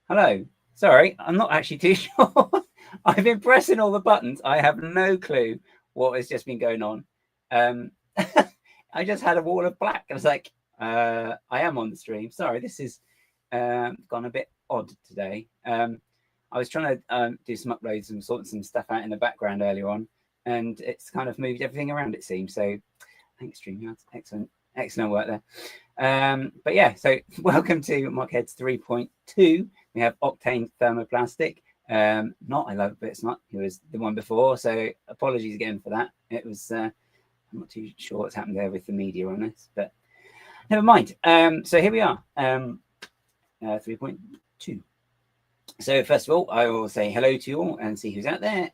Hello. Sorry, I'm not actually too sure. I've been pressing all the buttons. I have no clue what has just been going on. I just had a wall of black. I was like, I am on the stream. Sorry, this is gone a bit odd today. I was trying to do some uploads and sort some stuff out in the background earlier on, and it's kind of moved everything around, it seems. So thanks, StreamYard. Excellent work there. But yeah, so welcome to MOC Heads 3.2. We have Octane Thermoplastic. Not I Love It, but it's not. It was the one before, so apologies again for that. It was I'm not too sure what's happened there with the media on this, but never mind. So here we are, 3.2. So first of all, I will say hello to you all and see who's out there.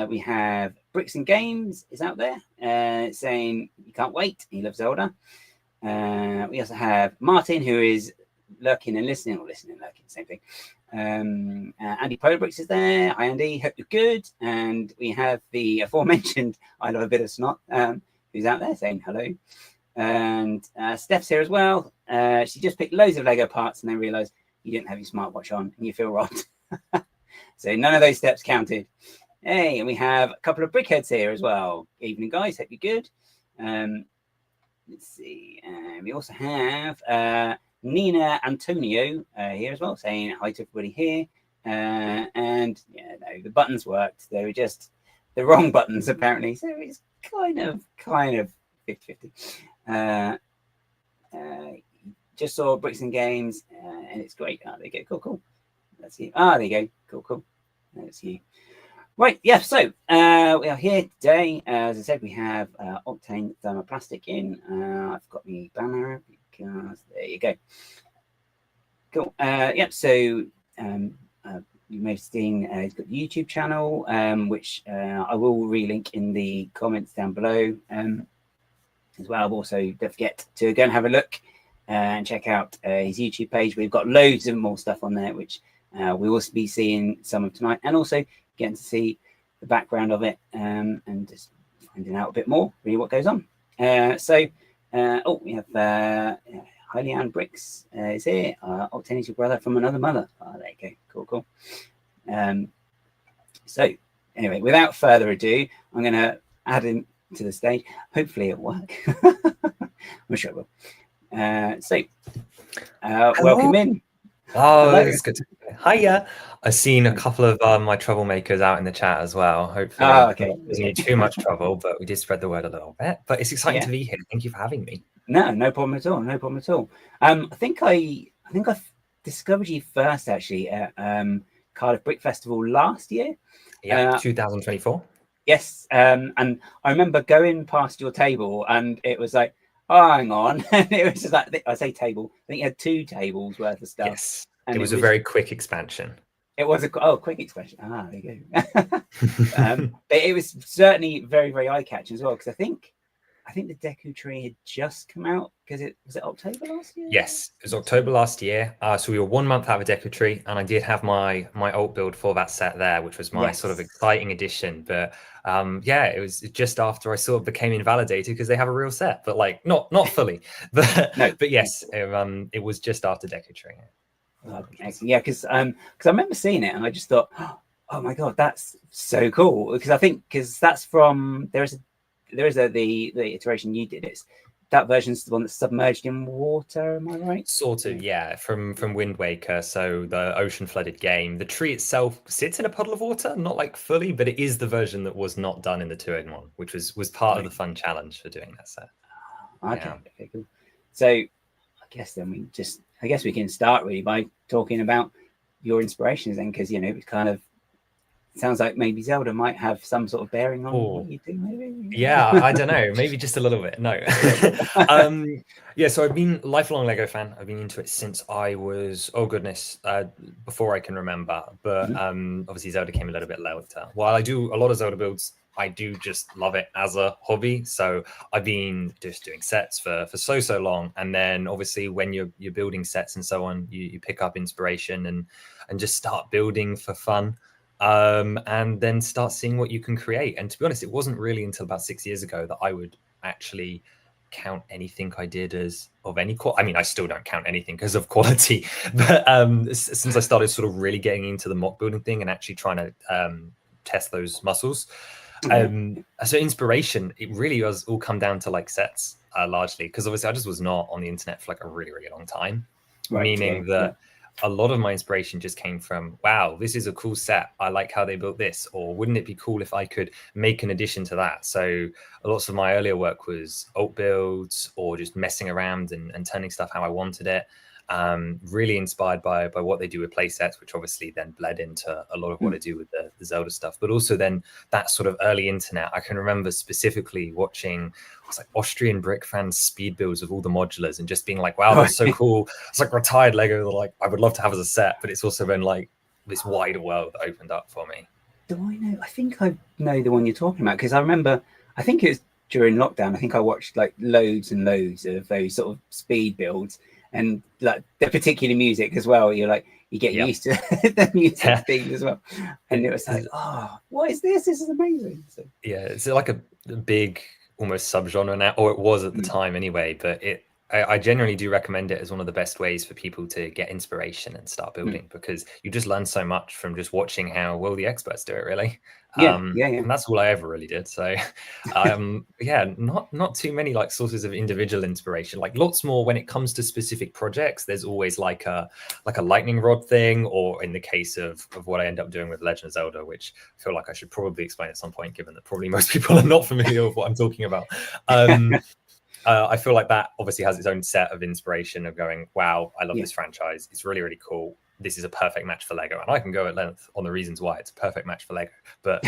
We have Bricks and Games is out there, saying you can't wait. He loves Zelda. We also have Martin, who is lurking and listening, or listening and lurking, same thing. Andy Polarbricks is there. Hi, Andy. Hope you're good. And we have the aforementioned I Love a Bit of Snot, who's out there saying hello. And Steph's here as well. She just picked loads of Lego parts and then realised you didn't have your smartwatch on and you feel robbed. So none of those steps counted. Hey, and we have a couple of brickheads here as well. Evening, guys. Hope you're good. Let's see. We also have Nina Antonio here as well, saying hi to everybody here. And yeah, no, the buttons worked. They were just the wrong buttons apparently. So it's kind of 50-50. Just saw Bricks and Games, and it's great. Oh, there you go. Cool. That's you. Ah, there you go. Cool. That's you. Right, yeah, so we are here today. As I said, we have Octane Thermoplastic in. I've got the banner because there you go. Cool. Yeah, so you may have seen he's got the YouTube channel, which I will relink in the comments down below as well. Also, don't forget to go and have a look and check out his YouTube page. We've got loads of more stuff on there, which we will be seeing some of tonight, and also getting to see the background of it and just finding out a bit more really what goes on. Oh, we have Hylian Bricks is here. Octane is your brother from another mother. Oh, there you go. Cool. So anyway, without further ado, I'm going to add him to the stage. Hopefully it'll work. I'm sure it will. Welcome in. Oh, it's good. Hiya. I've seen a couple of my troublemakers out in the chat as well. Hopefully, okay. Not too much trouble, but we did spread the word a little bit. But it's exciting to be here. Thank you for having me. No problem at all. No problem at all. I think I discovered you first actually at Cardiff Brick Festival last year. Yeah, 2024. Yes, and I remember going past your table, and it was like, oh, hang on, and it was just like, I say table. I think you had 2 tables worth of stuff. Yes, and it was a very quick expansion. It was a quick expansion. Ah, there you go. But it was certainly very, very eye-catching as well, because I think I think the Deku Tree had just come out because was it October last year? Yes, it was October last year. So we were 1 month out of Deku Tree, and I did have my alt build for that set there, which was my sort of exciting addition. But yeah, it was just after I sort of became invalidated because they have a real set, but like not fully. But No. but yes, it was just after Deku Tree. Oh, yeah, because I remember seeing it and I just thought, oh my god, that's so cool. Because that's from the iteration you did. It's that version's the one that's submerged in water. Am I right? Sort of, yeah. From Wind Waker, so the ocean flooded game. The tree itself sits in a puddle of water, not like fully, but it is the version that was not done in the 2-in-1, which was part of the fun challenge for doing that set. Okay, cool. So I guess we can start really by talking about your inspirations then, because it kind of sounds like maybe Zelda might have some sort of bearing on what you do, maybe. Yeah, I don't know, maybe just a little bit. No. Yeah, so I've been lifelong Lego fan. I've been into it since I was, before I can remember. But obviously Zelda came a little bit later. While I do a lot of Zelda builds, I do just love it as a hobby. So I've been just doing sets for so long, and then obviously when you're building sets and so on, you pick up inspiration and just start building for fun. And then start seeing what you can create. And to be honest, it wasn't really until about 6 years ago that I would actually count anything I did as of any quality. I mean, I still don't count anything because of quality, but since I started sort of really getting into the mock building thing and actually trying to test those muscles. So inspiration, it really does all come down to like sets largely, because obviously I just was not on the internet for like a really, really long time, meaning that a lot of my inspiration just came from, wow, this is a cool set. I like how they built this. Or wouldn't it be cool if I could make an addition to that? So lots of my earlier work was alt builds or just messing around and turning stuff how I wanted it. Really inspired by what they do with play sets, which obviously then bled into a lot of what I do with the Zelda stuff. But also then that sort of early internet, I can remember specifically watching like Austrian brick fans speed builds of all the modulars and just being like, wow, that's so cool. It's like retired Lego that like I would love to have as a set, but it's also been like this wider world that opened up for me. Do I know? I think I know the one you're talking about, because I remember, I think it was during lockdown, I think I watched like loads and loads of those sort of speed builds, and like the particular music as well. You're like, you get used to the music theme as well. And it was like, oh, what is this? This is amazing. So, yeah, it's like a big almost subgenre now, or it was at the time anyway, but I generally do recommend it as one of the best ways for people to get inspiration and start building, because you just learn so much from just watching how well the experts do it, really. And that's all I ever really did. So yeah, not too many like sources of individual inspiration, like lots more when it comes to specific projects. There's always like a lightning rod thing, or in the case of what I end up doing with Legend of Zelda, which I feel like I should probably explain at some point, given that probably most people are not familiar with what I'm talking about. I feel like that obviously has its own set of inspiration of going, wow, I love this franchise. It's really, really cool. This is a perfect match for Lego. And I can go at length on the reasons why it's a perfect match for Lego. But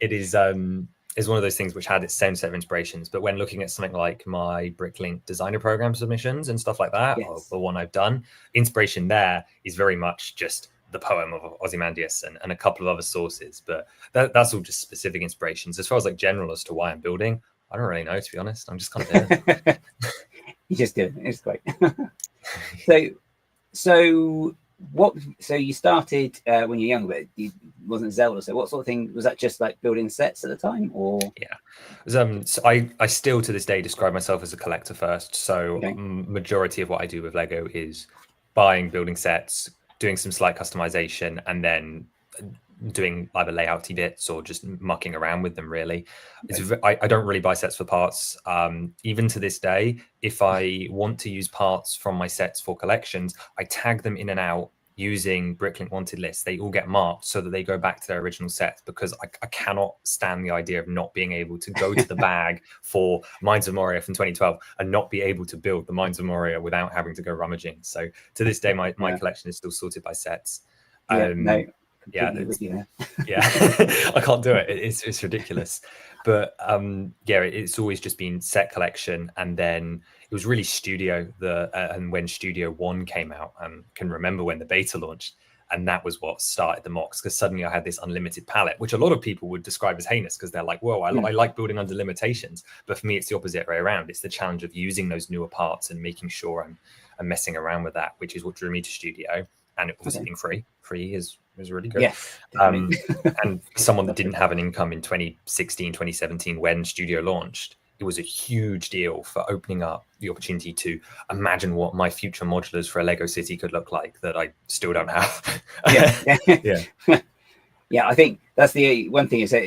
it is one of those things which had its own set of inspirations. But when looking at something like my Bricklink designer program submissions and stuff like that, or the one I've done, inspiration there is very much just the poem of Ozymandias and a couple of other sources. But that's all just specific inspirations. As far as like general as to why I'm building, I don't really know, to be honest. I'm just kind of doing You just do it. It's great. So you started when you're young, but it wasn't Zelda. So what sort of thing was that? Just like building sets at the time, or? Yeah, so I still to this day describe myself as a collector first. So majority of what I do with Lego is buying, building sets, doing some slight customization, and then doing either layouty bits or just mucking around with them, really. I don't really buy sets for parts. Even to this day, if I want to use parts from my sets for collections, I tag them in and out using Bricklink wanted lists. They all get marked so that they go back to their original sets, because I cannot stand the idea of not being able to go to the bag for Mines of Moria from 2012 and not be able to build the Mines of Moria without having to go rummaging. So to this day, my collection is still sorted by sets. Yeah, I can't do it. It's ridiculous. But it's always just been set collection, and then it was really Studio and when Studio 1 came out, can remember when the beta launched, And that was what started the MOCs, because suddenly I had this unlimited palette, which a lot of people would describe as heinous, because they're like, whoa, I like building under limitations. But for me, it's the opposite way around. It's the challenge of using those newer parts and making sure I'm messing around with that, which is what drew me to Studio. And it obviously being free is really good. Yes, and for someone that didn't have an income in 2016, 2017, when Studio launched, it was a huge deal for opening up the opportunity to imagine what my future modulars for a Lego city could look like that I still don't have. Yeah, I think that's the one thing, is that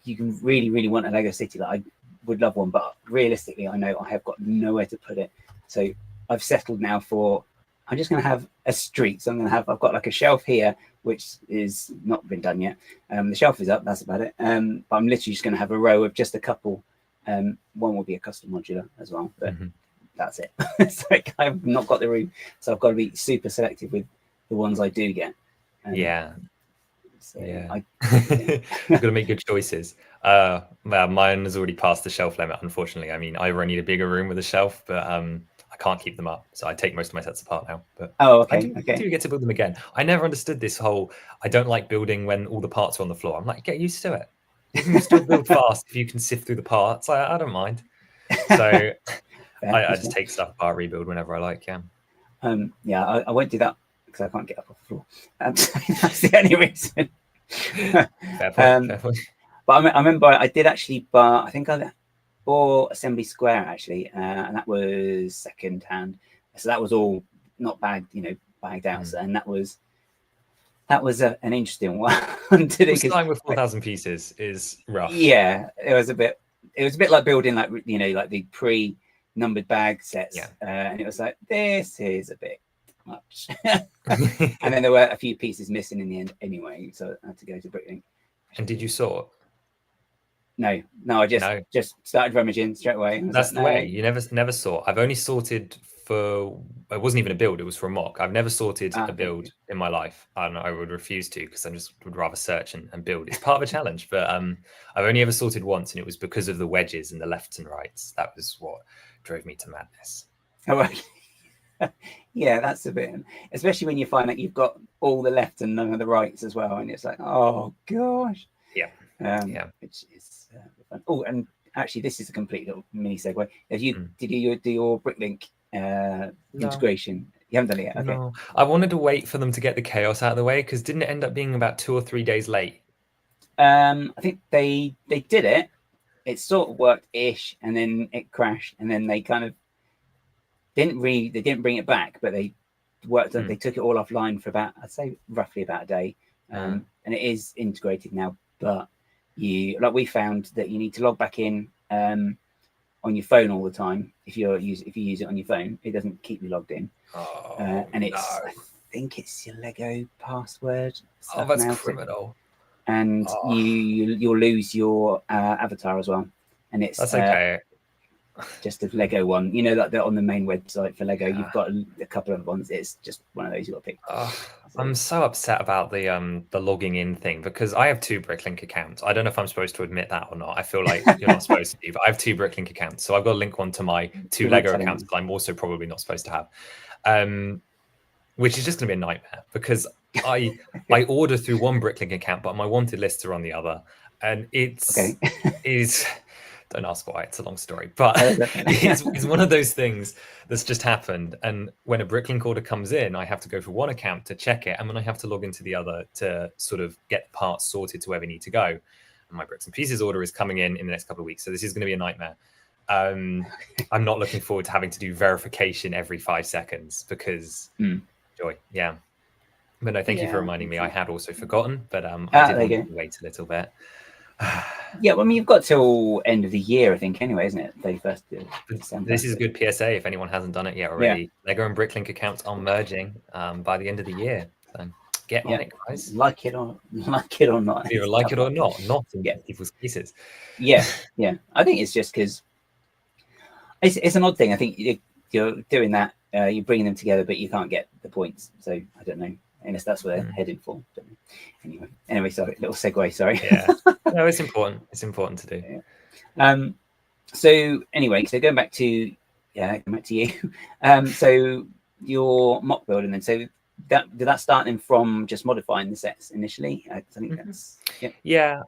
you can really want a Lego city. That I would love one, but realistically, I know I have got nowhere to put it. So I've settled now for, I'm just going to have a street. So I've got like a shelf here, which is not been done yet. The shelf is up, that's about it. But I'm literally just going to have a row of just a couple. One will be a custom modular as well, but that's it. It's like I've not got the room, so I've got to be super selective with the ones I do get. I've got to make good choices. Mine has already passed the shelf limit, unfortunately. I mean, I either need a bigger room with a shelf, but I can't keep them up, so I take most of my sets apart now. But I do get to build them again. I never understood this whole, I don't like building when all the parts are on the floor. I'm like, get used to it. You can still build fast if you can sift through the parts. I don't mind. So I just take stuff apart, rebuild whenever I like. I won't do that because I can't get up off the floor. That's the only reason. Fair point. But I remember I did actually buy, I think I bought Assembly Square actually, and that was second hand. So that was all not bagged, bagged out. So, and that was an interesting one. Starting with 4,000 pieces is rough. Yeah, it was a bit like building like the pre-numbered bag sets. And it was like, this is a bit much. And then there were a few pieces missing in the end anyway, so I had to go to Bricklink. And did you sort? No, I just started rummaging straight away. That's the way. You never sort. I've only sorted for, it wasn't even a build, it was for a MOC. I've never sorted a build in my life. I would refuse to, because I just would rather search and build. It's part of a challenge, but I've only ever sorted once, and it was because of the wedges and the lefts and rights. That was what drove me to madness. Yeah, that's a bit, especially when you find that you've got all the left and none of the rights as well, and it's like, oh gosh. Which is fun. Oh, and actually, this is a complete little mini segue. Did you do your Bricklink integration? You haven't done it yet. Okay. No. I wanted to wait for them to get the chaos out of the way, because didn't it end up being about 2 or 3 days late? I think they did it. It sort of worked ish, and then it crashed, and then they kind of didn't bring it back, but they worked on. They took it all offline for about, I'd say, roughly about a day, and it is integrated now. But we found that you need to log back in on your phone all the time. If you use it on your phone, it doesn't keep you logged in. And it's I think it's your Lego password. That's criminal. And you'll lose your avatar as well. And that's okay. Just a Lego one, like they're on the main website for Lego. You've got a couple of ones. It's just one of those you've got to pick. I'm so upset about the logging in thing, because I have 2 Bricklink accounts. I don't know if I'm supposed to admit that or not. I feel like you're not supposed to, but I have 2 Bricklink accounts. So I've got to link one to my 2 Lego accounts that I'm also probably not supposed to have, which is just going to be a nightmare, because I order through one Bricklink account, but my wanted lists are on the other, and is. Don't ask why, it's a long story, but it's one of those things that's just happened. And when a Bricklink order comes in, I have to go for one account to check it, and then I have to log into the other to sort of get the parts sorted to where they need to go. And my Bricks and Pieces order is coming in the next couple of weeks, so this is going to be a nightmare. I'm not looking forward to having to do verification every 5 seconds, because joy. But no, thank you for reminding me. I had also forgotten, but I did want to wait a little bit. Yeah, well, I mean, you've got till end of the year, I think, anyway, isn't it? 31st of December. This is a good PSA if anyone hasn't done it yet already. Lego and Bricklink accounts are merging by the end of the year. So get on it, guys. Like it or not. Either like it or not in people's cases. Yeah. I think it's just because it's an odd thing. I think you're doing that, you're bringing them together, but you can't get the points. So I don't know. Unless that's what they're heading for. Anyway, sorry, little segue. Sorry. No, it's important. It's important to do. So anyway, going back to you. So your MOC building then. So did that start then from just modifying the sets initially? I think that's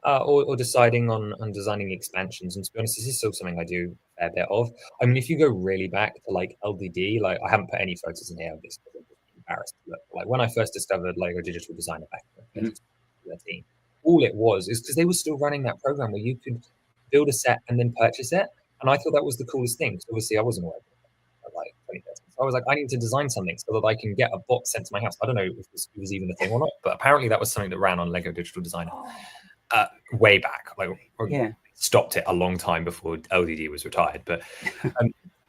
or deciding on designing expansions. And to be honest, this is still something I do a fair bit of. I mean, if you go really back to like LDD, like I haven't put any photos in here of this because I'm just embarrassed. But like when I first discovered Lego Digital Designer back in 2013, all it was is because they were still running that program where you could build a set and then purchase it, and I thought that was the coolest thing. So obviously, I wasn't aware of it, like 2013. So I was like, I need to design something so that I can get a box sent to my house. I don't know if this was even a thing or not, but apparently that was something that ran on Lego Digital Designer way back. Like, stopped it a long time before LDD was retired. But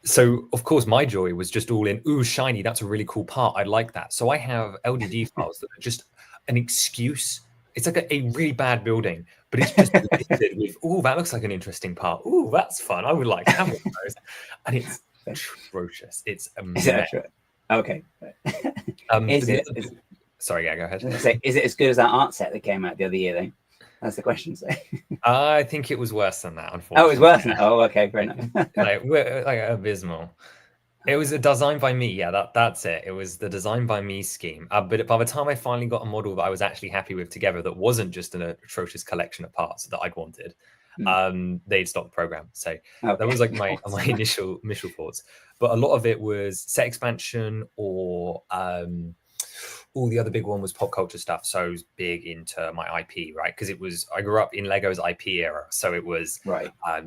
so of course my joy was just all in, ooh, shiny, that's a really cool part. I like that. So I have LDD files that are just an excuse. It's like a really bad building, but it's just listed with, oh, that looks like an interesting part. Oh, that's fun. I would like to have one of those. And it's atrocious. It's amazing. Okay. Sorry, yeah, go ahead. Is it as good as that art set that came out the other year, though? That's the question. So. I think it was worse than that, unfortunately. Oh, it was worse than that? Oh, okay, fair enough. like abysmal. It was a design by me. Yeah, that's it. It was the design by me scheme. But by the time I finally got a model that I was actually happy with together, that wasn't just an atrocious collection of parts that I'd wanted, they'd stopped the program. So that was like my initial thoughts. But a lot of it was set expansion or all the other big one was pop culture stuff. So I was big into my IP, right? Because I grew up in Lego's IP era. So it was,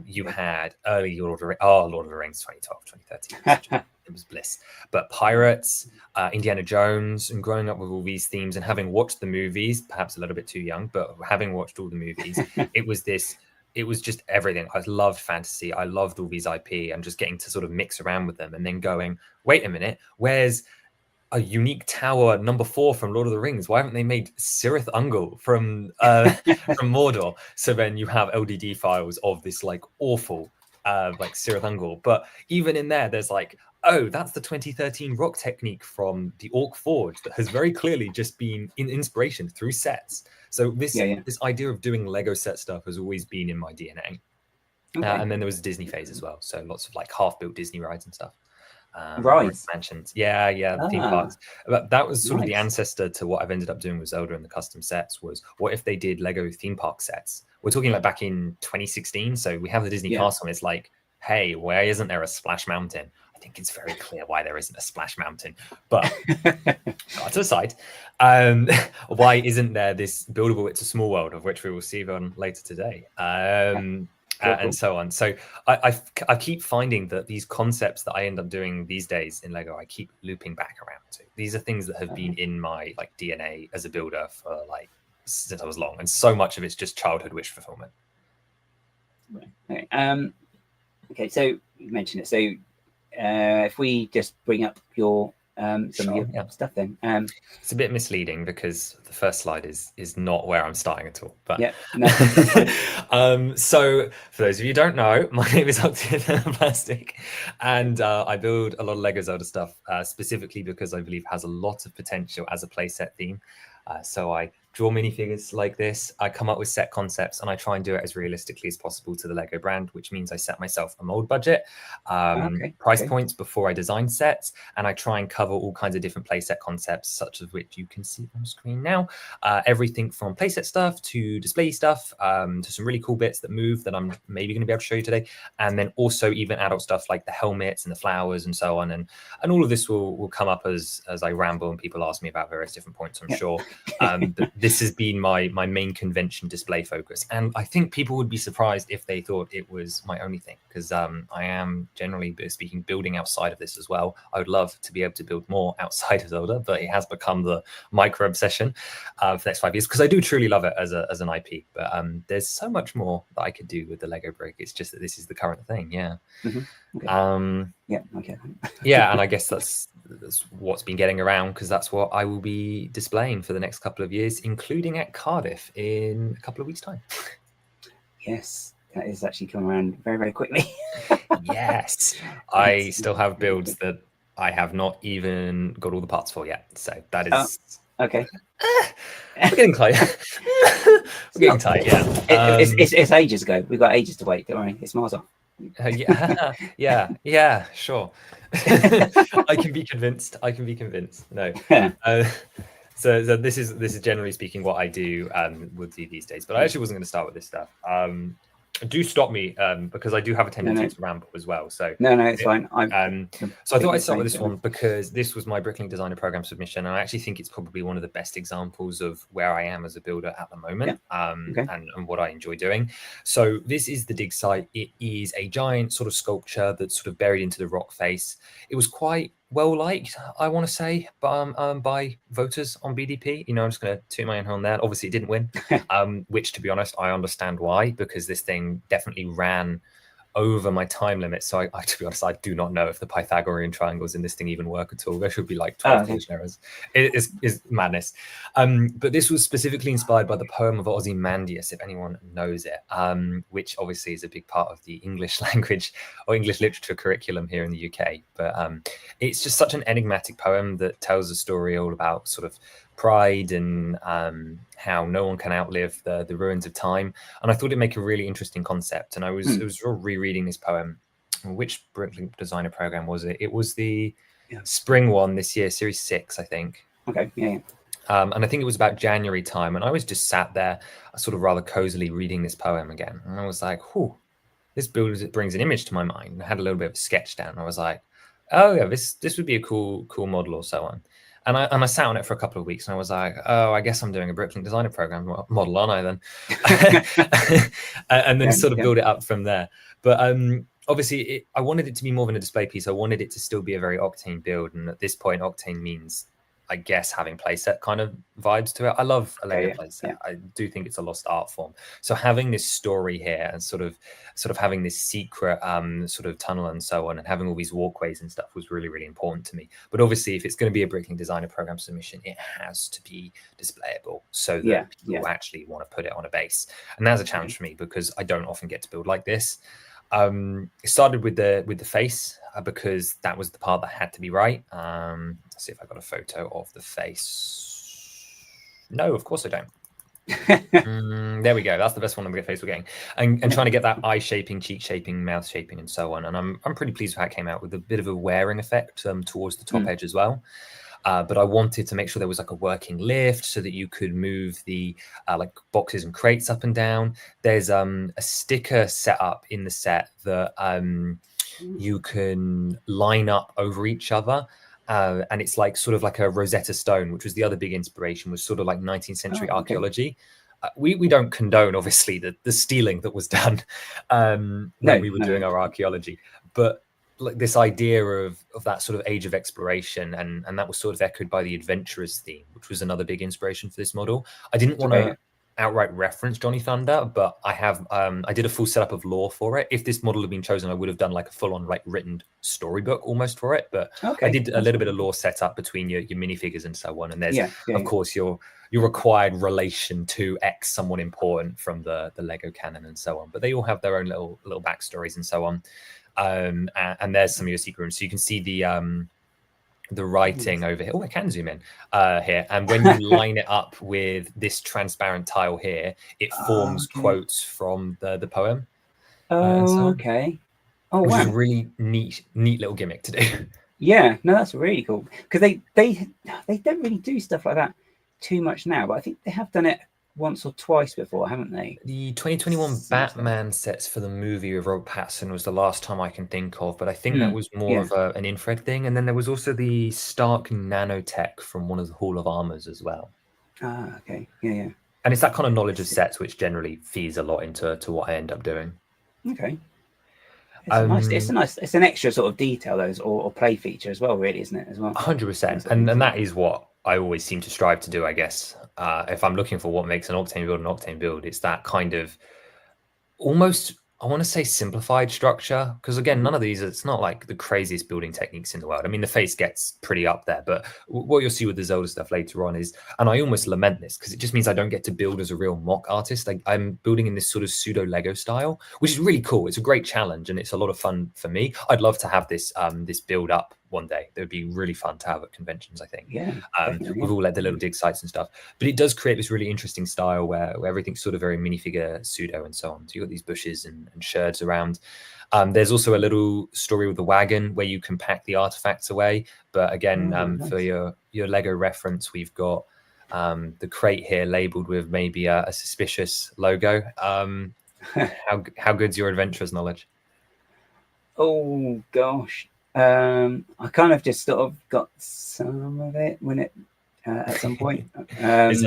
you had early Lord of the Rings, 2012, 2013. It was bliss. But Pirates, Indiana Jones, and growing up with all these themes and having watched the movies, perhaps a little bit too young, but having watched all the movies, it was just everything. I loved fantasy. I loved all these IP and just getting to sort of mix around with them and then going, wait a minute, where's a unique tower number 4 from Lord of the Rings? Why haven't they made Cirith Ungol from Mordor? So then you have LDD files of this like awful like Cirith Ungol. But even in there's like, oh, that's the 2013 rock technique from the Orc Forge that has very clearly just been in inspiration through sets. So this idea of doing Lego set stuff has always been in my DNA. And then there was a Disney phase as well. So lots of like half-built Disney rides and stuff. Expansions. Theme parks. But that was sort of the ancestor to what I've ended up doing with Zelda and the custom sets. Was what if they did Lego theme park sets? We're talking like back in 2016. So we have the Disney Castle, and it's like, hey, why isn't there a Splash Mountain? I think it's very clear why there isn't a Splash Mountain. But that aside, why isn't there this buildable It's a Small World, of which we will see on later today? And so on. So I keep finding that these concepts that I end up doing these days in Lego, I keep looping back around to. These are things that have been in my like DNA as a builder for like since I was long, and so much of it's just childhood wish fulfillment. Right. Okay. So you mentioned it. So if we just bring up your some of your stuff, then it's a bit misleading because the first slide is not where I'm starting at all. But so for those of you who don't know, my name is Octane Thermoplastic, and I build a lot of Lego Zelda stuff specifically because I believe it has a lot of potential as a playset theme. So I draw minifigures like this, I come up with set concepts, and I try and do it as realistically as possible to the Lego brand, which means I set myself a mold budget, price points before I design sets, and I try and cover all kinds of different playset concepts, such as which you can see on screen now. Everything from playset stuff to display stuff, to some really cool bits that move that I'm maybe going to be able to show you today, and then also even adult stuff like the helmets and the flowers and so on. And all of this will come up as I ramble and people ask me about various different points, I'm sure. But this has been my main convention display focus, and I think people would be surprised if they thought it was my only thing, because I am generally speaking building outside of this as well. I would love to be able to build more outside of Zelda, but it has become the micro obsession for the next 5 years, because I do truly love it as an IP. But there's so much more that I could do with the Lego brick. It's just that this is the current thing. And I guess that's what's been getting around, because that's what I will be displaying for the next couple of years, including at Cardiff in a couple of weeks' time. Yes, that is actually coming around very, very quickly. Yes, I still have builds that I have not even got all the parts for yet. So that is okay. We're getting close. We're getting tight. Yeah, it's ages ago. We've got ages to wait. Don't worry, it's miles off. Yeah, sure. I can be convinced. No. So this is generally speaking what I do with you these days. But I actually wasn't going to start with this stuff. Do stop me because I do have a tendency to ramble as well. So no, it's fine. So I thought I'd start with this one because this was my Bricklink Designer Program submission, and I actually think it's probably one of the best examples of where I am as a builder at the moment, and what I enjoy doing. So this is the dig site. It is a giant sort of sculpture that's sort of buried into the rock face. It was quite well liked, I want to say, by voters on BDP. I'm just going to toot my own horn there. Obviously, it didn't win, which, to be honest, I understand why, because this thing definitely ran over my time limit. So I to be honest, I do not know if the Pythagorean triangles in this thing even work at all. There should be like 12 collision errors. It is madness. But this was specifically inspired by the poem of Ozymandias, if anyone knows it, which obviously is a big part of the English language or English literature curriculum here in the UK. But it's just such an enigmatic poem that tells a story all about sort of pride and how no one can outlive the ruins of time. And I thought it'd make a really interesting concept. And I was rereading this poem. Which Bricklink Designer Program was it? It was the spring one this year, series 6, I think. Okay, yeah. And I think it was about January time. And I was just sat there sort of rather cozily reading this poem again. And I was like, this brings an image to my mind. And I had a little bit of a sketch down. I was like, oh yeah, this would be a cool model or so on. And I sat on it for a couple of weeks, and I was like, oh, I guess I'm doing a Bricklink Designer Program model, aren't I then? And then sort of build it up from there. But obviously, I wanted it to be more than a display piece. I wanted it to still be a very Octane build. And at this point, Octane means, I guess, having playset kind of vibes to it. I love a LEGO playset. Yeah. I do think it's a lost art form. So having this story here and sort of having this secret sort of tunnel and so on, and having all these walkways and stuff was really, really important to me. But obviously, if it's going to be a Bricklink Designer Program submission, it has to be displayable so that people actually want to put it on a base. And that's a challenge for me because I don't often get to build like this. It started with the face because that was the part that had to be right. Let's see if I got a photo of the face. No, of course I don't. There we go. That's the best one of the face we're getting. And trying to get that eye shaping, cheek shaping, mouth shaping, and so on. And I'm pretty pleased with how it came out, with a bit of a wearing effect towards the top edge as well. But I wanted to make sure there was like a working lift so that you could move the like boxes and crates up and down. There's a sticker set up in the set that you can line up over each other. And it's like sort of like a Rosetta Stone, which was the other big inspiration, was sort of like 19th century archaeology. We don't condone, obviously, the stealing that was done when we were doing our archaeology. But like this idea of that sort of age of exploration, and that was sort of echoed by the adventurers theme, which was another big inspiration for this model. I didn't want to outright reference Johnny Thunder, but I did a full setup of lore for it. If this model had been chosen, I would have done like a full-on like written storybook almost for it. But I did a little bit of lore setup between your minifigures and so on. And there's of course your required relation to X, someone important from the Lego canon and so on. But they all have their own little backstories and so on. And there's some of your secret rooms, so you can see the writing over here. Oh, I can zoom in here, and when you line it up with this transparent tile here, it forms quotes from the poem. Okay. Oh, which wow. is a really neat little gimmick to do. Yeah, no, that's really cool, because they don't really do stuff like that too much now, but I think they have done it once or twice before, haven't they? The 2021 Batman sets for the movie with Robert Pattinson was the last time I can think of, but I think that was more of an infrared thing. And then there was also the Stark nanotech from one of the Hall of Armors as well. Okay. Yeah. And it's that kind of knowledge of sets which generally feeds a lot into what I end up doing. Okay. It's an extra sort of detail, those or play feature as well, really, isn't it? As well, 100%. And that is what I always seem to strive to do, I guess. If I'm looking for what makes an Octane build, it's that kind of almost, I want to say, simplified structure. Because again, none of these, it's not like the craziest building techniques in the world. I mean, the face gets pretty up there, but what you'll see with the Zelda stuff later on is, and I almost lament this because it just means I don't get to build as a real mock artist. Like, I'm building in this sort of pseudo Lego style, which is really cool. It's a great challenge and it's a lot of fun for me. I'd love to have this this build up one day. That would be really fun to have at conventions, I think. Yeah, with all like the little dig sites and stuff. But it does create this really interesting style where everything's sort of very minifigure pseudo and so on. So you've got these bushes and sherds around. There's also a little story with the wagon where you can pack the artifacts away. But again, nice. for your Lego reference, we've got the crate here labeled with maybe a suspicious logo. How good's your adventurers knowledge? Oh gosh, I kind of just sort of got some of it when it at some point. It's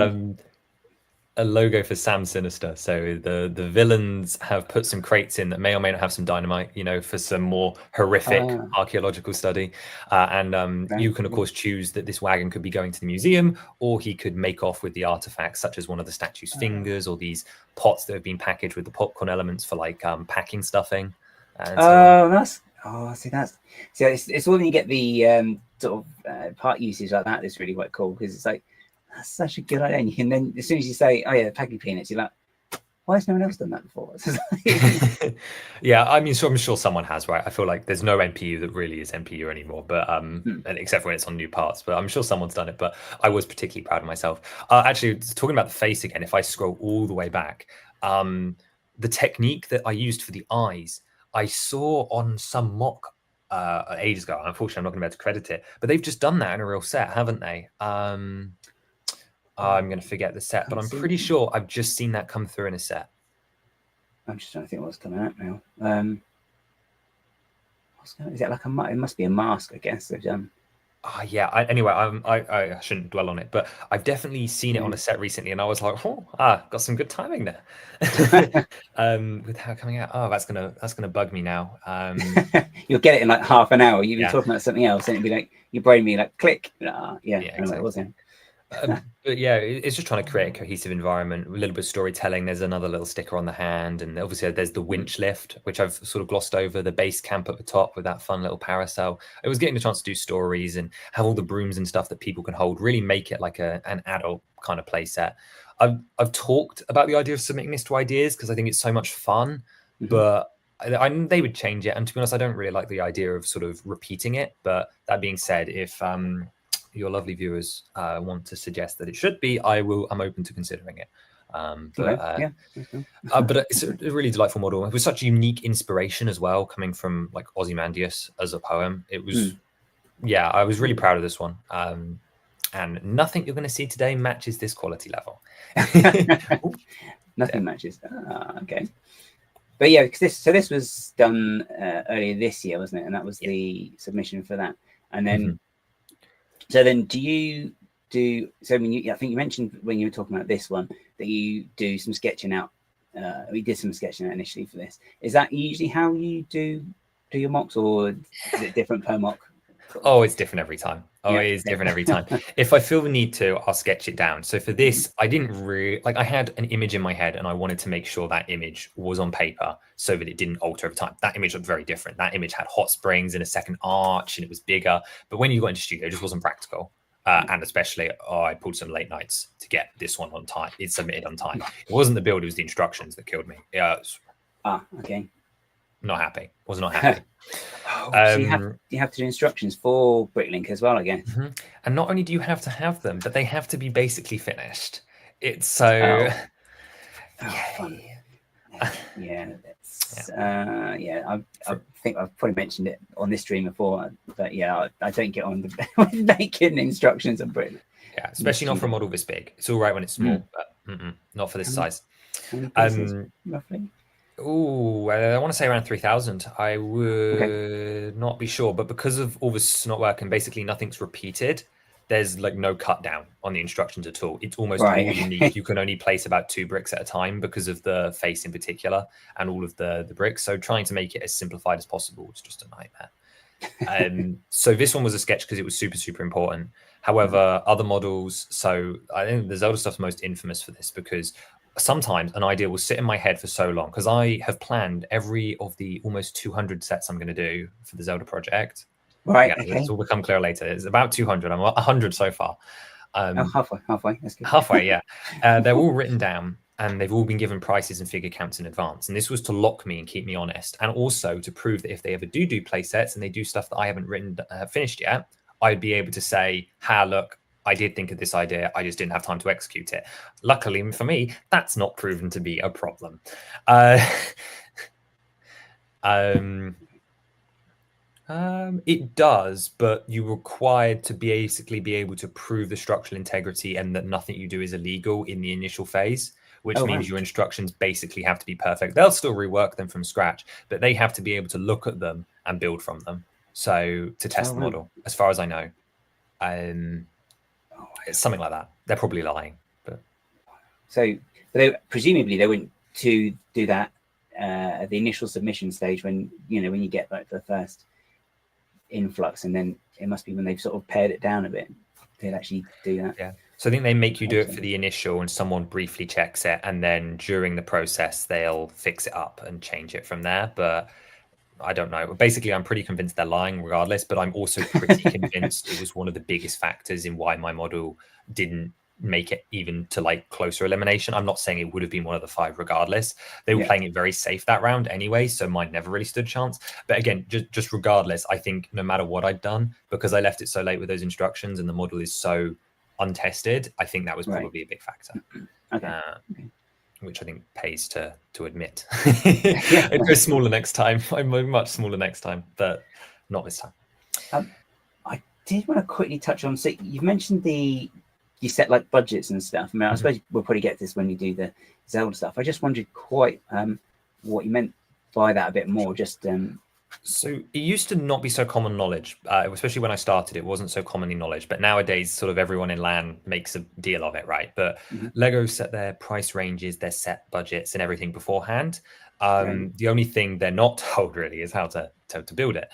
a logo for Sam Sinister. So the villains have put some crates in that may or may not have some dynamite, you know, for some more horrific archaeological study. And you can, of course, choose that this wagon could be going to the museum, or he could make off with the artifacts, such as one of the statue's fingers, or these pots that have been packaged with the popcorn elements for like packing stuffing. It's all when you get the sort of part usage like that. It's really quite cool because it's like, that's such a good idea. And you can then, as soon as you say, "Oh yeah, packing peanuts," you're like, "Why has no one else done that before?" Yeah, I mean, so I'm sure someone has, right? I feel like there's no NPU that really is NPU anymore, but and except when it's on new parts. But I'm sure someone's done it. But I was particularly proud of myself. Actually, talking about the face again, if I scroll all the way back, the technique that I used for the eyes, I saw on some MOC ages ago. Unfortunately, I'm not going to be able to credit it, but they've just done that in a real set, haven't they? I'm going to forget the set, but I'm pretty sure I've just seen that come through in a set. I'm just trying to think what's coming out now. Is it like a? It must be a mask, I guess they've done. Yeah. Anyway, I shouldn't dwell on it, but I've definitely seen it on a set recently, and I was like, got some good timing there. With how coming out. Oh, that's gonna bug me now. You'll get it in like half an hour. You'll be talking about something else, and it'll be like your brain be like click. Exactly. It wasn't. But yeah, it's just trying to create a cohesive environment, a little bit of storytelling. There's another little sticker on the hand, and obviously there's the winch lift, which I've sort of glossed over, the base camp at the top with that fun little parasail. It was getting the chance to do stories and have all the brooms and stuff that people can hold, really make it like an adult kind of play set. I've talked about the idea of submitting this to ideas because I think it's so much fun, but they would change it. And to be honest, I don't really like the idea of sort of repeating it. But that being said, if your lovely viewers want to suggest that it should be, I'm open to considering it. But it's a really delightful model. It was such a unique inspiration as well, coming from like Ozymandias as a poem. It was, I was really proud of this one. And nothing you're going to see today matches this quality level. Nothing matches. Okay. But yeah, because this was done earlier this year, wasn't it? And that was the submission for that. And then, so then do you do, so when I think you mentioned when you were talking about this one, that you do some sketching out. We did some sketching out initially for this. Is that usually how you do your MOCs, or is it different per MOC? Oh, it's different every time. It is different every time. If I feel the need to, I'll sketch it down. So for this, I didn't really, I had an image in my head and I wanted to make sure that image was on paper so that it didn't alter over time. That image looked very different. That image had hot springs and a second arch and it was bigger. But when you got into studio, it just wasn't practical. And especially, I pulled some late nights to get this one on time. It's submitted on time. It wasn't the build, it was the instructions that killed me. Okay. Not happy. Was not happy. So you have to do instructions for Bricklink as well, I guess. And not only do you have to have them, but they have to be basically finished. It's so fun. I think I've probably mentioned it on this stream before, but I don't get on with making instructions on Bricklink. Yeah, especially not for a model this big. It's all right when it's small, but not for this size. Roughly. Oh, I want to say around 3,000. I would not be sure, but because of all the snot work and basically nothing's repeated, there's like no cut down on the instructions at all. It's almost all unique. You can only place about 2 bricks at a time because of the face in particular and all of the bricks. So trying to make it as simplified as possible is just a nightmare. So this one was a sketch because it was super, super important. However, other models, so I think the Zelda stuff's most infamous for this because sometimes an idea will sit in my head for so long because I have planned every of the almost 200 sets I'm going to do for the Zelda project. Right. This will become clear later. It's about 200. I'm 100 so far. Halfway. That's good. Halfway, yeah. They're all written down. and they've all been given prices and figure counts in advance. And this was to lock me and keep me honest, and also to prove that if they ever do play sets and they do stuff that I haven't finished yet, I'd be able to say, look, I did think of this idea, I just didn't have time to execute it. Luckily for me, that's not proven to be a problem. It does, but you're required to basically be able to prove the structural integrity and that nothing you do is illegal in the initial phase, which means your instructions basically have to be perfect. They'll still rework them from scratch, but they have to be able to look at them and build from them. So to test the model, as far as I know, it's something like that. They're probably lying, but so presumably they wouldn't do that at the initial submission stage when you get like the first influx, and then it must be when they've sort of pared it down a bit, they'd actually do that. Yeah. So I think they make you do it for the initial, and someone briefly checks it, and then during the process they'll fix it up and change it from there. But I don't know. Basically, I'm pretty convinced they're lying regardless, but I'm also pretty convinced it was one of the biggest factors in why my model didn't make it even to like closer elimination. I'm not saying it would have been one of the 5 regardless. They were playing it very safe that round anyway, so mine never really stood a chance. But again, just regardless, I think no matter what I'd done, because I left it so late with those instructions and the model is so untested, I think that was probably a big factor. Which I think pays to admit. It goes smaller next time. I'm much smaller next time, but not this time. I did want to quickly touch on, so you've mentioned you set like budgets and stuff. I mean, I suppose we'll probably get to this when you do the Zelda stuff. I just wondered quite what you meant by that a bit more. Just so it used to not be so common knowledge, especially when I started. It wasn't so commonly knowledge, but nowadays, sort of everyone in LAN makes a deal of it, right? But Lego set their price ranges, their set budgets, and everything beforehand. The only thing they're not told really is how to build it.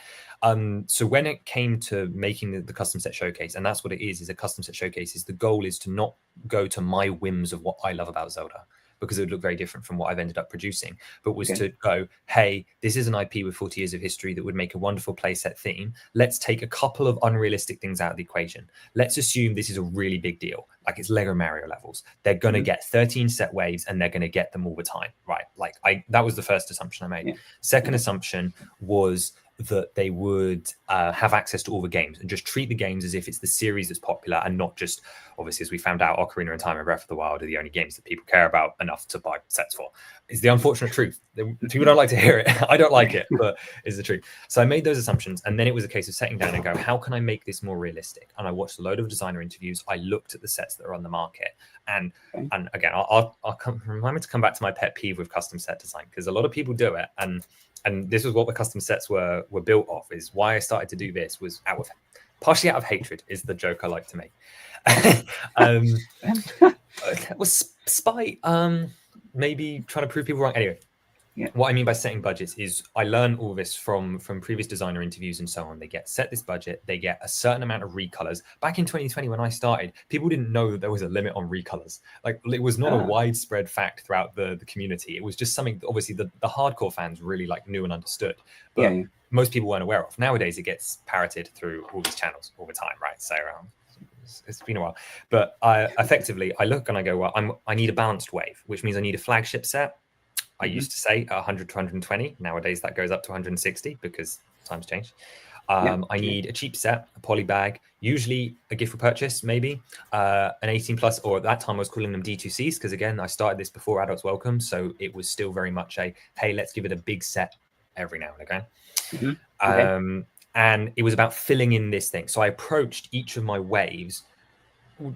So when it came to making the custom set showcase, and that's what it is a custom set showcase, the goal is to not go to my whims of what I love about Zelda, because it would look very different from what I've ended up producing, but was to go, hey, this is an IP with 40 years of history that would make a wonderful playset theme. Let's take a couple of unrealistic things out of the equation. Let's assume this is a really big deal, like it's Lego Mario levels. They're going to get 13 set waves and they're going to get them all the time, right? Like that was the first assumption I made. Second assumption was that they would have access to all the games and just treat the games as if it's the series that's popular, and not just, obviously, as we found out, Ocarina of Time and Breath of the Wild are the only games that people care about enough to buy sets for. It's the unfortunate truth. People don't like to hear it. I don't like it, but it's the truth. So I made those assumptions, and then it was a case of sitting down and go, how can I make this more realistic? And I watched a load of designer interviews. I looked at the sets that are on the market, and again, I'll remind me to come back to my pet peeve with custom set design, because a lot of people do it, and this was what the custom sets were built off. Is why I started to do this was partially out of hatred, is the joke I like to make. Was spite, maybe trying to prove people wrong. Anyway, what I mean by setting budgets is I learned all this from previous designer interviews and so on. They set this budget, they get a certain amount of recolors. Back in 2020, when I started, people didn't know that there was a limit on recolors. Like, it was not a widespread fact throughout the community. It was just something that obviously the hardcore fans really knew and understood, but most people weren't aware of. Nowadays, it gets parroted through all these channels all the time, right? So it's been a while, but effectively I look and I go, well, I need a balanced wave, which means I need a flagship set. I used to say 100 to 120. Nowadays that goes up to 160 because times change. I need a cheap set, a poly bag, usually a gift for purchase, maybe an 18 plus, or at that time I was calling them D2Cs, because again, I started this before Adults Welcome, so it was still very much hey, let's give it a big set every now and again. And it was about filling in this thing. So I approached each of my waves.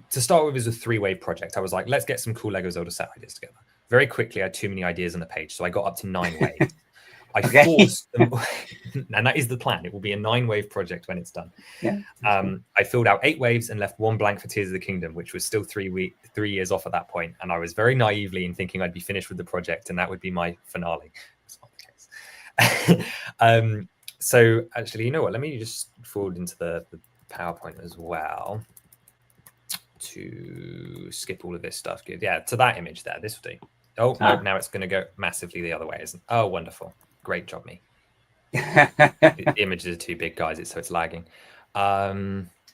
To start with, it was a 3-wave project. I was like, let's get some cool Lego Zelda set ideas together. Very quickly, I had too many ideas on the page, so I got up to 9 waves. I forced them, and that is the plan. It will be a 9-wave project when it's done. I filled out 8 waves and left 1 blank for Tears of the Kingdom, which was still 3 years off at that point. And I was very naively in thinking I'd be finished with the project, and that would be my finale. It's not the case. So actually, you know what? Let me just forward into the PowerPoint as well to skip all of this stuff. Good. Yeah, to that image there. This will do. Oh, no, now it's going to go massively the other way, isn't it? Oh, wonderful. Great job, me. The images are too big, guys, so it's lagging. It's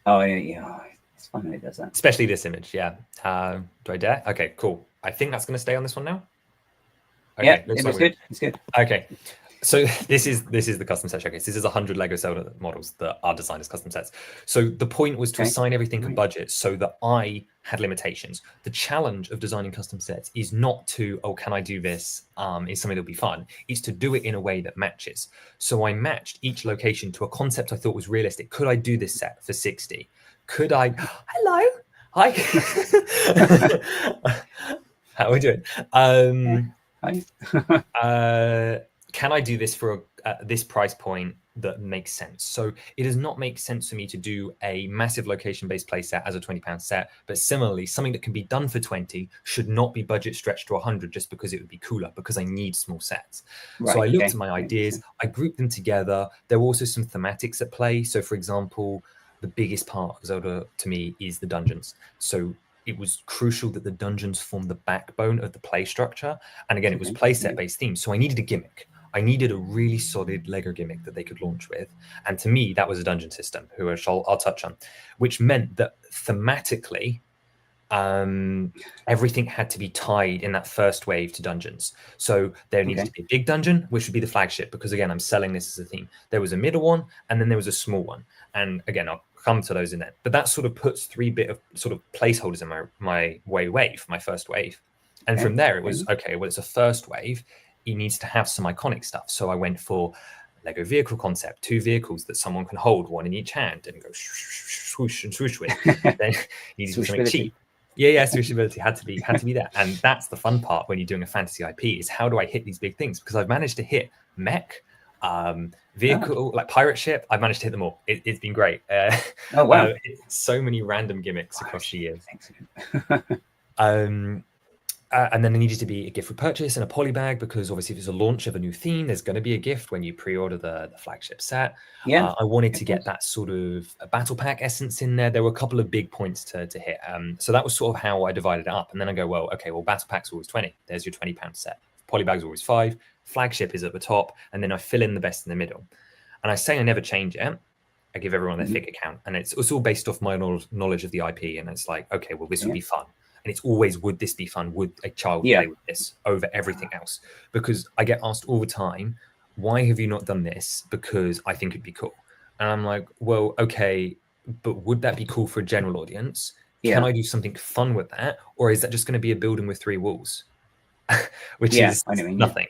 fun when it does that. Especially this image, yeah. Do I dare? Okay, cool. I think that's going to stay on this one now. Okay, yeah, it looks good. It's good. Okay. So this is the custom set showcase. This is 100 Lego Zelda models that are designed as custom sets. So the point was to assign everything a budget so that I had limitations. The challenge of designing custom sets is not to, oh, can I do this? Is something that'll be fun. It's to do it in a way that matches. So I matched each location to a concept I thought was realistic. Could I do this set for 60? Could I? Hello. Hi. How are we doing? Can I do this for this price point that makes sense? So it does not make sense for me to do a massive location-based play set as a £20 set, but similarly, something that can be done for 20 should not be budget stretched to 100 just because it would be cooler, because I need small sets. Right, so I looked at my ideas, I grouped them together. There were also some thematics at play. So for example, the biggest part of Zelda to me is the dungeons. So it was crucial that the dungeons form the backbone of the play structure. And again, it was playset based theme. So I needed a gimmick. I needed a really solid Lego gimmick that they could launch with. And to me, that was a dungeon system, which I'll touch on, which meant that thematically, everything had to be tied in that first wave to dungeons. So there needed to be a big dungeon, which would be the flagship, because again, I'm selling this as a theme. There was a middle one, and then there was a small one. And again, I'll come to those in there. But that sort of puts 3 bit of sort of placeholders in my my first wave. And from there, it was, okay, well, it's a first wave. It needs to have some iconic stuff. So I went for Lego vehicle concept, 2 vehicles that someone can hold, one in each hand, and go swoosh and swoosh with. Then you need something cheap. Yeah, swooshability had to be there. And that's the fun part when you're doing a fantasy IP, is how do I hit these big things? Because I've managed to hit mech, vehicle, like pirate ship. I've managed to hit them all. It's been great. Oh wow! So many random gimmicks across the years. And then there needed to be a gift for purchase and a poly bag, because obviously if it's a launch of a new theme, there's going to be a gift when you pre-order the flagship set. I wanted to get that sort of a battle pack essence in there. There were a couple of big points to hit. So that was sort of how I divided it up. And then I go, well, okay, well, battle pack's always 20. There's your £20 set. Poly bag's always 5. Flagship is at the top. And then I fill in the best in the middle. And I say I never change it. I give everyone their figure count. And it's all based off my knowledge of the IP. And it's like, okay, well, this would be fun. And it's always, would this be fun? Would a child play with this over everything else? Because I get asked all the time, why have you not done this? Because I think it'd be cool. And I'm like, well, okay, but would that be cool for a general audience? Can I do something fun with that? Or is that just going to be a building with 3 walls? Which is nothing.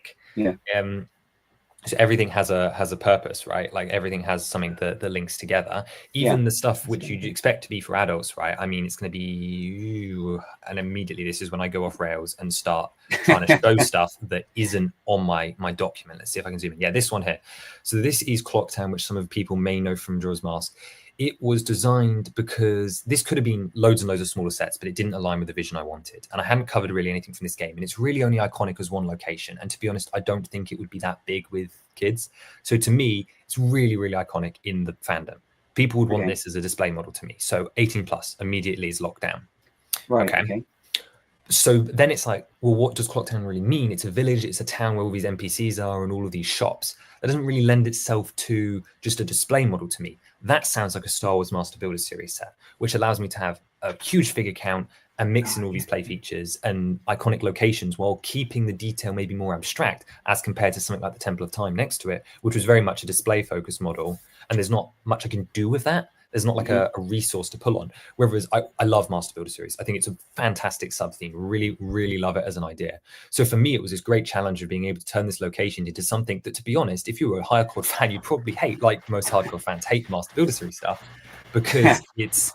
So everything has a purpose, right? Like everything has something that links together. Even the stuff which you'd expect to be for adults, right? I mean, it's going to be, and immediately this is when I go off rails and start trying to show stuff that isn't on my document. Let's see if I can zoom in. Yeah, this one here. So this is Clock Town, which some of people may know from Majora's Mask. It was designed because this could have been loads and loads of smaller sets, but it didn't align with the vision I wanted. And I hadn't covered really anything from this game. And it's really only iconic as one location. And to be honest, I don't think it would be that big with kids. So to me, it's really, really iconic in the fandom. People would want this as a display model to me. So 18 plus immediately is locked down. Right. Okay. So then it's like, well, what does Clocktown really mean? It's a village, it's a town where all these NPCs are and all of these shops. That doesn't really lend itself to just a display model to me. That sounds like a Star Wars Master Builder series set, which allows me to have a huge figure count and mix in all these play features and iconic locations while keeping the detail maybe more abstract as compared to something like the Temple of Time next to it, which was very much a display focused model. And there's not much I can do with that. There's not like a resource to pull on. Whereas I love Master Builder series. I think it's a fantastic sub-theme. Really, really love it as an idea. So for me, it was this great challenge of being able to turn this location into something that, to be honest, if you were a hardcore fan, you'd probably hate, like most hardcore fans hate Master Builder series stuff, because it's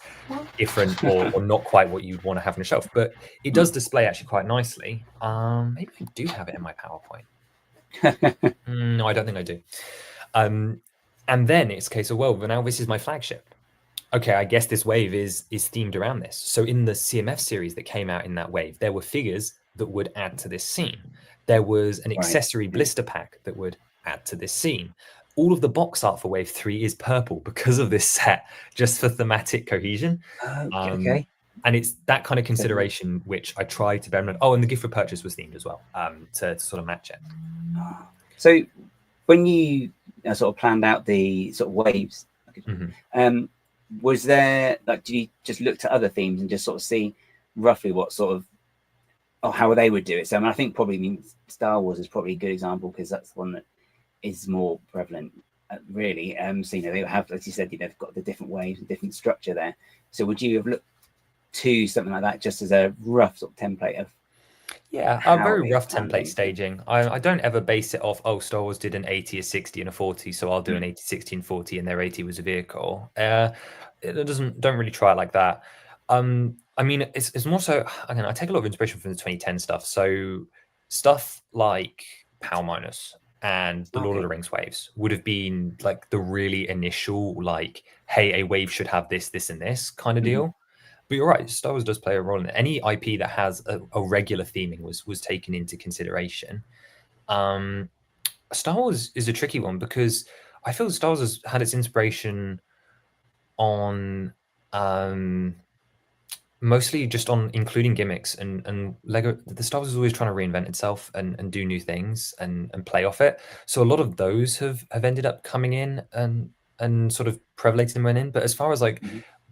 different or not quite what you'd want to have on a shelf. But it does display actually quite nicely. Maybe I do have it in my PowerPoint. No, I don't think I do. And then it's a case of, well, now this is my flagship. Okay, I guess this wave is themed around this. So in the CMF series that came out in that wave, there were figures that would add to this scene. There was an accessory blister pack that would add to this scene. All of the box art for wave 3 is purple because of this set, just for thematic cohesion. And it's that kind of consideration which I try to bear in mind. Oh, and the gift for purchase was themed as well, to sort of match it. So when you sort of planned out the sort of waves, was there, like, did you just look to other themes and just sort of see roughly what sort of how they would do it. So I mean, I think probably Star Wars is probably a good example because that's the one that is more prevalent, really. So they have, as you said, they've got the different waves and different structure there. So would you have looked to something like that just as a rough sort of template of? Yeah, a very rough template staging. I don't ever base it off, Star Wars did an 80, a 60, and a 40, so I'll do an 80, 60, and 40, and their 80 was a vehicle. Don't really try it like that. I mean, it's more so, again, I take a lot of inspiration from the 2010 stuff. So stuff like Power Minus and the Lord of the Rings waves would have been like the really initial, like, hey, a wave should have this, this, and this kind of deal. But you're right, Star Wars does play a role in it. Any IP that has a regular theming was taken into consideration. Star Wars is a tricky one because I feel Star Wars has had its inspiration on mostly just on including gimmicks, and Lego. The Star Wars is always trying to reinvent itself and do new things and play off it. So a lot of those have ended up coming in and sort of prevalated and went in. But as far as like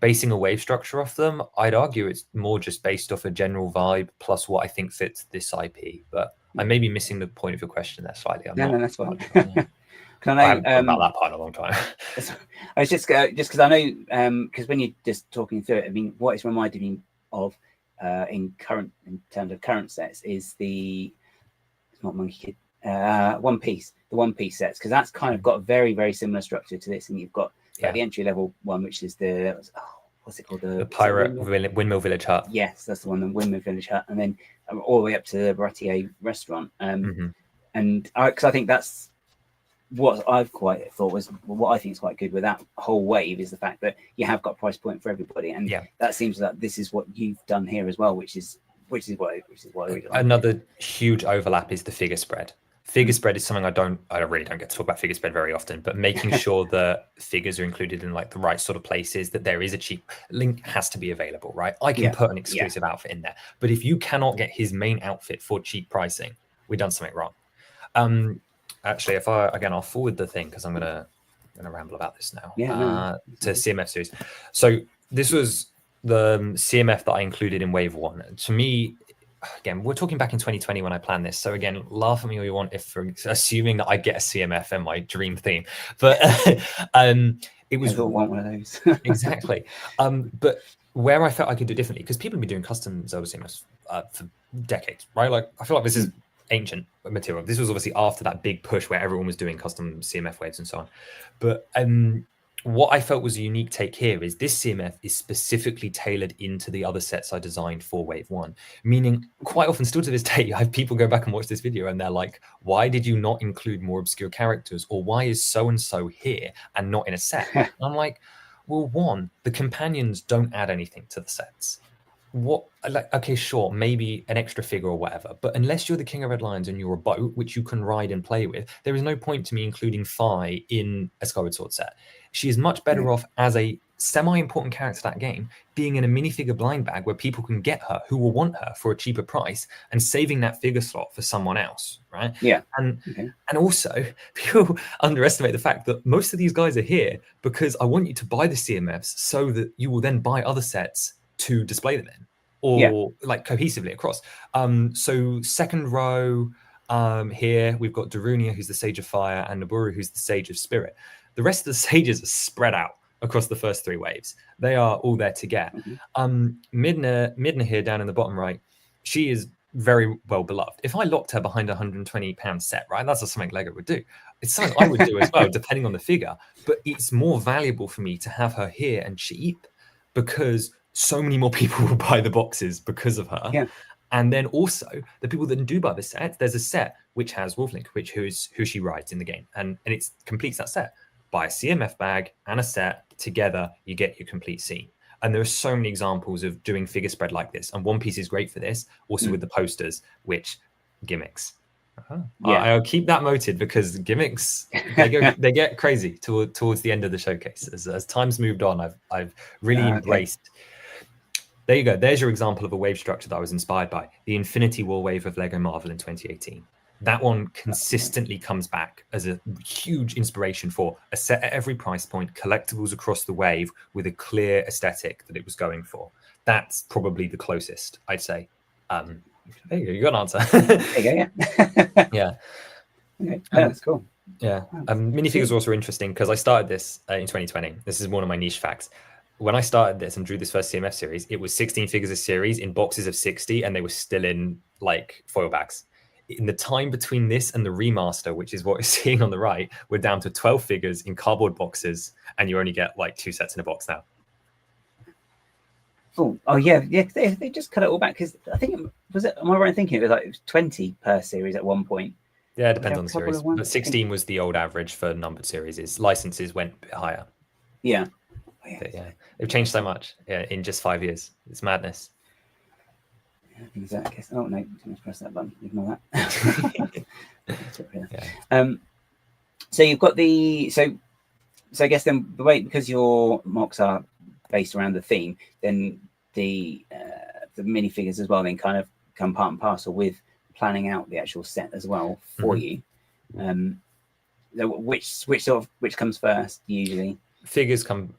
basing a wave structure off them, I'd argue it's more just based off a general vibe plus what I think fits this IP. But I may be missing the point of your question there slightly. No, that's fine. I haven't thought about that part in a long time. I was just because I know because when you're just talking through it, I mean, what it's reminded me of in terms of current sets is it's not Monkey Kid, One Piece, the One Piece sets, because that's kind of got a very, very similar structure to this, and you've got the entry level one, which is what's it called? The Pirate Windmill Village Hut. Yes, that's the one, the Windmill Village Hut, and then all the way up to the Baratier restaurant. And because I think that's what I've quite thought was what I think is quite good with that whole wave is the fact that you have got price point for everybody, and that seems that this is what you've done here as well, which is why another huge overlap is the figure spread. Figure spread is something I really don't get to talk about figure spread very often, but making sure that figures are included in like the right sort of places, that there is a cheap link has to be available, right? I can put an exclusive outfit in there, but if you cannot get his main outfit for cheap pricing, we've done something wrong. Actually, I'll forward the thing because I'm gonna ramble about this now. To CMF series. So this was the CMF that I included in Wave 1. To me, again, we're talking back in 2020 when I planned this. So again, laugh at me all you want if for assuming that I get a CMF in my dream theme. But it was want one of those. Exactly. But where I felt I could do differently, because people have been doing custom Zelda CMFs for decades, right? Like I feel like this is ancient material. This was obviously after that big push where everyone was doing custom CMF waves and so on. But what I felt was a unique take here is this CMF is specifically tailored into the other sets I designed for Wave 1, meaning quite often still to this day, I have people go back and watch this video and they're like, why did you not include more obscure characters? Or why is so-and-so here and not in a set? And I'm like, well, one, the companions don't add anything to the sets. Okay, sure, maybe an extra figure or whatever, but unless you're the King of Red Lions and you're a boat which you can ride and play with, there is no point to me including Fi in a Skyward Sword set. She is much better off as a semi-important character to that game, being in a minifigure blind bag where people can get her who will want her for a cheaper price and saving that figure slot for someone else, right? And also people underestimate the fact that most of these guys are here because I want you to buy the CMFs so that you will then buy other sets to display them in, or like cohesively across. So second row here we've got Darunia, who's the Sage of Fire, and Naburu, who's the Sage of Spirit. The rest of the sages are spread out across the first three waves. They are all there to get. Midna here down in the bottom right, she is very well beloved. If I locked her behind a £120 set, right, that's something Lego would do. It's something I would do as well, depending on the figure. But it's more valuable for me to have her here and cheap because so many more people will buy the boxes because of her. And then also the people that do buy the set, there's a set which has Wolflink, who she rides in the game, and it completes that set. Buy a CMF bag and a set together, you get your complete scene. And there are so many examples of doing figure spread like this, and One Piece is great for this. Also with the posters, which gimmicks. I'll keep that noted because gimmicks they get crazy towards the end of the showcase. As time's moved on, I've really embraced. There you go. There's your example of a wave structure that I was inspired by. The Infinity War wave of Lego Marvel in 2018. That one consistently comes back as a huge inspiration for a set at every price point, collectibles across the wave with a clear aesthetic that it was going for. That's probably the closest, I'd say. There you go. You got an answer. There you go. Yeah. Yeah. Okay. That's cool. Yeah. Minifigures are also interesting because I started this in 2020. This is one of my niche facts. When I started this and drew this first CMF series, it was 16 figures a series in boxes of 60, and they were still in like foil bags. In the time between this and the remaster, which is what you're seeing on the right, we're down to 12 figures in cardboard boxes, and you only get like 2 sets in a box now. Oh yeah. They just cut it all back because I think am I right in thinking it was 20 per series at one point? Yeah, it depends on the series. But 16 was the old average for numbered series. Licenses went a bit higher. Yeah. But yeah, they've changed so much in just 5 years. It's madness. Exactly. Oh no, let's press that button. Ignore that. So you've got the so I guess then the way, because your MOCs are based around the theme, then the minifigures as well then kind of come part and parcel with planning out the actual set as well for you. Which comes first usually? Figures come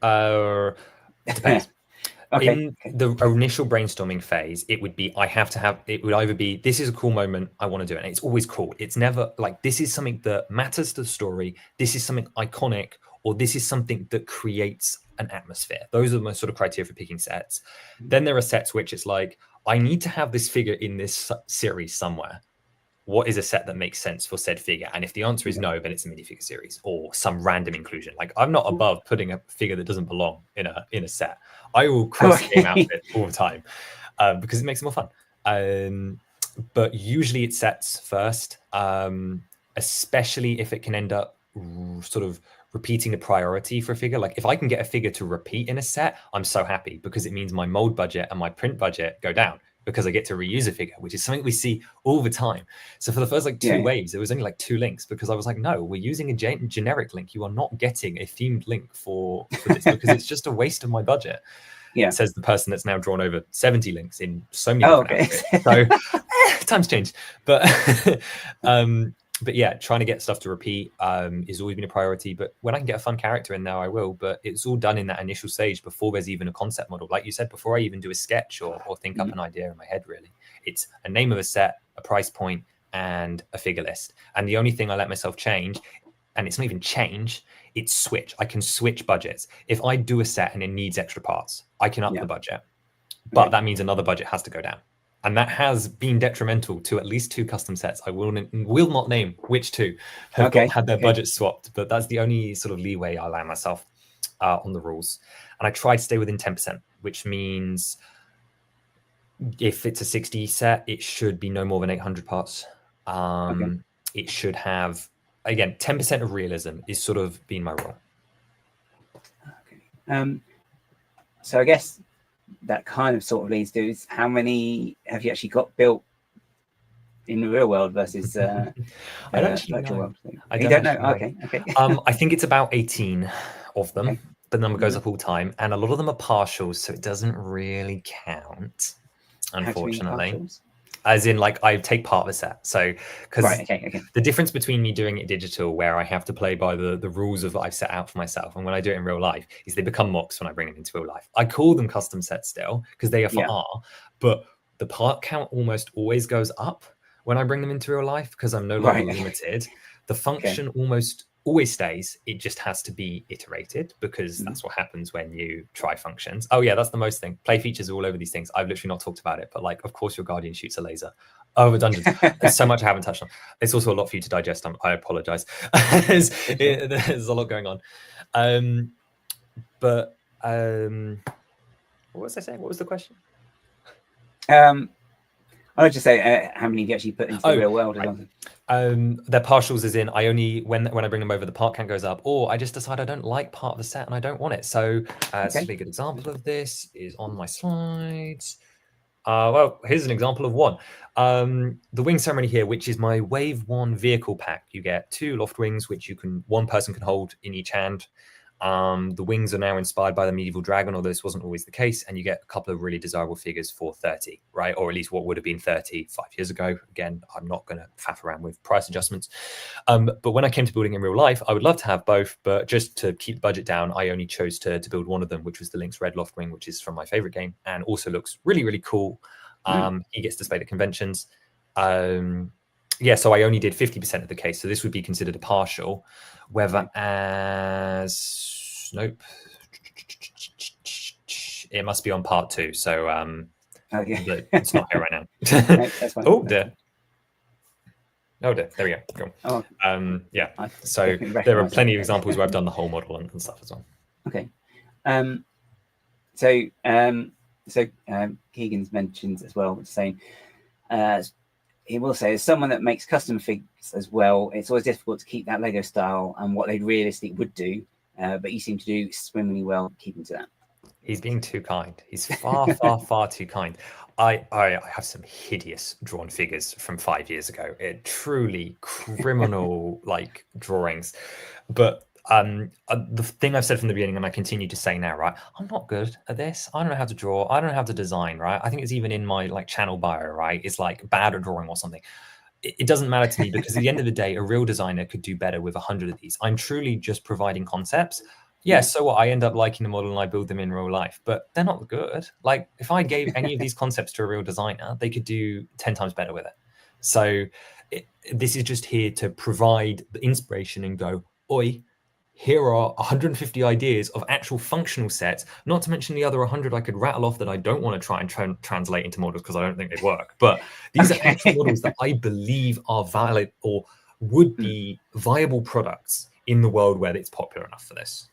depends. In the initial brainstorming phase, it would be it would either be, this is a cool moment, I want to do it. And it's always cool. It's never like, this is something that matters to the story, this is something iconic, or this is something that creates an atmosphere. Those are my sort of criteria for picking sets. Then there are sets which it's like, I need to have this figure in this series somewhere. What is a set that makes sense for said figure? And if the answer is no, then it's a minifigure series or some random inclusion. Like, I'm not above putting a figure that doesn't belong in a set. I will cross game outfit all the time because it makes it more fun. But usually it's sets first, especially if it can end up sort of repeating the priority for a figure. Like, if I can get a figure to repeat in a set, I'm so happy because it means my mold budget and my print budget go down, because I get to reuse a figure, which is something we see all the time. So for the first two waves, there was only 2 links because I was like, no, we're using a generic link. You are not getting a themed link for this because it's just a waste of my budget. Yeah, says the person that's now drawn over 70 links in so many different outfits. So times change. But yeah, trying to get stuff to repeat has always been a priority. But when I can get a fun character in there, I will. But it's all done in that initial stage before there's even a concept model. Like you said, before I even do a sketch or think up an idea in my head, really. It's a name of a set, a price point, and a figure list. And the only thing I let myself change, and it's not even change, it's switch. I can switch budgets. If I do a set and it needs extra parts, I can up the budget. But that means another budget has to go down. And that has been detrimental to at least 2 custom sets. I will not name which 2 have had their budgets swapped, but that's the only sort of leeway I allow myself on the rules. And I try to stay within 10%, which means if it's a 60 set, it should be no more than 800 parts. It should have, again, 10% of realism is sort of been my rule. So I guess that kind of sort of leads to is how many have you actually got built in the real world versus I don't actually virtual know. world? I don't know. Okay. I think it's about 18 of them. The number goes up all the time, and a lot of them are partials, so it doesn't really count, unfortunately. As in, like, I take part of a set. So, because the difference between me doing it digital, where I have to play by the rules of I've set out for myself, and when I do it in real life, is they become MOCs when I bring them into real life. I call them custom sets still, because they are for R, but the part count almost always goes up when I bring them into real life, because I'm no longer limited. The function almost always stays. It just has to be iterated, because that's what happens when you try functions. Oh yeah, that's the most thing. Play features are all over these things. I've literally not talked about it, but like, of course your guardian shoots a laser over dungeons. There's so much I haven't touched on. It's also a lot for you to digest. I apologize. there's a lot going on. But what was I saying? What was the question? I would just say how many have you actually put into the real world? They're partials, as in I only when I bring them over, the part count goes up, or I just decide I don't like part of the set and I don't want it. So a really good example of this is on my slides. Well, here's an example of one. The wing ceremony here, which is my wave 1 vehicle pack. You get 2 loft wings, which one person can hold in each hand. The wings are now inspired by the medieval dragon, although this wasn't always the case, and you get a couple of really desirable figures for 30, right? Or at least what would have been 30 5 years ago. Again, I'm not going to faff around with price adjustments. But when I came to building in real life, I would love to have both, but just to keep the budget down, I only chose to build one of them, which was the Lynx Red Loft Wing, which is from my favorite game and also looks really, really cool. He gets displayed at conventions. Yeah, so I only did 50% of the case, so this would be considered a partial. Whereas, nope, it must be on part 2. So but it's not here right now. No, that's fine. Oh dear. Oh dear. There we go. Cool. Oh, yeah. So there are plenty of examples where I've done the whole model and stuff as well. Okay. Keegan's mentioned as well, saying he will say, as someone that makes custom figs as well, it's always difficult to keep that Lego style and what they realistically would do, but you seem to do swimmingly well keeping to that. He's being too kind. He's far too kind. I have some hideous drawn figures from 5 years ago. Truly criminal like drawings. But the thing I've said from the beginning, and I continue to say now, right? I'm not good at this. I don't know how to draw. I don't know how to design, right? I think it's even in my like channel bio, right? It's like bad at drawing or something. It doesn't matter to me because at the end of the day, a real designer could do better with 100 of these. I'm truly just providing concepts. Yeah, so what? I end up liking the model and I build them in real life, but they're not good. Like if I gave any of these concepts to a real designer, they could do 10 times better with it. So this is just here to provide the inspiration and go, oi, here are 150 ideas of actual functional sets, not to mention the other 100 I could rattle off that I don't want to try and translate into models because I don't think they work. But these are actual models that I believe are valid or would be viable products in the world where it's popular enough for this.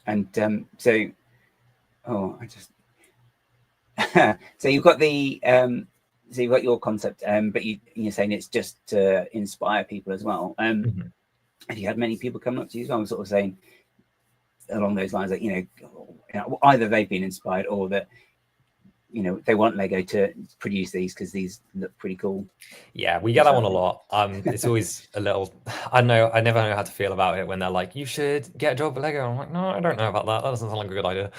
And so you've got the so you've got your concept, but you're saying it's just to inspire people as well. Have you had many people coming up to you? So I'm sort of saying along those lines that either they've been inspired or that they want Lego to produce these because these look pretty cool. Yeah, we get that one a lot. It's always a little, I never know how to feel about it when they're like, you should get a job at Lego. I'm like, no, I don't know about that. That doesn't sound like a good idea.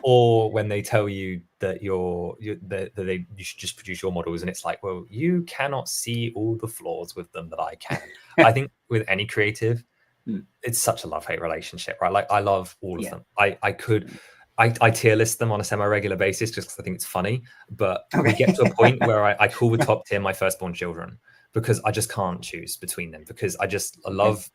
Or when they tell you that you should just produce your models, and it's like, well, you cannot see all the flaws with them that I can. I think with any creative, it's such a love-hate relationship, right? Like I love all of them. I tier list them on a semi-regular basis just because I think it's funny. But we get to a point where I call the top tier my firstborn children because I just can't choose between them because I love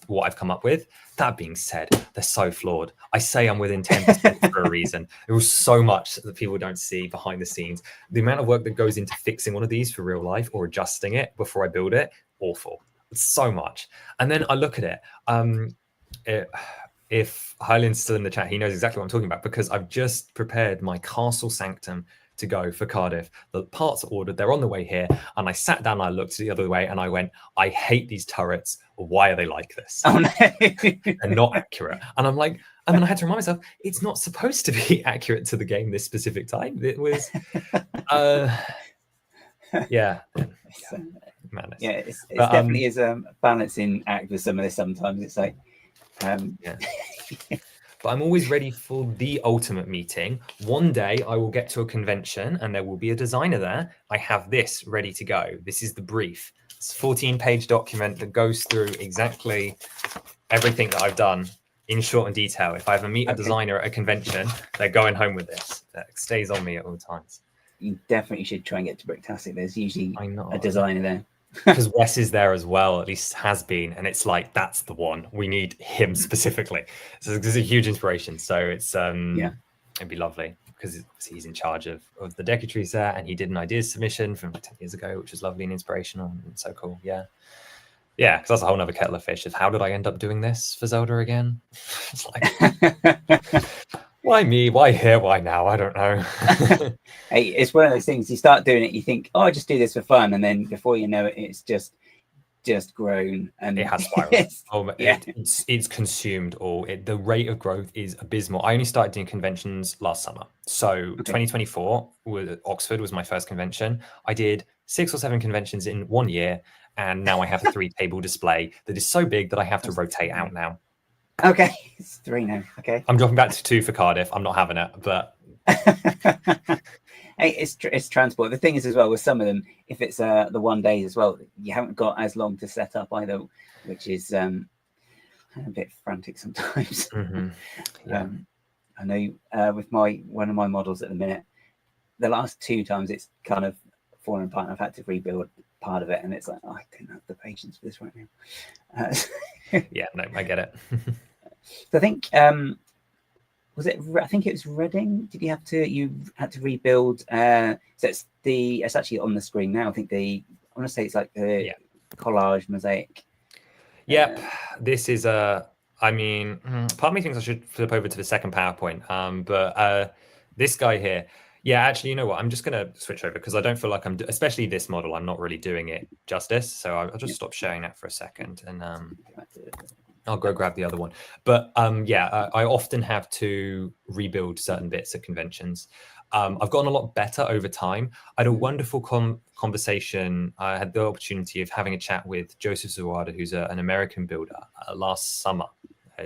what I've come up with. That being said, they're so flawed. I say I'm within 10% for a reason. There was so much that people don't see behind the scenes. The amount of work that goes into fixing one of these for real life or adjusting it before I build it, awful. It's so much. And then I look at it. If Hylian's still in the chat, he knows exactly what I'm talking about because I've just prepared my castle sanctum to go for Cardiff. The parts are ordered, they're on the way here. And I sat down, I looked the other way and I went, I hate these turrets. Why are they like this? Oh, no. They're not accurate. And I'm like, and then I had to remind myself, it's not supposed to be accurate to the game this specific time. It was, yeah. Madness. Yeah, it definitely is a balancing act with some of this sometimes. It's like, But I'm always ready for the ultimate meeting. One day I will get to a convention and there will be a designer there. I have this ready to go. This is the brief. It's a 14-page document that goes through exactly everything that I've done in short and detail. If I ever meet a designer at a convention, they're going home with this. That stays on me at all times. You definitely should try and get to Bricktastic. There's usually a designer there. Because Wes is there as well, at least has been, and it's like that's the one we need him specifically. So there's a huge inspiration. So it's it'd be lovely because he's in charge of the Decatry set, and he did an ideas submission from 10 years ago, which was lovely and inspirational and so cool. Yeah, because that's a whole nother kettle of fish. Of how did I end up doing this for Zelda again? It's like, why me? Why here? Why now? I don't know. Hey, it's one of those things. You start doing it, you think, "Oh, I just do this for fun," and then before you know it, it's just grown, and it has spiraled. It's consumed all. The rate of growth is abysmal. I only started doing conventions last summer, so 2024 Oxford was my first convention. I did 6 or 7 conventions in 1 year, and now I have a 3-table display that is so big that I have to rotate out now. Okay, it's 3 now. Okay, I'm dropping back to 2 for Cardiff. I'm not having it, but hey, it's transport. The thing is as well with some of them, if it's the 1 day as well, you haven't got as long to set up either, which is a bit frantic sometimes. Yeah. I know with one of my models at the minute, the last 2 times it's kind of fallen apart, and I've had to rebuild part of it, and it's like, oh, I don't have the patience for this right now. Yeah, no, I get it. So I think was it? I think it was Reading. Did you had to rebuild? So it's actually on the screen now. I think I want to say it's like the collage mosaic. Yep, this is I mean, part of me thinks I should flip over to the second PowerPoint. But this guy here, yeah, actually, you know what? I'm just gonna switch over because I don't feel like especially this model, I'm not really doing it justice. So I'll just stop sharing that for a second, and I'll go grab the other one. But yeah, I often have to rebuild certain bits at conventions. I've gotten a lot better over time. I had a wonderful conversation. I had the opportunity of having a chat with Joseph Zawada, who's an American builder, last summer,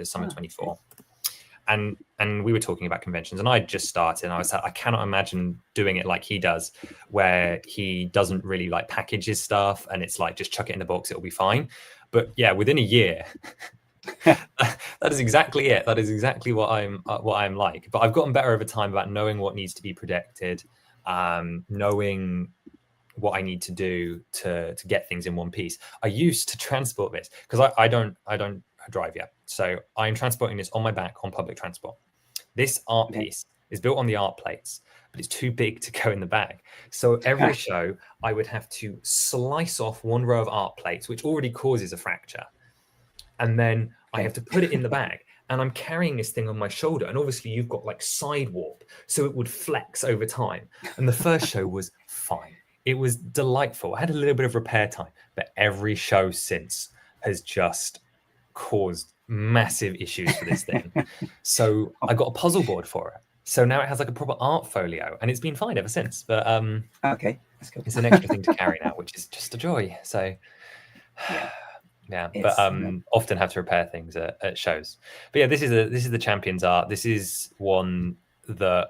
summer 24. And we were talking about conventions, and I just started, and I was like, I cannot imagine doing it like he does, where he doesn't really like package his stuff, and it's like, just chuck it in the box, it'll be fine. But yeah, within a year, that is exactly it. That is exactly what I'm like. But I've gotten better over time about knowing what needs to be protected, knowing what I need to do to get things in one piece. I used to transport this because I don't drive yet, so I'm transporting this on my back on public transport. This art piece is built on the art plates, but it's too big to go in the bag. So every show, I would have to slice off one row of art plates, which already causes a fracture. And then I have to put it in the bag, and I'm carrying this thing on my shoulder. And obviously you've got like side warp, so it would flex over time. And the first show was fine. It was delightful. I had a little bit of repair time, but every show since has just caused massive issues for this thing. So I got a puzzle board for it. So now it has like a proper art folio, and it's been fine ever since. But okay, that's cool. It's an extra thing to carry now, which is just a joy. So yeah, but often have to repair things at shows. But yeah, this is the Champions art. This is one that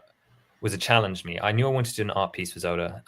was a challenge to me. I knew I wanted to do an art piece for Zelda.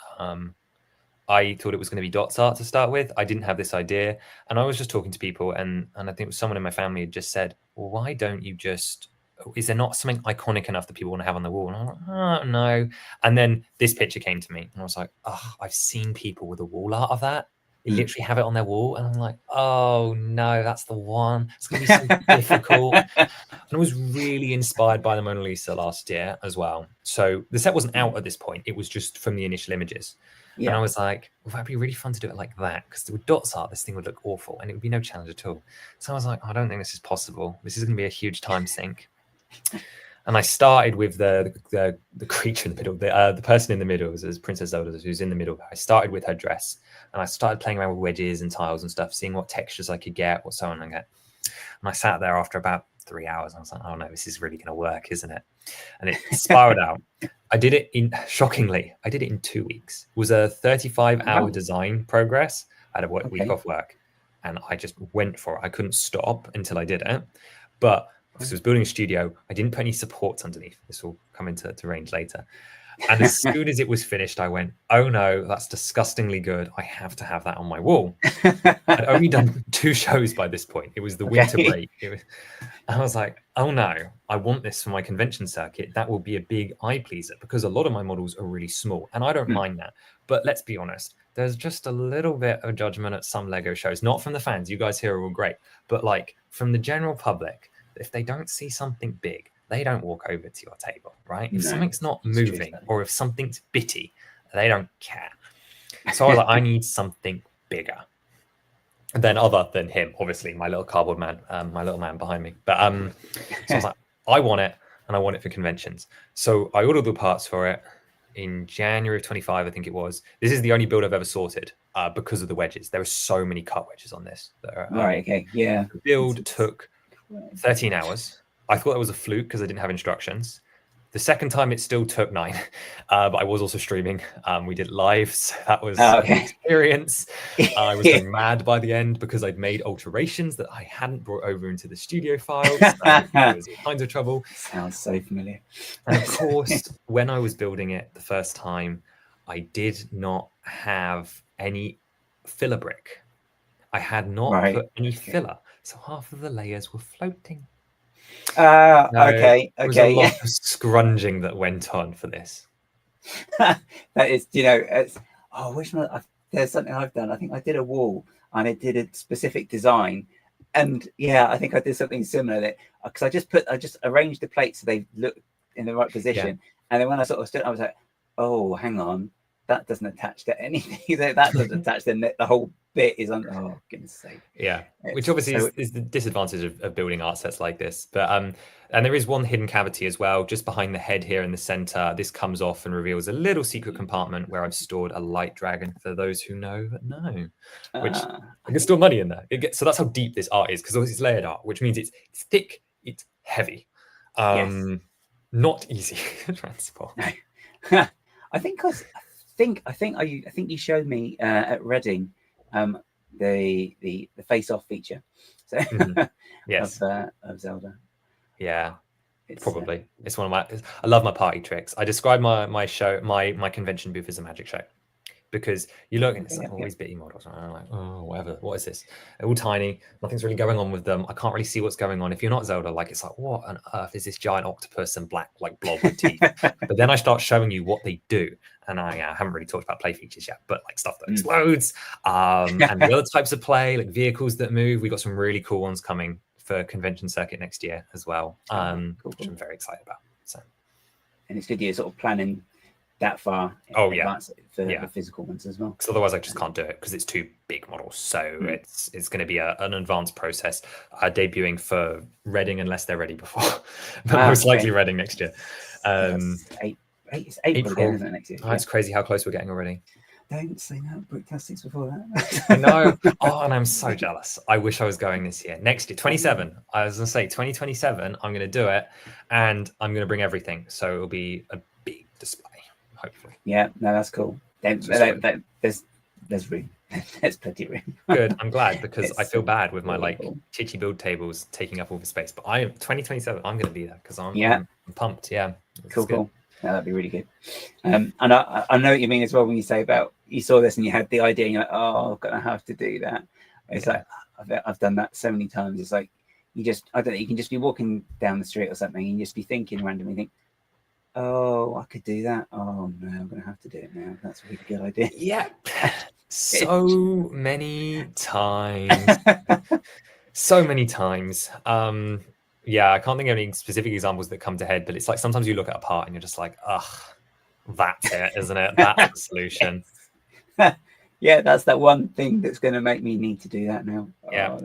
I thought it was going to be dots art to start with. I didn't have this idea, and I was just talking to people, and I think someone in my family had just said, well, why don't you just, is there not something iconic enough that people want to have on the wall? And I'm like, oh, no. And then this picture came to me, and I was like, oh, I've seen people with a wall art of that. They literally have it on their wall, and I'm like, oh no, that's the one. It's going to be so difficult. And I was really inspired by the Mona Lisa last year as well. So the set wasn't out at this point. It was just from the initial images. Yeah. And I was like, well, that'd be really fun to do it like that, because with dots art, this thing would look awful, and it would be no challenge at all. So I was like, I don't think this is possible. This is going to be a huge time sink. And I started with the creature in the middle, the person in the middle, as Princess Zelda, who's in the middle. I started with her dress, and I started playing around with wedges and tiles and stuff, seeing what textures I could get, what so on and get. And I sat there after about 3 hours, and I was like, oh no, this is really going to work, isn't it? And it spiraled out. I did it shockingly, I did it in 2 weeks. It was a 35-hour design progress. I had a week off work, and I just went for it. I couldn't stop until I did it. But because I was building a studio, I didn't put any supports underneath. This will come into range later. And as soon as it was finished, I went, oh no, that's disgustingly good. I have to have that on my wall. I'd only done 2 shows by this point. It was the winter break. I was like, oh no, I want this for my convention circuit. That will be a big eye pleaser, because a lot of my models are really small, and I don't mind that. But let's be honest, there's just a little bit of judgment at some Lego shows, not from the fans. You guys here are all great, but like from the general public. If they don't see something big, they don't walk over to your table, right? If something's not moving, or if something's bitty, they don't care. So I was like, I need something bigger. And then other than him, obviously, my little cardboard man, my little man behind me. But so I was like, I want it, and I want it for conventions. So I ordered the parts for it in January of 25, I think it was. This is the only build I've ever sorted because of the wedges. There were so many cut wedges on this. The build took 13 hours. I thought that was a fluke because I didn't have instructions. The second time it still took 9, but I was also streaming. We did live, so that was an experience. I was going mad by the end because I'd made alterations that I hadn't brought over into the studio files. So there was all kinds of trouble. Sounds so familiar. And of course, when I was building it the first time, I did not have any filler brick. I had not put any filler. So half of the layers were floating. There was a lot of scrunging that went on for this. that is, it's, oh, which one? There's something I've done. I think I did a wall and I did a specific design. And yeah, I think I did something similar that because I just arranged the plates so they look in the right position. Yeah. And then when I sort of stood, I was like, oh, hang on, that doesn't attach to anything. That doesn't attach. Then the whole bit is on. Oh, goodness sake. Yeah, which obviously is the disadvantage of building art sets like this. But and there is one hidden cavity as well, just behind the head here in the center. This comes off and reveals a little secret compartment where I've stored a light dragon. For those who know, which I can store money in there. So that's how deep this art is, because obviously it's layered art, which means it's thick, it's heavy, yes. Not easy to transport. No. I think you showed me at Reading the face-off feature. So yes, of Zelda. Yeah, probably. It's one of my. I love my party tricks. I describe my show, my convention booth as a magic show, because you look and it's like all these bitty models, and I'm like, oh, whatever. What is this? They're all tiny. Nothing's really going on with them. I can't really see what's going on. If you're not Zelda, like it's like, what on earth is this giant octopus and black like blob with teeth? But then I start showing you what they do. And I haven't really talked about play features yet, but like stuff that explodes, and the other types of play, like vehicles that move. We got some really cool ones coming for convention circuit next year as well, which I'm very excited about. So, and it's good you're sort of planning that far. Oh yeah, for the physical ones as well. Because otherwise, I just can't do it because it's too big models. So it's going to be an advanced process. Debuting for Reading unless they're ready before, but most likely Reading next year. It's April again, isn't it, next year? Oh, it's crazy how close we're getting already. Don't say that. Bricktastics before that. I know. Oh, and I'm so jealous. I wish I was going this year. Next year, 27. I was going to say 2027. I'm going to do it, and I'm going to bring everything. So it'll be a big display, hopefully. Yeah, no, that's cool. There's room. There's plenty of room. Good. I'm glad, because I feel bad with my like titchy build tables taking up all the space. But 2027. I'm going to be there because I'm pumped. Yeah. Cool. Yeah, that'd be really good. And I know what you mean as well when you say about you saw this and you had the idea and you're like, oh, I'm gonna have to do that. It's like I've done that so many times. It's like you can just be walking down the street or something and just be thinking randomly, think, oh, I could do that. Oh no, I'm gonna have to do it now. That's a really good idea. Yeah. So many times. So many times. Yeah, I can't think of any specific examples that come to head, but it's like sometimes you look at a part and you're just like, ugh, that's it, isn't it? That's the solution. Yeah, that's that one thing that's going to make me need to do that now. Yeah.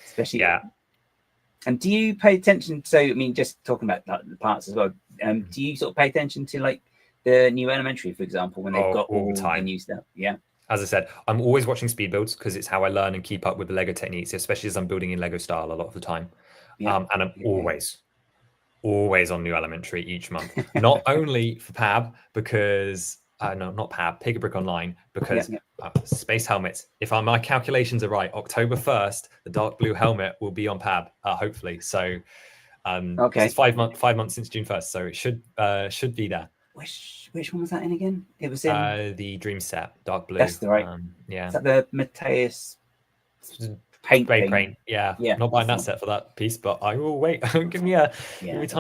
Especially. Yeah. And do you pay attention? So, I mean, just talking about the parts as well, do you sort of pay attention to like the new Elementary, for example, when they've got all the new stuff? Yeah. As I said, I'm always watching speed builds because it's how I learn and keep up with the Lego techniques, especially as I'm building in Lego style a lot of the time. Yeah. And I'm always on new Elementary each month. Not only for PAB, because no, not PAB, Pick a Brick Online, because space helmets. If my calculations are right, October 1st, the dark blue helmet will be on PAB, hopefully. So, it's 5 months since June 1st, so it should be there. Which one was that in again? It was in the Dream set, dark blue. That's the right. Yeah. Is that the Mateus paint? Yeah. Not buying that set for that piece, but I will wait. Give me time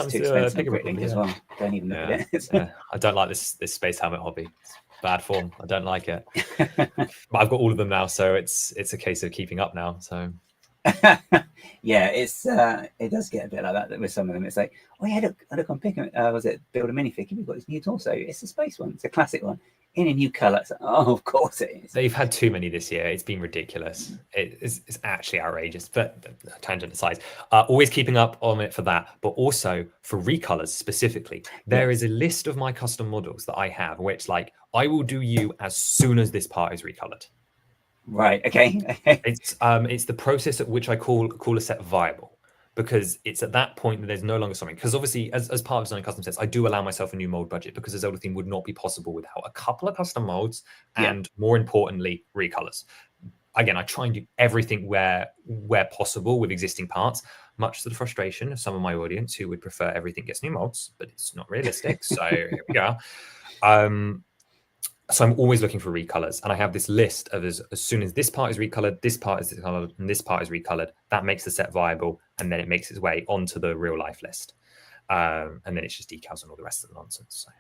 to pick a brick as well. Don't even look at it. I don't like this space helmet hobby. It's bad form. I don't like it. But I've got all of them now, so it's a case of keeping up now. So yeah, it does get a bit like that with some of them. It's like, oh yeah, look on Pick. Was it Build a Minifig? We've got this new torso. It's a space one. It's a classic one in a new color. Like, oh, of course it is. They've had too many this year. It's been ridiculous. It's actually outrageous. But tangent aside, always keeping up on it for that, but also for recolors specifically. There is a list of my custom models that I have, which like I will do you as soon as this part is recolored. Right. Okay. It's the process at which I call a set viable, because it's at that point that there's no longer something. Because obviously, as part of designing custom sets, I do allow myself a new mold budget, because the Zelda theme would not be possible without a couple of custom molds and, more importantly, recolors. Again, I try and do everything where possible with existing parts, much to the frustration of some of my audience who would prefer everything gets new molds, but it's not realistic. So here we go. So I'm always looking for recolors, and I have this list of as soon as this part is recolored, this part is recolored, and this part is recolored. That makes the set viable, and then it makes its way onto the real life list, and then it's just decals and all the rest of the nonsense. So,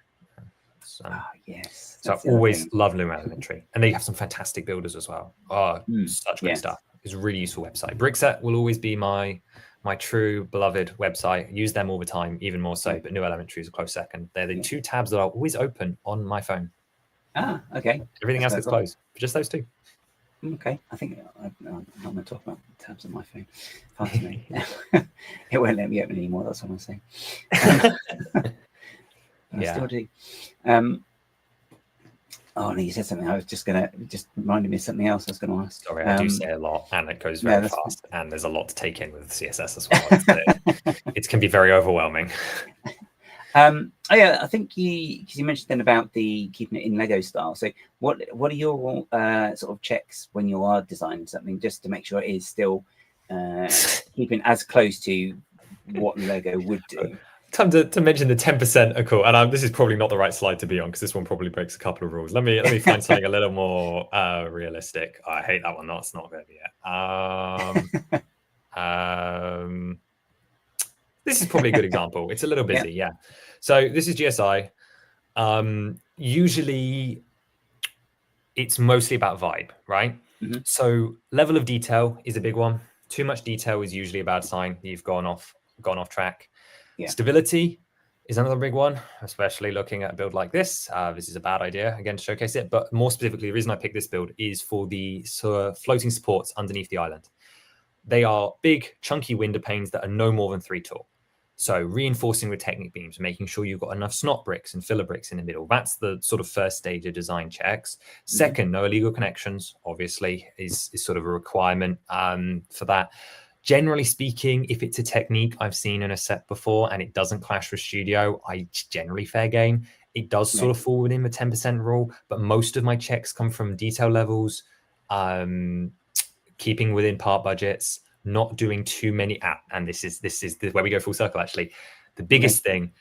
mods. Yes. So I always love Loom Elementary, and they have some fantastic builders as well. Such good stuff. It's a really useful website. Brickset will always be my true beloved website. Use them all the time, even more so. But New Elementary is a close second. They're the two tabs that are always open on my phone. Okay. Everything else is closed. Just those two. Okay. I think I'm not going to talk about tabs on my phone. Fascinating. It won't let me open anymore. That's what I'm saying. I still do. Oh, no, you said something. I was just reminded me of something else I was going to ask. Sorry, I do say a lot, and it goes very fast, and there's a lot to take in with CSS as well. It can be very overwhelming. I think you mentioned then about keeping it in Lego style. So what are your sort of checks when you are designing something, just to make sure it is still keeping as close to what Lego would do? Time to mention the 10% are cool, and this is probably not the right slide to be on because this one probably breaks a couple of rules. Let me find something a little more realistic. I hate that one. That's not going to be it. This is probably a good example. It's a little busy, yeah. So this is GSI. Usually, it's mostly about vibe, right? So level of detail is a big one. Too much detail is usually a bad sign. You've gone off track. Stability is another big one, especially looking at a build like this. This is a bad idea, again, to showcase it. But more specifically, the reason I picked this build is for the floating supports underneath the island. They are big, chunky window panes that are no more than 3 tall. So reinforcing with Technic beams, making sure you've got enough snot bricks and filler bricks in the middle. That's the sort of first stage of design checks. Second, no illegal connections, obviously, is sort of a requirement for that. Generally speaking, if it's a technique I've seen in a set before and it doesn't clash with Studio, it's generally fair game. It does sort of fall within the 10% rule, but most of my checks come from detail levels, keeping within part budgets, not doing too many and this is where we go full circle, actually. The biggest thing,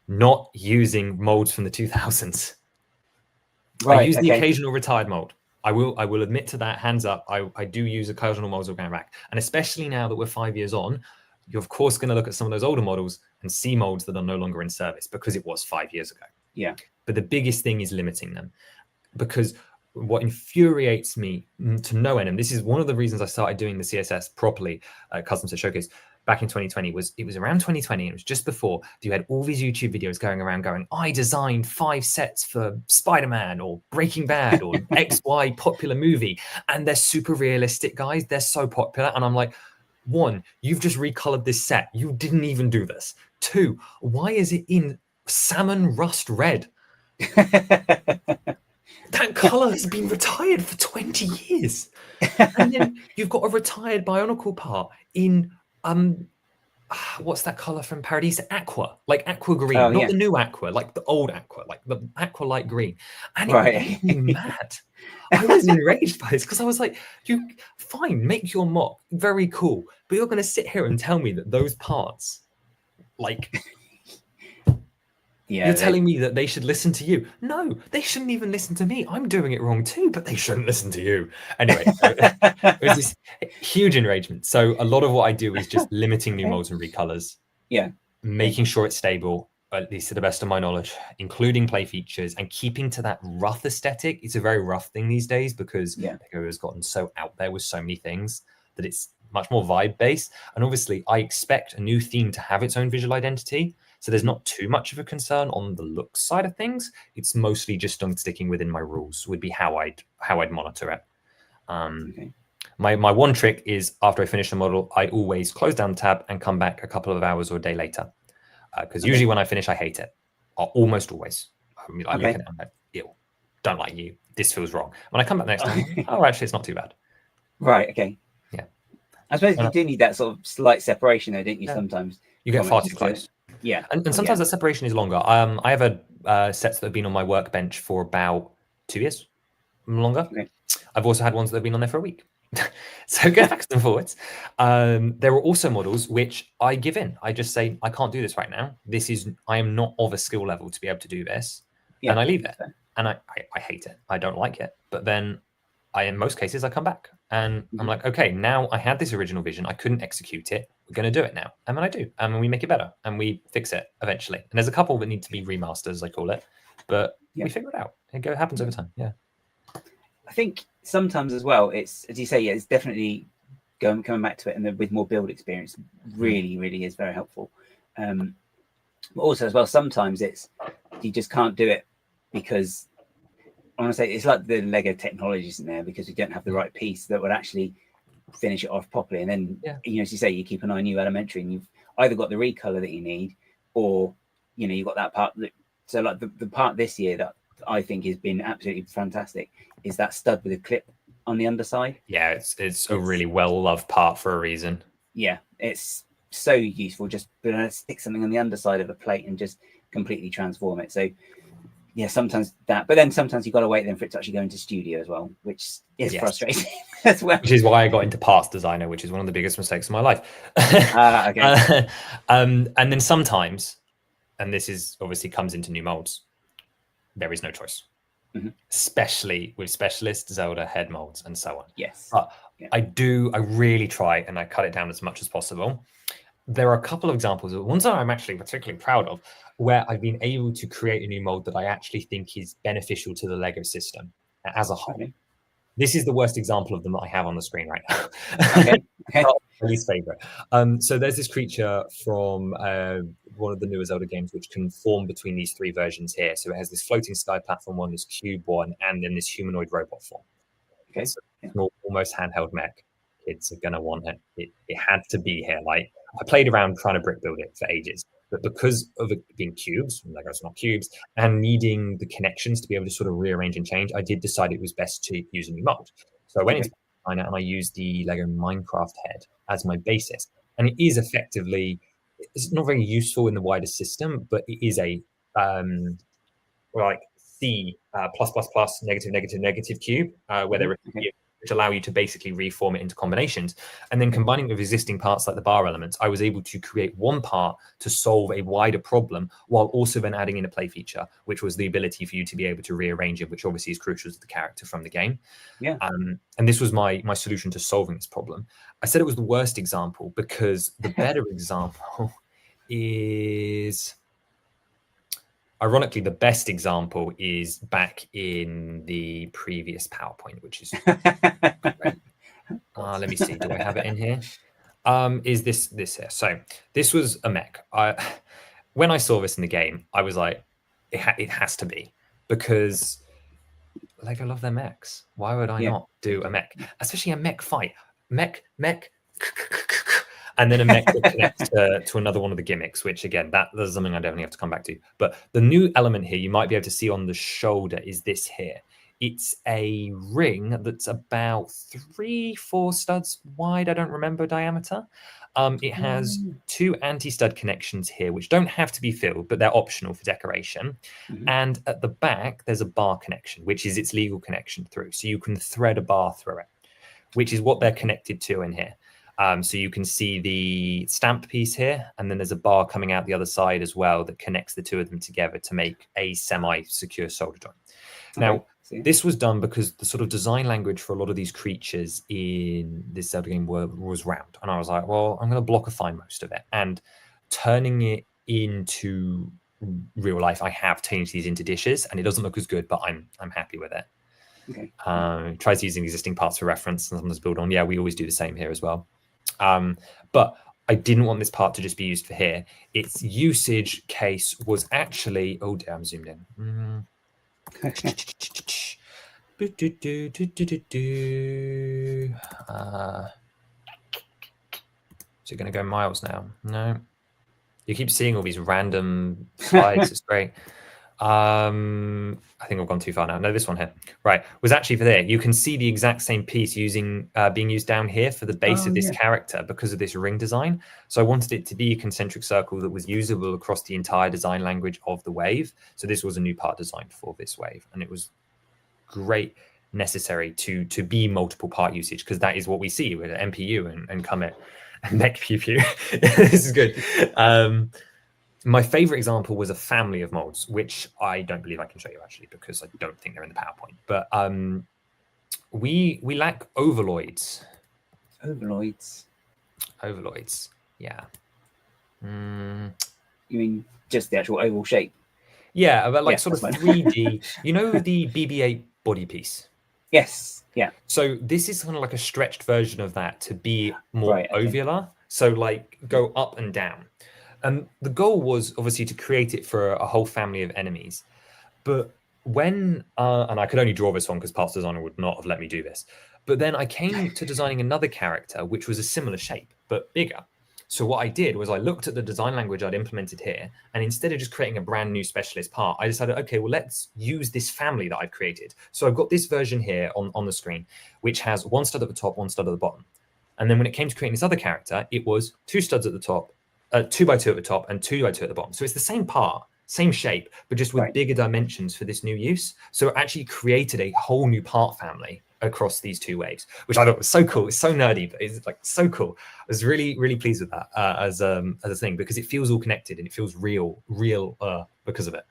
not using molds from the 2000s. I use the occasional retired mold. I will admit to that, hands up. I do use occasional molds of going back. And especially now that we're 5 years on, you're of course going to look at some of those older models and see molds that are no longer in service because it was 5 years ago. Yeah. But the biggest thing is limiting them, because what infuriates me to no end, and this is one of the reasons I started doing the CSS properly, custom set showcase back in 2020, it was around 2020. It was just before you had all these YouTube videos going around going, I designed 5 sets for Spider-Man or Breaking Bad or XY popular movie. And they're super realistic, guys. They're so popular. And I'm like, 1, you've just recolored this set. You didn't even do this. 2, why is it in salmon rust red? That color has been retired for 20 years. And then you've got a retired Bionicle part in what's that color from Paradise? Aqua, like aqua green, not the new aqua, like the old aqua, like the aqua light green. And it made me mad. I was enraged by this because I was like, you fine, make your mock, very cool, but you're going to sit here and tell me that those parts, like, you're telling me that they should listen to you. No, they shouldn't even listen to me. I'm doing it wrong too, but they shouldn't listen to you. Anyway, it was this huge enragement. So a lot of what I do is just limiting new molds and recolors. Yeah. Making sure it's stable, at least to the best of my knowledge, including play features and keeping to that rough aesthetic. It's a very rough thing these days because Lego has gotten so out there with so many things that it's much more vibe based. And obviously I expect a new theme to have its own visual identity. So there's not too much of a concern on the look side of things. It's mostly just on sticking within my rules would be how I'd monitor it. My one trick is after I finish a model, I always close down the tab and come back a couple of hours or a day later. Because usually when I finish, I hate it. Almost always. I mean, I look at it and I'm like, ew, don't like you. This feels wrong. When I come back next time, actually, it's not too bad. Right, okay. Yeah. I suppose you do need that sort of slight separation though, don't you, sometimes? You get far too close. Yeah. And sometimes that separation is longer. I have sets that have been on my workbench for about 2 years, longer. Okay. I've also had ones that have been on there for a week. So go backwards and forwards. There are also models which I give in. I just say, I can't do this right now. I am not of a skill level to be able to do this. Yeah, and I leave it. And I hate it. I don't like it. But then in most cases, I come back. And I'm like, okay, now I had this original vision. I couldn't execute it. We're going to do it now. And then I do. And we make it better. And we fix it eventually. And there's a couple that need to be remasters, I call it. but we figure it out. It happens over time. Yeah. I think sometimes as well, it's, as you say, it's definitely coming back to it, and then with more build experience really is very helpful. But also as well, sometimes it's, you just can't do it because, I want to say, it's like the Lego technology isn't there because we don't have the right piece that would actually finish it off properly. And then, you know, as you say, you keep an eye on new elementary, and you've either got the recolor that you need, or, you know, you've got that part that, so like the part this year that I think has been absolutely fantastic is that stud with a clip on the underside. Yeah, it's a really well-loved part for a reason. Yeah, it's so useful, just being able to stick something on the underside of a plate and just completely transform it. So yeah, sometimes that, but then sometimes you've got to wait then for it to actually go into studio as well, which is frustrating as well. Which is why I got into parts designer, which is one of the biggest mistakes of my life. Okay. And then sometimes, and this is obviously comes into new molds, there is no choice, especially with specialist Zelda head molds and so on. Yes. But I really try, and I cut it down as much as possible. There are a couple of examples of ones that I'm actually particularly proud of, where I've been able to create a new mold that I actually think is beneficial to the Lego system as a whole. Okay. This is the worst example of them that I have on the screen right now. Okay. My least favorite. So there's this creature from one of the newer Zelda games which can form between these three versions here. So it has this floating sky platform one, this cube one, and then this humanoid robot form. Okay. So almost handheld mech. Kids are gonna want it. It had to be here. Like, I played around trying to brick build it for ages, but because of it being cubes, Lego's not cubes, and needing the connections to be able to sort of rearrange and change, I did decide it was best to use a new mold. So I went into Designer and I used the Lego Minecraft head as my basis, and it is effectively, it's not very useful in the wider system, but it is a like C +++, cube, where there are which allow you to basically reform it into combinations. And then combining with existing parts like the bar elements, I was able to create one part to solve a wider problem, while also then adding in a play feature, which was the ability for you to be able to rearrange it, which obviously is crucial to the character from the game. Yeah. And this was my solution to solving this problem. I said it was the worst example because the better example is... Ironically, the best example is back in the previous PowerPoint, which is great. Let me see. Do I have it in here? Is this here? So this was a mech. When I saw this in the game, I was like, it has to be, because Lego love their mechs. Why would I not do a mech, especially a mech fight? Mech. And then a mech that connects to another one of the gimmicks, which again, that's something I definitely have to come back to. But the new element here, you might be able to see on the shoulder, is this here. It's a ring that's about 3-4 studs wide. I don't remember diameter. It has 2 anti-stud connections here, which don't have to be filled, but they're optional for decoration. And at the back, there's a bar connection, which is its legal connection through. So you can thread a bar through it, which is what they're connected to in here. So you can see the stamp piece here, and then there's a bar coming out the other side as well that connects the two of them together to make a semi-secure solder joint. Now, this was done because the sort of design language for a lot of these creatures in this Zelda game was round. And I was like, well, I'm going to blockify most of it. And turning it into real life, I have changed these into dishes, and it doesn't look as good, but I'm happy with it. Okay. Tries using existing parts for reference and sometimes build on. Yeah, we always do the same here as well. But I didn't want this part to just be used for here. Its usage case was actually, oh dear, I'm zoomed in. Is it going to go miles now? No. You keep seeing all these random slides. It's great. I think I've gone too far now. No, this one here. Right. Was actually for there. You can see the exact same piece being used down here for the base of this character because of this ring design. So I wanted it to be a concentric circle that was usable across the entire design language of the wave. So this was a new part designed for this wave. And it was great, necessary to be multiple part usage, because that is what we see with MPU and Comet and Mech Pew Pew. This is good. My favorite example was a family of molds, which I don't believe I can show you actually, because I don't think they're in the PowerPoint. But we lack ovaloids. Ovaloids. Yeah. You mean just the actual oval shape? Yeah, but like Yeah, sort of that's fine. 3D. You know the BB-8 body piece? Yes. Yeah. So this is kind of like a stretched version of that to be more Right. Okay. ovular. So like go up and down. And the goal was obviously to create it for a whole family of enemies. But when, and I could only draw this one because Parts Designer would not have let me do this. But then I came to designing another character, which was a similar shape, but bigger. So what I did was I looked at the design language I'd implemented here, and instead of just creating a brand new specialist part, I decided, okay, well, let's use this family that I've created. So I've got this version here on the screen, which has one stud at the top, one stud at the bottom. And then when it came to creating this other character, it was two studs at the top, 2x2 at the top, and 2x2 at the bottom. So it's the same part, same shape, but just with bigger dimensions for this new use. So it actually created a whole new part family across these two waves, which I thought was so cool. It's so nerdy, but it's like so cool. I was really, really pleased with that as a thing, because it feels all connected and it feels real because of it.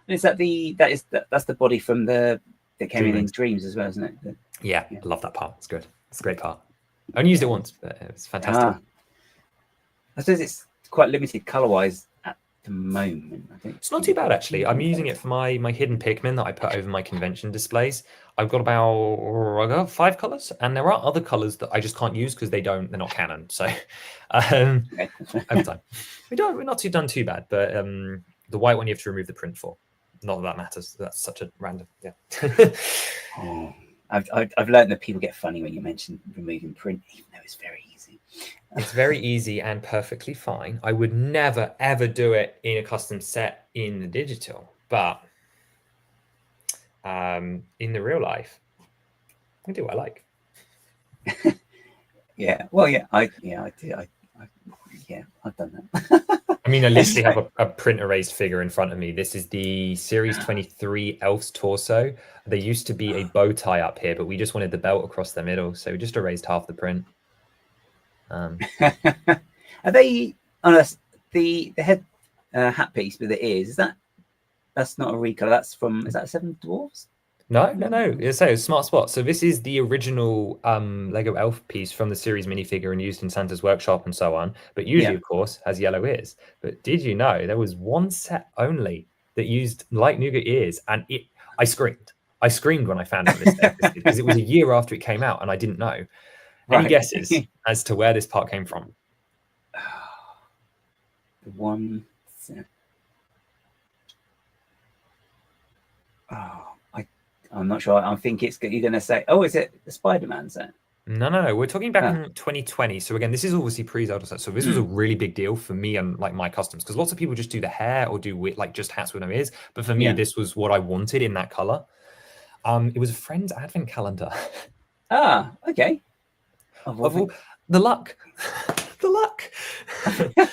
And is that's the body from that came in Dreams as well, isn't it? Yeah, I love that part. It's good. It's a great part. I only used it once, but it was fantastic. I suppose it's quite limited color-wise at the moment. I think it's not too bad actually. I'm using it for my hidden Pikmin that I put over my convention displays. I've got about 5 colors, and there are other colors that I just can't use because they're not canon. So over time, we're not done too bad. But the white one you have to remove the print for. Not that matters. That's such a random. Yeah. I've learned that people get funny when you mention removing print, even though it's very easy. It's very easy and perfectly fine. I would never, ever do it in a custom set in the digital, but in the real life, I do what I like. Yeah. Well, yeah, I do. I've done that. I mean, I literally have a print erased figure in front of me. This is the Series 23 Elf's torso. There used to be a bow tie up here, but we just wanted the belt across the middle, so we just erased half the print. Are they on the head hat piece with the ears? That's not a recolor? That's from, is that Seven Dwarfs? No. So Smart Spot. So this is the original Lego Elf piece from the series minifigure and used in Santa's workshop and so on. But usually, of course, has yellow ears. But did you know there was one set only that used light nougat ears? And I screamed. I screamed when I found out this because it was a year after it came out and I didn't know. Any guesses as to where this part came from? The one set. Oh, I'm not sure. I think you're going to say, oh, is it the Spider-Man set? No. We're talking back in 2020. So again, this is obviously pre-Zelda set. So this was a really big deal for me and like my customs, because lots of people just do the hair or do like just hats with no ears. But for me, this was what I wanted in that color. It was a friend's advent calendar. Okay. The luck. The luck. I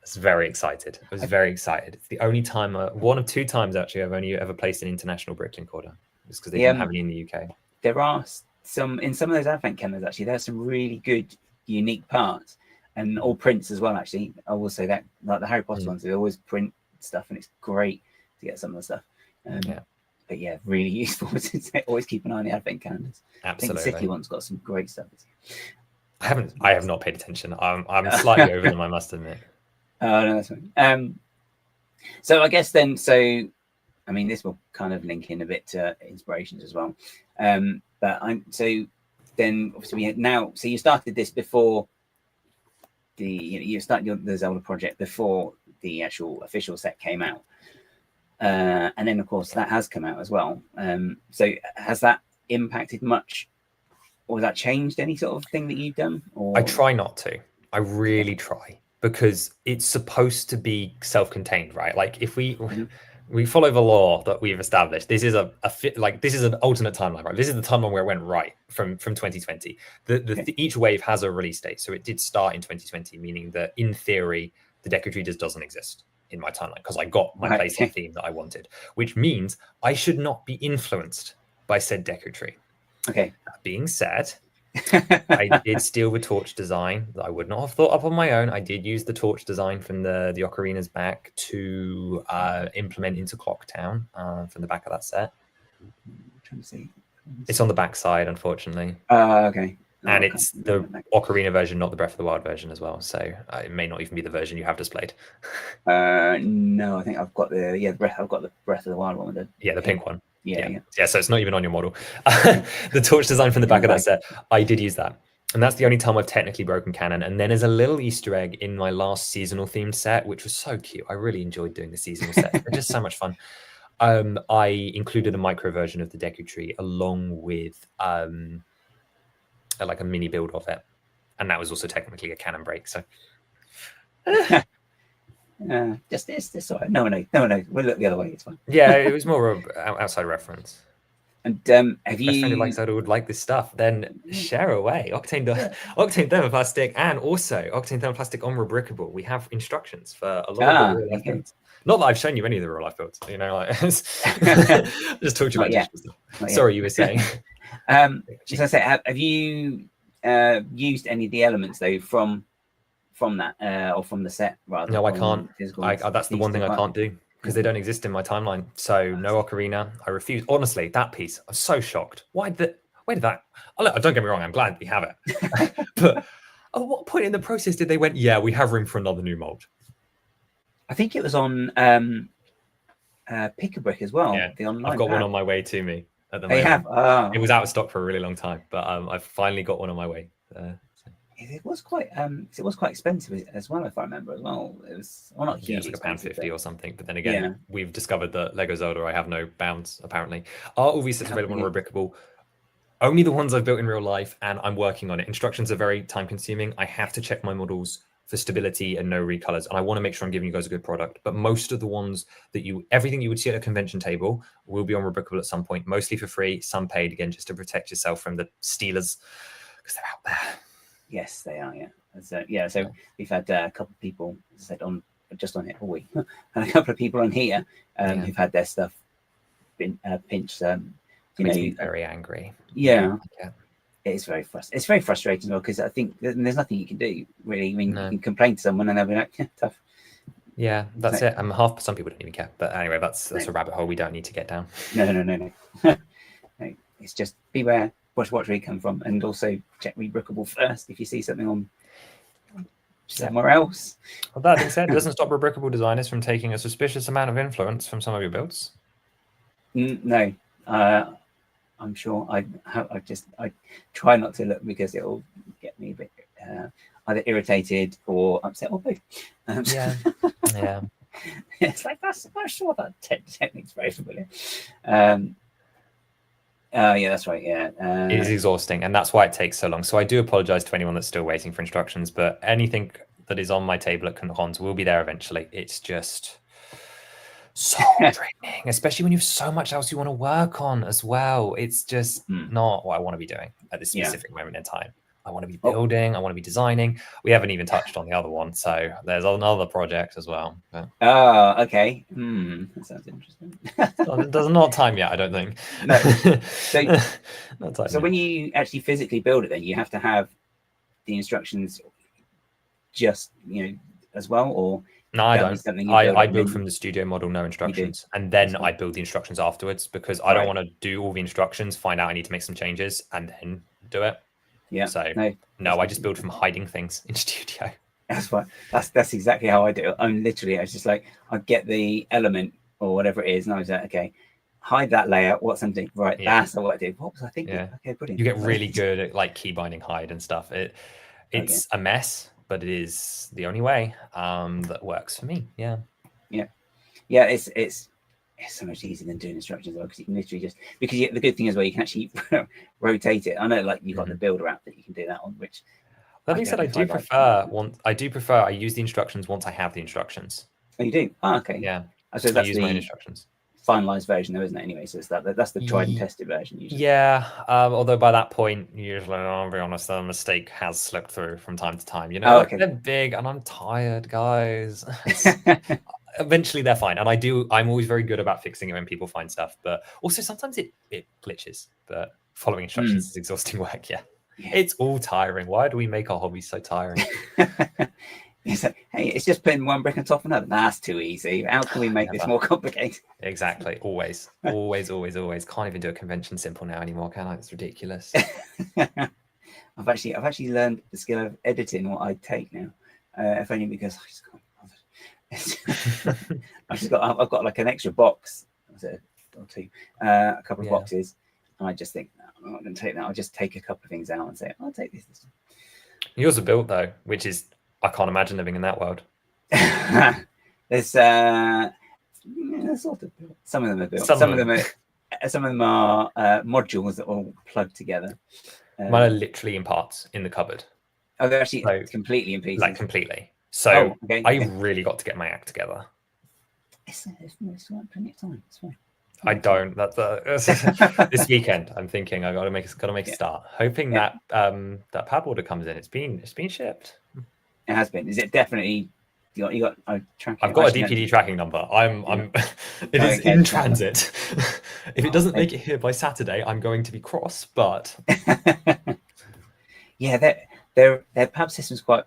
was very excited. I was very excited. It's the only time, one of 2 times actually, I've only ever placed an international Bricklink order. Just because they didn't have any in the UK. There are in some of those advent calendars, actually, there's some really good, unique parts, and all prints as well, actually. I will say that, like the Harry Potter ones, they always print stuff, and it's great to get some of the stuff. But yeah, really useful. Always keep an eye on the advent calendars. Absolutely. I think the City one's got some great stuff. I have not paid attention. I'm slightly over them, I must admit. Oh, no, that's fine. So I guess then, I mean, this will kind of link in a bit to inspirations as well. So then obviously so you started this before you started the Zelda project before the actual official set came out. And then of course that has come out as well. So has that impacted much, or has that changed any sort of thing that you've done? Or I try not to. I really try, because it's supposed to be self-contained, right? Like if we follow the law that we've established, this is this is an alternate timeline, right? This is the timeline where it went right from 2020. Each wave has a release date, so it did start in 2020, meaning that in theory the Deku Tree just doesn't exist in my timeline because I got my playset theme that I wanted, which means I should not be influenced by said Deku Tree. Okay. That being said, I did steal the torch design that I would not have thought up on my own. I did use the torch design from the Ocarina's back to implement into Clocktown from the back of that set. I'm trying to see. It's on the back side, unfortunately. Okay. And it's the Ocarina version, not the Breath of the Wild version as well. So it may not even be the version you have displayed. No, I think I've got the Breath of the Wild one. With the pink one. Yeah. So it's not even on your model. The torch design from the back of that set, I did use that. And that's the only time I've technically broken canon. And then there's a little Easter egg in my last seasonal themed set, which was so cute. I really enjoyed doing the seasonal sets. They're just so much fun. I included a micro version of the Deku Tree along with like a mini build of it. And that was also technically a canon break. So it's all right. No one knows. We'll look the other way. It's fine. Yeah, it was more of an outside reference. And have you? Best friend who likes Zelda would like this stuff. Then share away. Octane Thermoplastic and also Octane Thermoplastic on Rubricable. We have instructions for a lot of the real life builds. Not that I've shown you any of the real life builds. You know, like just talk to you about digital stuff. Sorry, you were saying. As I say, have you used any of the elements though from that or from the set rather? No, I can't. That's the one thing I can't do. Because they don't exist in my timeline. So no Ocarina. I refuse. Honestly, that piece, I'm so shocked. Why did that? Oh, look, don't get me wrong, I'm glad we have it. But at what point in the process did they went, yeah, we have room for another new mold? I think it was on Pick-a-Brick as well. Yeah, the online I've got one on my way to me at the moment. You have? It was out of stock for a really long time, but I've finally got one on my way. It was quite expensive as well, if I remember as well. It was not huge. It was like £1.50 or something. But then again, we've discovered that Lego Zelda, I have no bounds apparently. Are all these sets available on Rubricable? Only the ones I've built in real life, and I'm working on it. Instructions are very time consuming. I have to check my models for stability and no recolors, and I want to make sure I'm giving you guys a good product. But most of the ones everything you would see at a convention table will be on Rubricable at some point, mostly for free, some paid, again, just to protect yourself from the stealers, because they're out there. Yes, they are. Yeah. So we've had a couple of people said on here. And a couple of people on here who've had their stuff been pinched. Makes me very angry. Yeah. It's very frustrating as well, because I think there's nothing you can do really. I mean, you can complain to someone and they'll be like, yeah, tough. Yeah, that's it. Some people don't even care. But anyway, that's a rabbit hole we don't need to get down. No. No, it's just beware. Watch where you come from, and also check Rubricable first if you see something on somewhere else. Well, that being said, it doesn't stop Rubricable designers from taking a suspicious amount of influence from some of your builds. No, I'm sure. I try not to look, because it will get me a bit either irritated or upset or both. Yeah. It's like I'm sure that technique's very familiar. Yeah, that's right. Yeah, it is exhausting, and that's why it takes so long. So I do apologize to anyone that's still waiting for instructions, but anything that is on my table at cons will be there eventually. It's just so draining, especially when you have so much else you want to work on as well. It's just not what I want to be doing at this specific moment in time. I want to be building. I want to be designing. We haven't even touched on the other one, so there's another project as well. But... okay. That sounds interesting. There's not time yet, I don't think. No. So when you actually physically build it, then you have to have the instructions just as well, or no, I don't. I build from the studio model, no instructions, and then I build the instructions afterwards, because I don't want to do all the instructions, find out I need to make some changes, and then do it. Yeah. So I just build from hiding things in studio. That's fine. That's exactly how I do it. I was just like, I get the element or whatever it is, and I was like, okay, hide that layer. What's something right? Yeah. That's what I did. What was I thinking? Yeah. Okay, brilliant. You get really good at like key binding hide and stuff. It's a mess, but it is the only way that works for me. Yeah. It's so much easier than doing instructions, though, because you can literally because the good thing is, you can actually rotate it. I know, like, you've got the builder app that you can do that on, which that being said, I do prefer I use the instructions once I have the instructions. Oh, you do? Oh, okay. Yeah. So that's my instructions. Finalized version, though, isn't it? Anyway, so it's that's the tried and tested version usually. Yeah. Although by that point, usually, I'll be honest, the mistake has slipped through from time to time. They're big, and I'm tired, guys. Eventually they're fine, and I'm always very good about fixing it when people find stuff, but also sometimes it glitches. But following instructions is exhausting work. It's all tiring. Why do we make our hobbies so tiring? It's like, hey, it's just putting one brick on top of another. That's too easy. How can we make this more complicated? Exactly. Always. Can't even do a convention simple now anymore, can I? It's ridiculous. I've I've actually learned the skill of editing what I take now, if only because I just can't bother. I've got like an extra box, or two, a couple of boxes, and I just think, no, I'm not going to take that. I'll just take a couple of things out and say, I'll take this. Yours are built though, which is, I can't imagine living in that world. There's sort of built. Some of them are built. Some of them are modules that all plug together. Mine are literally in parts in the cupboard. Oh, they're actually completely in pieces. Like completely. So I really got to get my act together. It's plenty of time. It's fine. I don't. That's this weekend. I'm thinking I got to make a start. Hoping that that pad order comes in. It's been shipped. It has been. Is it definitely? You got a tracking? I've got a DPD tracking number. It is in transit. If it doesn't make it here by Saturday, I'm going to be cross. But yeah, their pad system's quite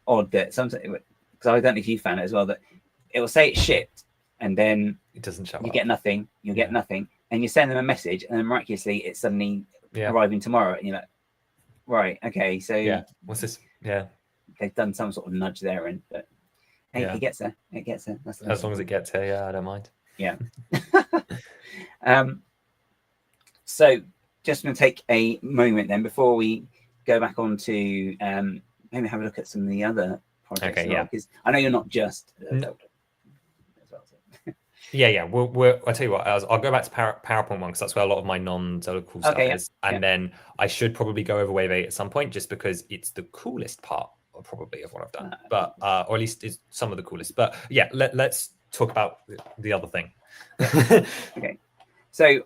odd. That sometimes, because I don't know if you found it as well, that it will say it's shipped, and then it doesn't show up. You get nothing. You get nothing, and you send them a message, and then miraculously it's suddenly arriving tomorrow, and you're like, right, okay, so what's this? Yeah, they've done some sort of nudge there, but hey, it gets there. It gets there. That's as long as it gets here, I don't mind. Yeah. So just going to take a moment then before we go back on to maybe have a look at some of the other projects. Okay, because I know you're not just Zelda as well. So. Yeah. I'll tell you what. I'll go back to PowerPoint one because that's where a lot of my non-Zelda cool stuff is, and then I should probably go over Wave 8 at some point, just because it's the coolest part, probably, of what I've done. But or at least it's some of the coolest. But yeah, let's talk about the other thing. Okay. So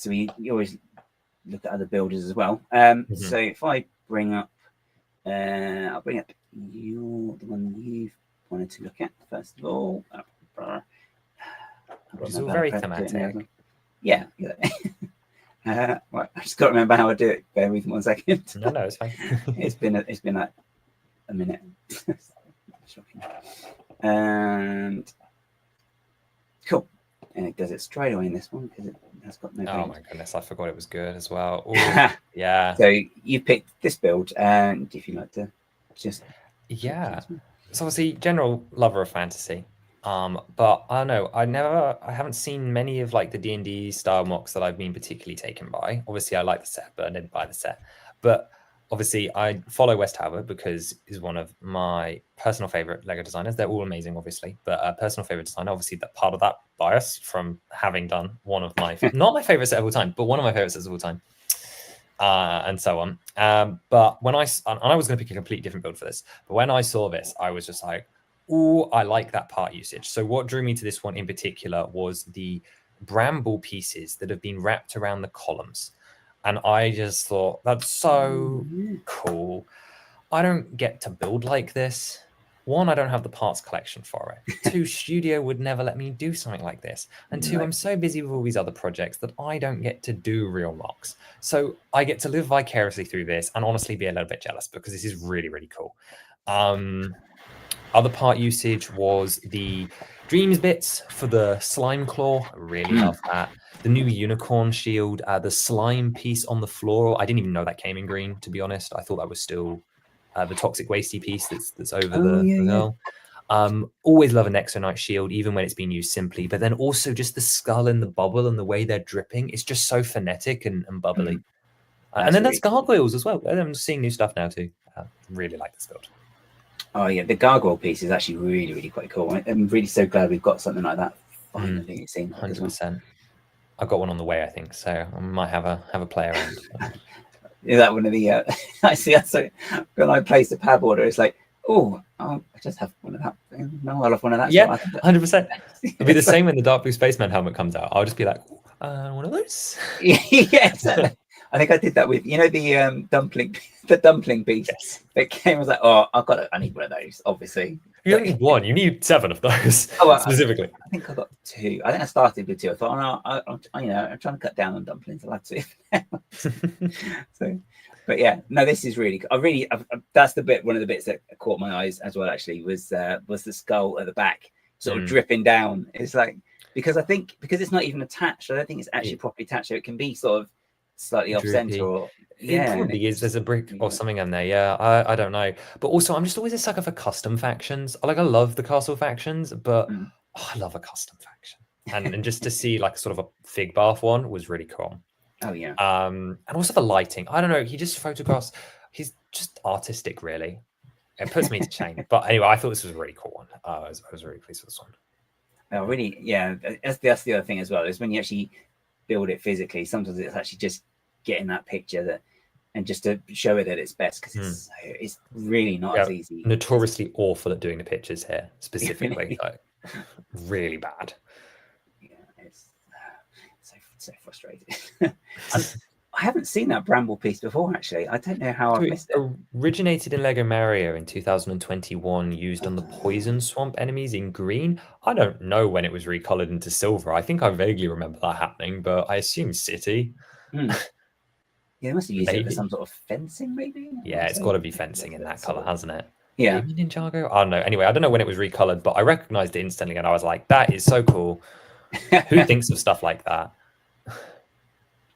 we always look at other builders as well. So if I bring up, I'll bring up the one you've wanted to look at first of all. Which is all very thematic. Yeah. Right, I just got to remember how I do it. Bear with me 1 second. No, it's fine. it's been like a minute. Shocking. And cool. And it does it straight away in this one because it has got no. Oh my goodness, I forgot it was good as well. Ooh, yeah. So you picked this build, and if you like to just so obviously general lover of fantasy. But I don't know, I haven't seen many of like the D&D style MOCs that I've been particularly taken by. Obviously I like the set, but I didn't buy the set. But obviously I follow West Tower because he's one of my personal favorite Lego designers. They're all amazing, obviously, but a personal favorite designer, obviously that part of that bias from having done one of my, not my favorite set of all time, but one of my favorite sets of all time. And so on. But when I was going to pick a completely different build for this, but when I saw this, I was just like, oh, I like that part usage. So what drew me to this one in particular was the bramble pieces that have been wrapped around the columns. And I just thought, that's so cool. I don't get to build like this. One, I don't have the parts collection for it. Two, Studio would never let me do something like this. And two, I'm so busy with all these other projects that I don't get to do real MOCs. So I get to live vicariously through this and honestly be a little bit jealous because this is really, really cool. Other part usage was the Dreams bits for the slime claw. I really love that. The new unicorn shield, the slime piece on the floor. I didn't even know that came in green, to be honest. I thought that was still the toxic wasty piece that's over the hill. Always love a Nexonite shield, even when it's been used simply. But then also just the skull and the bubble and the way they're dripping. It's just so phonetic and bubbly. And then there's gargoyles as well. I'm seeing new stuff now too. Really like this build. Oh yeah, the gargoyle piece is actually really, really quite cool. I'm really so glad we've got something like that finally. It seems 100%. I've got one on the way, I think, so I might have a play around. Is that one of the? I see. So when I place the pad order, it's like, I just have one of that. No, I'll have one of that. Yeah, 100%. It'll be the same when the Dark Blue Spaceman helmet comes out. I'll just be like, one of those. Yes. I think I did that with the dumpling piece. Yes. It came. I was like, I need one of those. Obviously, you don't need one. You need 7 of those specifically. I think I got 2. I think I started with 2. I thought, I'm trying to cut down on dumplings. I'll have to. So, but yeah, no, this is really. That's the bit. One of the bits that caught my eyes as well. Actually, was the skull at the back, sort of dripping down. It's like because it's not even attached. I don't think it's actually properly attached. So it can be sort of slightly off center, droopy. or It probably is. There's a brick or something in there. Yeah, I don't know. But also, I'm just always a sucker for custom factions. I love the castle factions, but I love a custom faction. And just to see like sort of a fig bath one was really cool. Oh yeah. And also the lighting. I don't know. He just photographs. He's just artistic, really. It puts me to shame. But anyway, I thought this was a really cool one. I was really pleased with this one. Oh, really? Yeah. That's the other thing as well, is when you actually build it physically, sometimes it's actually just getting that picture that, and just to show it at its best, because it's really not as easy. Notoriously awful at doing the pictures here, specifically. Like, really bad. Yeah, it's so frustrating. I haven't seen that bramble piece before, actually. I don't know how I missed it. Originated in LEGO Mario in 2021, used on the Poison Swamp enemies in green. I don't know when it was recolored into silver. I think I vaguely remember that happening, but I assume City. Yeah, they must have used it for some sort of fencing, maybe? Yeah, it's got to be fencing in that color, hasn't it? Yeah. Maybe Ninjago? I don't know. Anyway, I don't know when it was recolored, but I recognized it instantly, and I was like, that is so cool. Who thinks of stuff like that?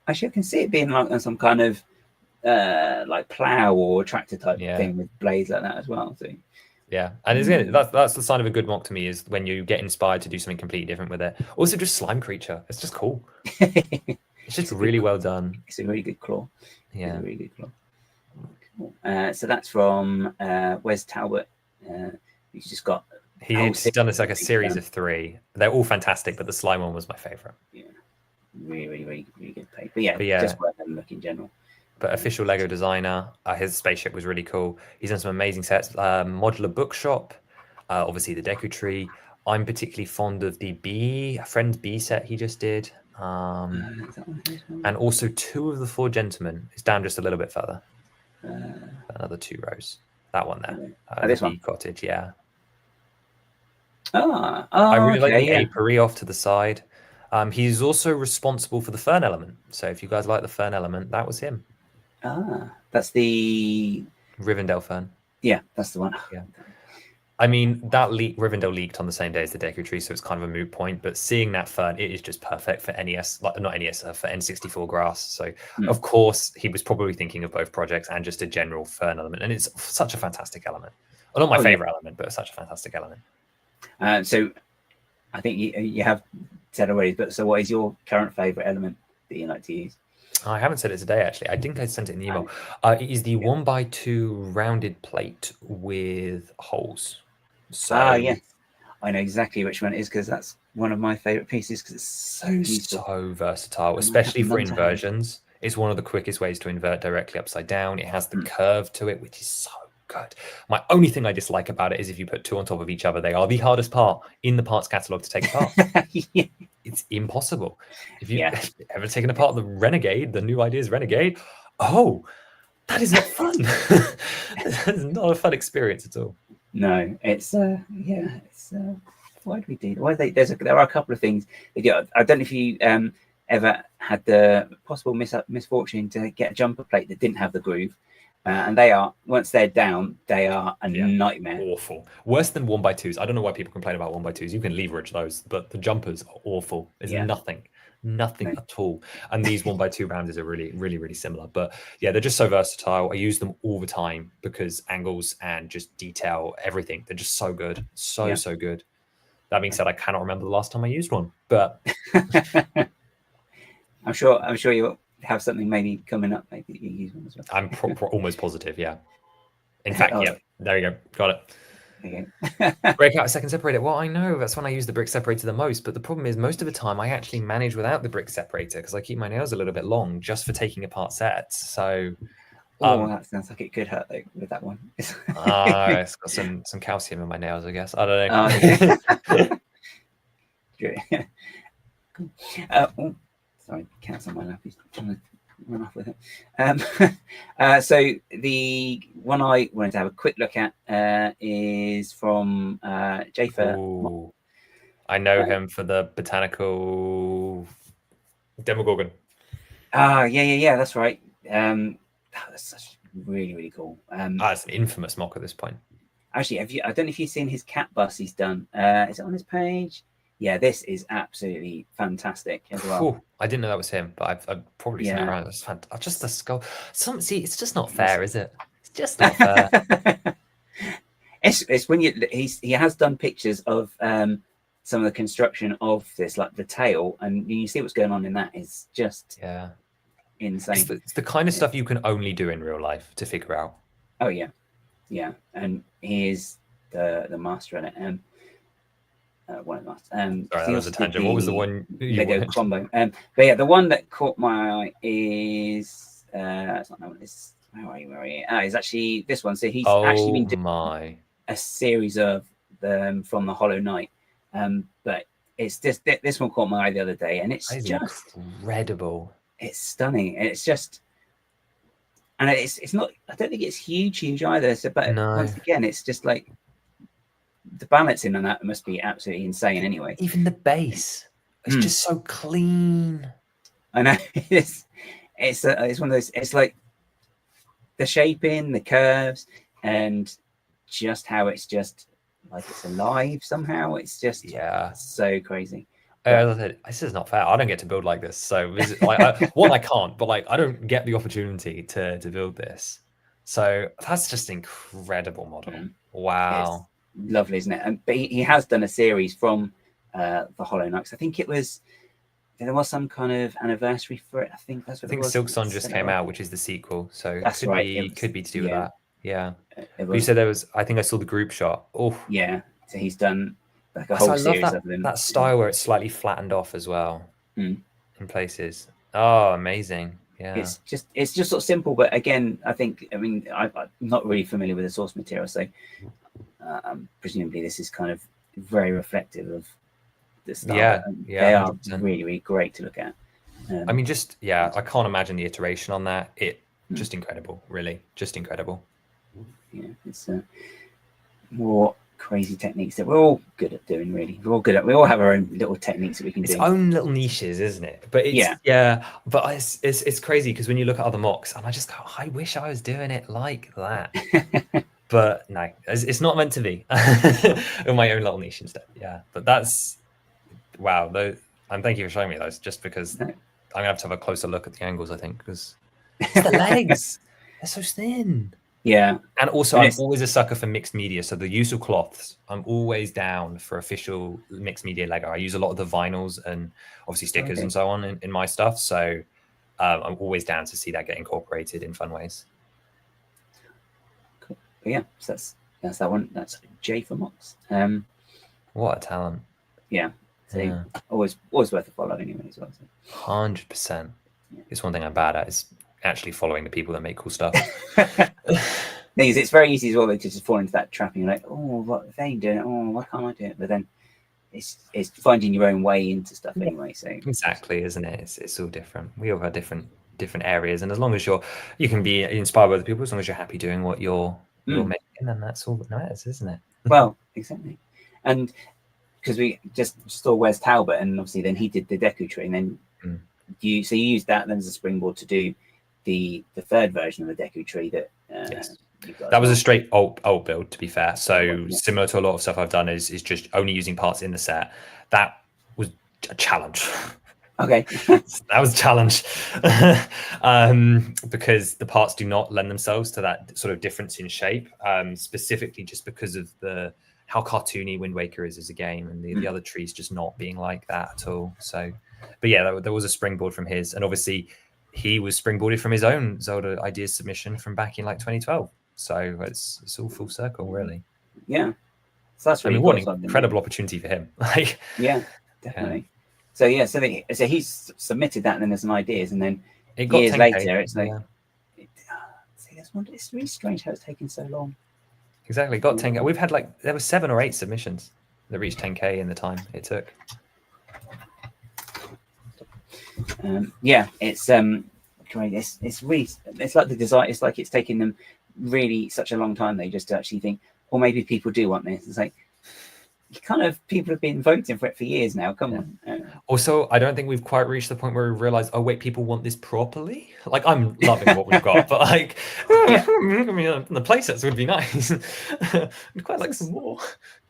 Actually, I can see it being like some kind of like plow or tractor type thing with blades like that as well. So yeah, and that's the sign of a good mock to me, is when you get inspired to do something completely different with it. Also, just slime creature. It's just cool. It's just really well done. It's a really good claw. Yeah, it's a really good claw. Cool. So that's from Wes Talbot. He's just got. He's done this like a series of 3. They're all fantastic, but the slime one was my favorite. Yeah, really good paint. But yeah, just worth having a look in general. But official Lego designer, his spaceship was really cool. He's done some amazing sets. Modular bookshop, obviously the Deku Tree. I'm particularly fond of the Friends B set he just did. And also 2 of the 4 gentlemen. It's down just a little bit further. Another 2 rows. That one there. This one? Cottage, yeah. I really like the apiary off to the side. He's also responsible for the fern element. So if you guys like the fern element, that was him. That's the Rivendell fern. Yeah, that's the one. Yeah. I mean, that Rivendell leaked on the same day as the Deku Tree, so it's kind of a moot point. But seeing that fern, it is just perfect for NES, like not NES, for N64 grass. So of course he was probably thinking of both projects and just a general fern element, and it's such a fantastic element. Well, not my favorite element, but such a fantastic element. So I think you have said already, but so what is your current favorite element that you like to use? I haven't said it today, actually. I think I sent it in the email. It is the 1x2 rounded plate with holes. So yes, I know exactly which one it is, because that's one of my favorite pieces, because it's so useful. So versatile, especially for inversions. It's one of the quickest ways to invert directly upside down. It has the curve to it, which is so good. My only thing I dislike about it is if you put 2 on top of each other, they are the hardest part in the parts catalog to take apart. It's impossible. If you ever taken apart the Renegade, the New Ideas Renegade, that is not fun. That is not a fun experience at all. No, it's why do we do? Why there are a couple of things they do. I don't know if you ever had the possible misfortune to get a jumper plate that didn't have the groove. And they are, once they're down, they are a nightmare. Awful. Worse than 1x2s. I don't know why people complain about 1x2s. You can leverage those, but the jumpers are awful. There's nothing at all. And these 1x2 rounders are really similar. But yeah, they're just so versatile. I use them all the time because angles and just detail, everything. They're just so good. So good. That being said, I cannot remember the last time I used one. But I'm sure you'll have something maybe coming up. Maybe you use one as well. I'm almost positive, yeah. In fact, there you go. Got it. Okay. Break out a second separator. Well, I know that's when I use the brick separator the most, but the problem is most of the time I actually manage without the brick separator because I keep my nails a little bit long just for taking apart sets. So that sounds like it could hurt though with that one. It's got some calcium in my nails, I guess. I don't know. Cool. Sorry, cat's on my lap. He's trying to run off with it. So the one I wanted to have a quick look at is from Jafer. I know him for the botanical Demogorgon. Yeah, that's right. That's such really cool. It's an infamous mock at this point. Actually, I don't know if you've seen his cat bus he's done. Is it on his page? Yeah, this is absolutely fantastic as well. Ooh, I didn't know that was him, but I've probably seen it around. It's just the skull. See, it's just not fair, is it? It's just not fair. It's when he has done pictures of some of the construction of this, like the tail, and you see what's going on in that. It's just insane. It's the kind of stuff you can only do in real life to figure out. Oh yeah, yeah, and he is the master at it. One of the masters. Sorry, that was a tangent. What was the one Lego combo? But yeah, the one that caught my eye is it's not that one. It's where are you? It's actually this one. So he's actually been doing a series of them from the Hollow Knight. But it's just this one caught my eye the other day, and it's just incredible. It's stunning. It's just, and it's not. I don't think it's huge either. So, but once again, it's just like the balancing on that must be absolutely insane. Anyway, even the base, it's just so clean. I know it's one of those. It's like the shaping, the curves, and just how it's just like it's alive somehow. It's just so crazy. This is not fair. I don't get to build like this. So I can't, but like I don't get the opportunity to build this. So that's just incredible model. Wow, it's lovely, isn't it? But he has done a series from the Hollow Knights. I think there was some kind of anniversary for it. I think that's what it was. Silksong just came out, which is the sequel. So that's right. Could be to do with that. Yeah. You said there was. I think I saw the group shot. Oh, yeah. So he's done like a whole series of them. That style where it's slightly flattened off as well in places. Oh, amazing! Yeah. It's just sort of simple, but again, I'm not really familiar with the source material, so presumably this is kind of very reflective of the style. Yeah. They are really, really great to look at. I mean, I can't imagine the iteration on that. Just incredible, really, just incredible. Yeah, it's more crazy techniques that we're all good at doing. Really, we all have our own little techniques that we can do. Its own little niches, isn't it? But but it's crazy because when you look at other MOCs, and I just go, I wish I was doing it like that. But no, it's not meant to be. In my own little niche instead. Yeah, but that's wow. And thank you for showing me those. Just because I'm gonna have to have a closer look at the angles. I think because the legs, they're so thin. Yeah, and also I'm always a sucker for mixed media. So the use of cloths, I'm always down for official mixed media Lego. I use a lot of the vinyls and obviously stickers and so on in my stuff. So I'm always down to see that get incorporated in fun ways. Cool. Yeah, so that's that one. That's J for MOCs. What a talent! Yeah, so always worth a follow anyway as well. 100%. It's one thing I'm bad at is actually following the people that make cool stuff. It's very easy as well to just fall into that trap and you're like, oh, what are they doing? Oh, why can't I do it? But then it's finding your own way into stuff anyway. So exactly, isn't it? It's all different. We all have different areas, and as long as you can be inspired by other people, as long as you're happy doing what you're making, then that's all that matters, isn't it? Well, exactly. And because we just saw Wes Talbot, and obviously then he did the Deku Tree, and then you used that then as a springboard to do the third version of the Deku Tree that that was a straight old build, to be fair. So similar to a lot of stuff I've done is just only using parts in the set. That was a challenge. Okay. That was a challenge. Because the parts do not lend themselves to that sort of difference in shape, specifically just because of how cartoony Wind Waker is as a game, and the other trees just not being like that at all. So, but yeah, there was a springboard from his, and obviously he was springboarded from his own Zelda ideas submission from back in like 2012. So it's all full circle, really. Yeah. So that's really what an incredible opportunity for him. Like, yeah, definitely. So yeah, so he's submitted that, and then there's some ideas, and then it got years 10K, later, it's like, it's really strange how it's taken so long. Exactly, got 10K. We've had there were 7 or 8 submissions that reached 10K in the time it took. Yeah, it's great. It's really, it's like the design. It's like it's taken them really such a long time. They just to actually think, or maybe people do want this. It's like, people have been voting for it for years now. Come on. Also, I don't think we've quite reached the point where we realize, oh wait, people want this properly. Like, I'm loving what we've got, but like, I mean, the playsets would be nice. I'd quite like some more.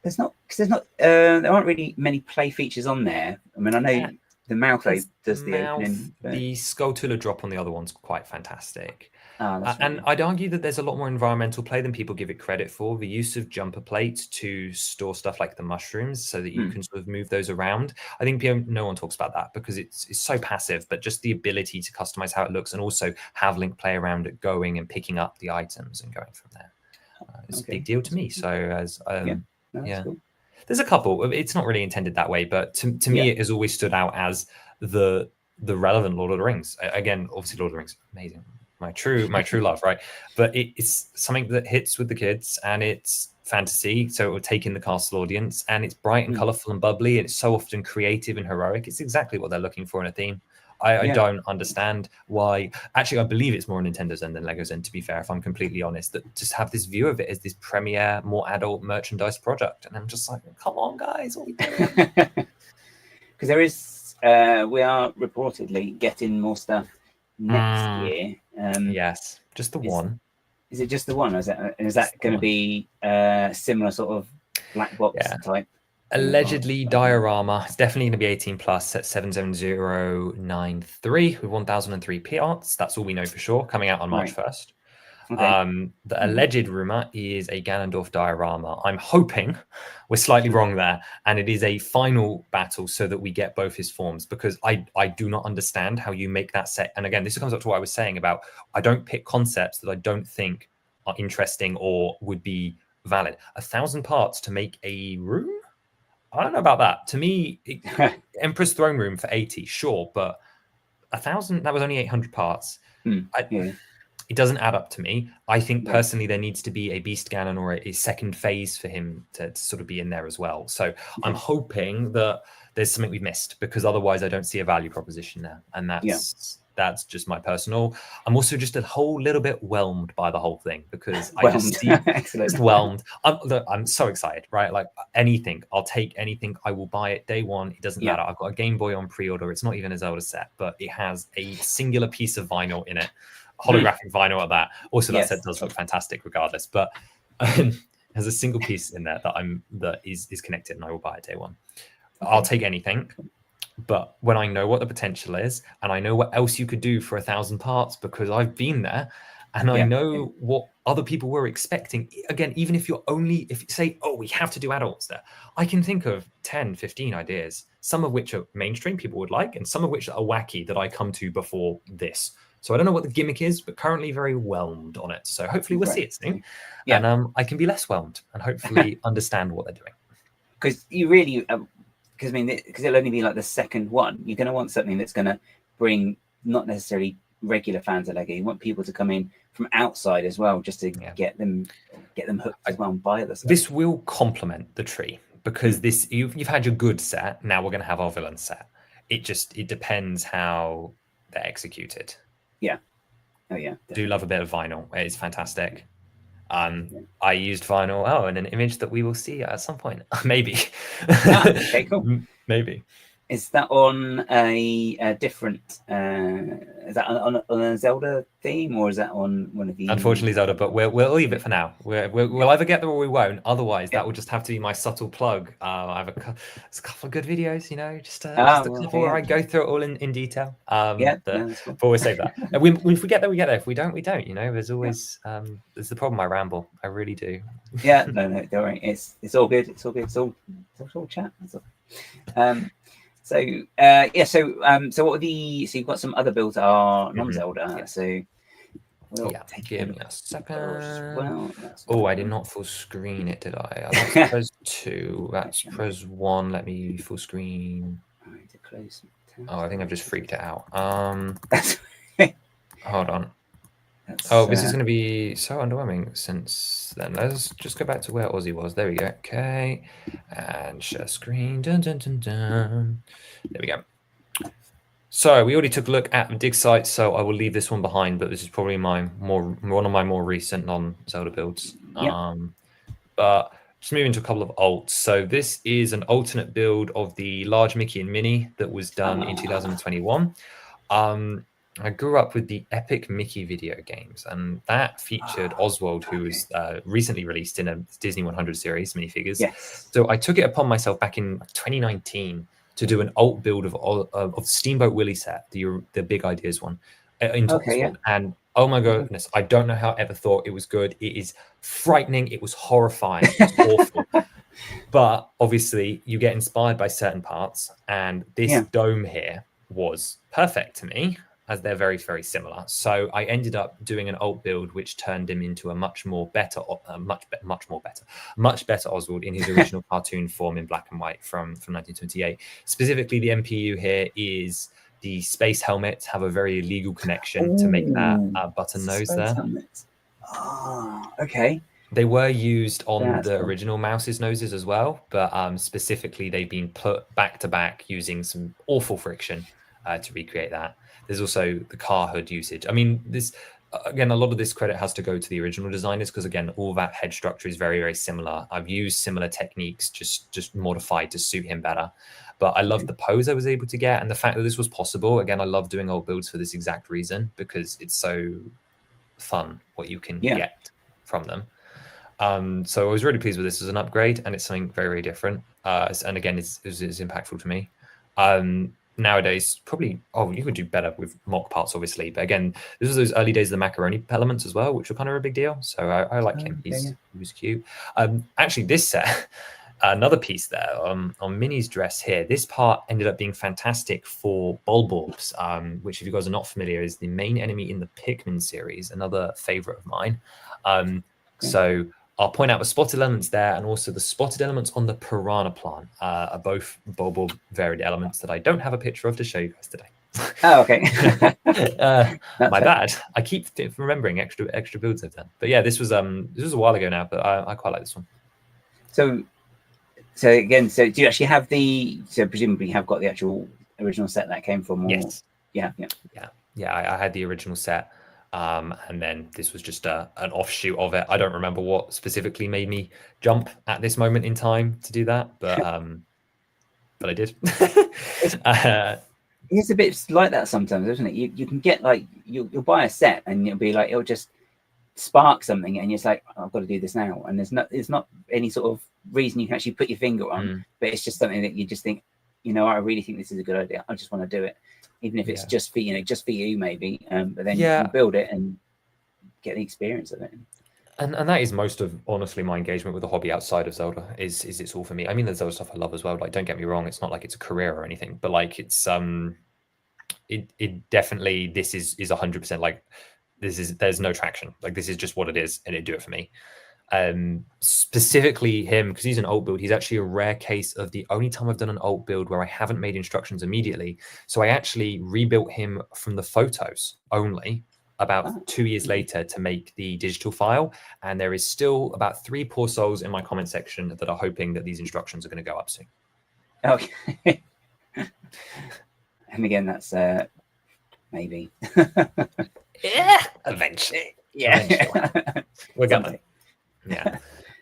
There aren't really many play features on there. I mean, I know the Malco does the opening. The Skulltula drop on the other one's quite fantastic. Right. And I'd argue that there's a lot more environmental play than people give it credit for. The use of jumper plates to store stuff like the mushrooms so that you can sort of move those around. I think no one talks about that because it's so passive, but just the ability to customize how it looks and also have Link play around it going and picking up the items and going from there. It's a big deal to me. So cool. There's a couple. It's not really intended that way, but to me, it has always stood out as the relevant Lord of the Rings. Again, obviously, Lord of the Rings, amazing. My true love, right? But it's something that hits with the kids, and it's fantasy, so it will take in the castle audience, and it's bright and colorful and bubbly, and it's so often creative and heroic. It's exactly what they're looking for in a theme. I don't understand why. Actually, I believe it's more Nintendo's end than Lego's end, to be fair, if I'm completely honest, that just have this view of it as this premier, more adult merchandise product. And I'm just like, come on, guys, what are we doing? Because there is, we are reportedly getting more stuff next year. Yes, just the one. Is it just the one? Or is that going to be similar sort of black box type? Allegedly diorama. It's definitely going to be 18 plus at 77093 with 1003 parts. That's all we know for sure. Coming out on March 1st. Okay. The alleged rumor is a Ganondorf diorama. I'm hoping we're slightly wrong there, and it is a final battle so that we get both his forms, because I do not understand how you make that set. And again, this comes up to what I was saying about I don't pick concepts that I don't think are interesting or would be valid. 1,000 parts to make a room? I don't know about that. To me, Emperor's Throne Room for 80, sure, but 1,000, that was only 800 parts. It doesn't add up to me. I think personally there needs to be a Beast Ganon or a second phase for him to sort of be in there as well. So I'm hoping that there's something we've missed, because otherwise I don't see a value proposition there. And that's just my personal. I'm also just a whole little bit whelmed by the whole thing, because I just see just whelmed. I'm so excited, right? Like anything, I'll take anything. I will buy it day one. It doesn't matter. I've got a Game Boy on pre-order. It's not even a Zelda set, but it has a singular piece of vinyl in it, holographic vinyl at that. Also, that set does look fantastic regardless, but there's a single piece in there that is connected, and I will buy it day one. I'll take anything. But when I know what the potential is, and I know what else you could do for 1,000 parts, because I've been there, and I know what other people were expecting. Again, even if you say, oh, we have to do adults there, I can think of 10, 15 ideas, some of which are mainstream people would like, and some of which are wacky that I come to before this. So I don't know what the gimmick is, but currently very whelmed on it. So hopefully we'll see it soon. And I can be less whelmed and hopefully understand what they're doing. Because you really... because it'll only be like the second one. You're going to want something that's going to bring not necessarily regular fans of Lego. You want people to come in from outside as well, just to get them hooked as well and buy the stuff. This will complement the tree, because you've had your good set. Now we're going to have our villain set. It depends how they're executed. Yeah. Oh yeah. I do love a bit of vinyl. It's fantastic. I used vinyl in an image that we will see at some point. Maybe. Okay, cool. Maybe. Is that on a different? Is that on a Zelda theme, or is that on one of the? Unfortunately, Zelda, but we'll leave it for now. We'll either get there or we won't. Otherwise, that will just have to be my subtle plug. I have a couple of good videos, just a couple where I go through it all in detail. But we'll save that. If we get there, we get there. If we don't, we don't. There's always there's the problem. I ramble. I really do. No, don't worry. It's all good. It's all good. It's all chat. That's all. So what are the? So you've got some other builds that are non-Zelda. So give me a second. I did not full screen it, did I? That's press 2. That's press 1. Let me full screen. I think I've just freaked it out. Hold on. This is going to be so underwhelming since then. Let's just go back to where Aussie was. There we go. Okay. And share screen. Dun, dun, dun, dun. There we go. So we already took a look at dig sites, so I will leave this one behind, but this is probably one of my more recent non-Zelda builds. But just moving to a couple of alts. So this is an alternate build of the large Mickey and Minnie that was done in 2021. I grew up with the epic Mickey video games, and that featured Oswald, who was recently released in a Disney 100 series minifigures. Yes. So I took it upon myself back in 2019 to do an alt build of Steamboat Willie set, the Big Ideas one, into Oswald. Yeah. And oh my goodness, I don't know how I ever thought it was good. It is frightening. It was horrifying. It's awful. But obviously, you get inspired by certain parts, and this dome here was perfect to me, as they're very, very similar. So I ended up doing an alt build, which turned him into a much better Oswald in his original cartoon form in black and white from 1928. Specifically, the MPU here is the space helmets have a very illegal connection to make that button nose there. Okay. They were used on the original Mouse's noses as well, but specifically they've been put back to back using some awful friction to recreate that. There's also the car hood usage. I mean, this again, a lot of this credit has to go to the original designers because again, all that head structure is very, very similar. I've used similar techniques, just modified to suit him better. But I love the pose I was able to get, and the fact that this was possible. Again, I love doing old builds for this exact reason, because it's so fun what you can get from them. So I was really pleased with this as an upgrade, and it's something very, very different. And again, it's impactful to me. Nowadays, probably, you could do better with mock parts, obviously. But again, this was those early days of the macaroni elements as well, which were kind of a big deal. So I like him. He was cute. Actually, this set, another piece there on Minnie's dress here, this part ended up being fantastic for Bulborbs, which, if you guys are not familiar, is the main enemy in the Pikmin series, another favorite of mine. So I'll point out the spotted elements there, and also the spotted elements on the Piranha plant are both Bulborb varied elements that I don't have a picture of to show you guys today. Oh, okay. My bad. I keep remembering extra builds I've done. But yeah, this was a while ago now, but I quite like this one. So again, do you actually have so presumably you have got the actual original set that came from? Yes. Yeah. I had the original set. And then this was just an offshoot of it. I don't remember what specifically made me jump at this moment in time to do that, but I did. It's a bit like that sometimes, isn't it? You can get like you'll buy a set and it'll be like it'll just spark something, and you're just like, I've got to do this now, and there's not any sort of reason you can actually put your finger on, but it's just something that you just think, I really think this is a good idea. I just want to do it. Even if it's just for you, maybe, but then you build it and get the experience of it. And that is most of, honestly, my engagement with the hobby outside of Zelda is it's all for me. I mean, there's other stuff I love as well. Like, don't get me wrong, it's not like it's a career or anything, but like it's it definitely, this is 100% like there's no traction. Like, this is just what it is, and it'd do it for me. Specifically him, because he's an alt build, he's actually a rare case of the only time I've done an alt build where I haven't made instructions immediately. So I actually rebuilt him from the photos only about 2 years later to make the digital file, and there is still about 3 poor souls in my comment section that are hoping that these instructions are going to go up soon. Okay. And again, that's maybe eventually. Eventually. We're gonna. Yeah.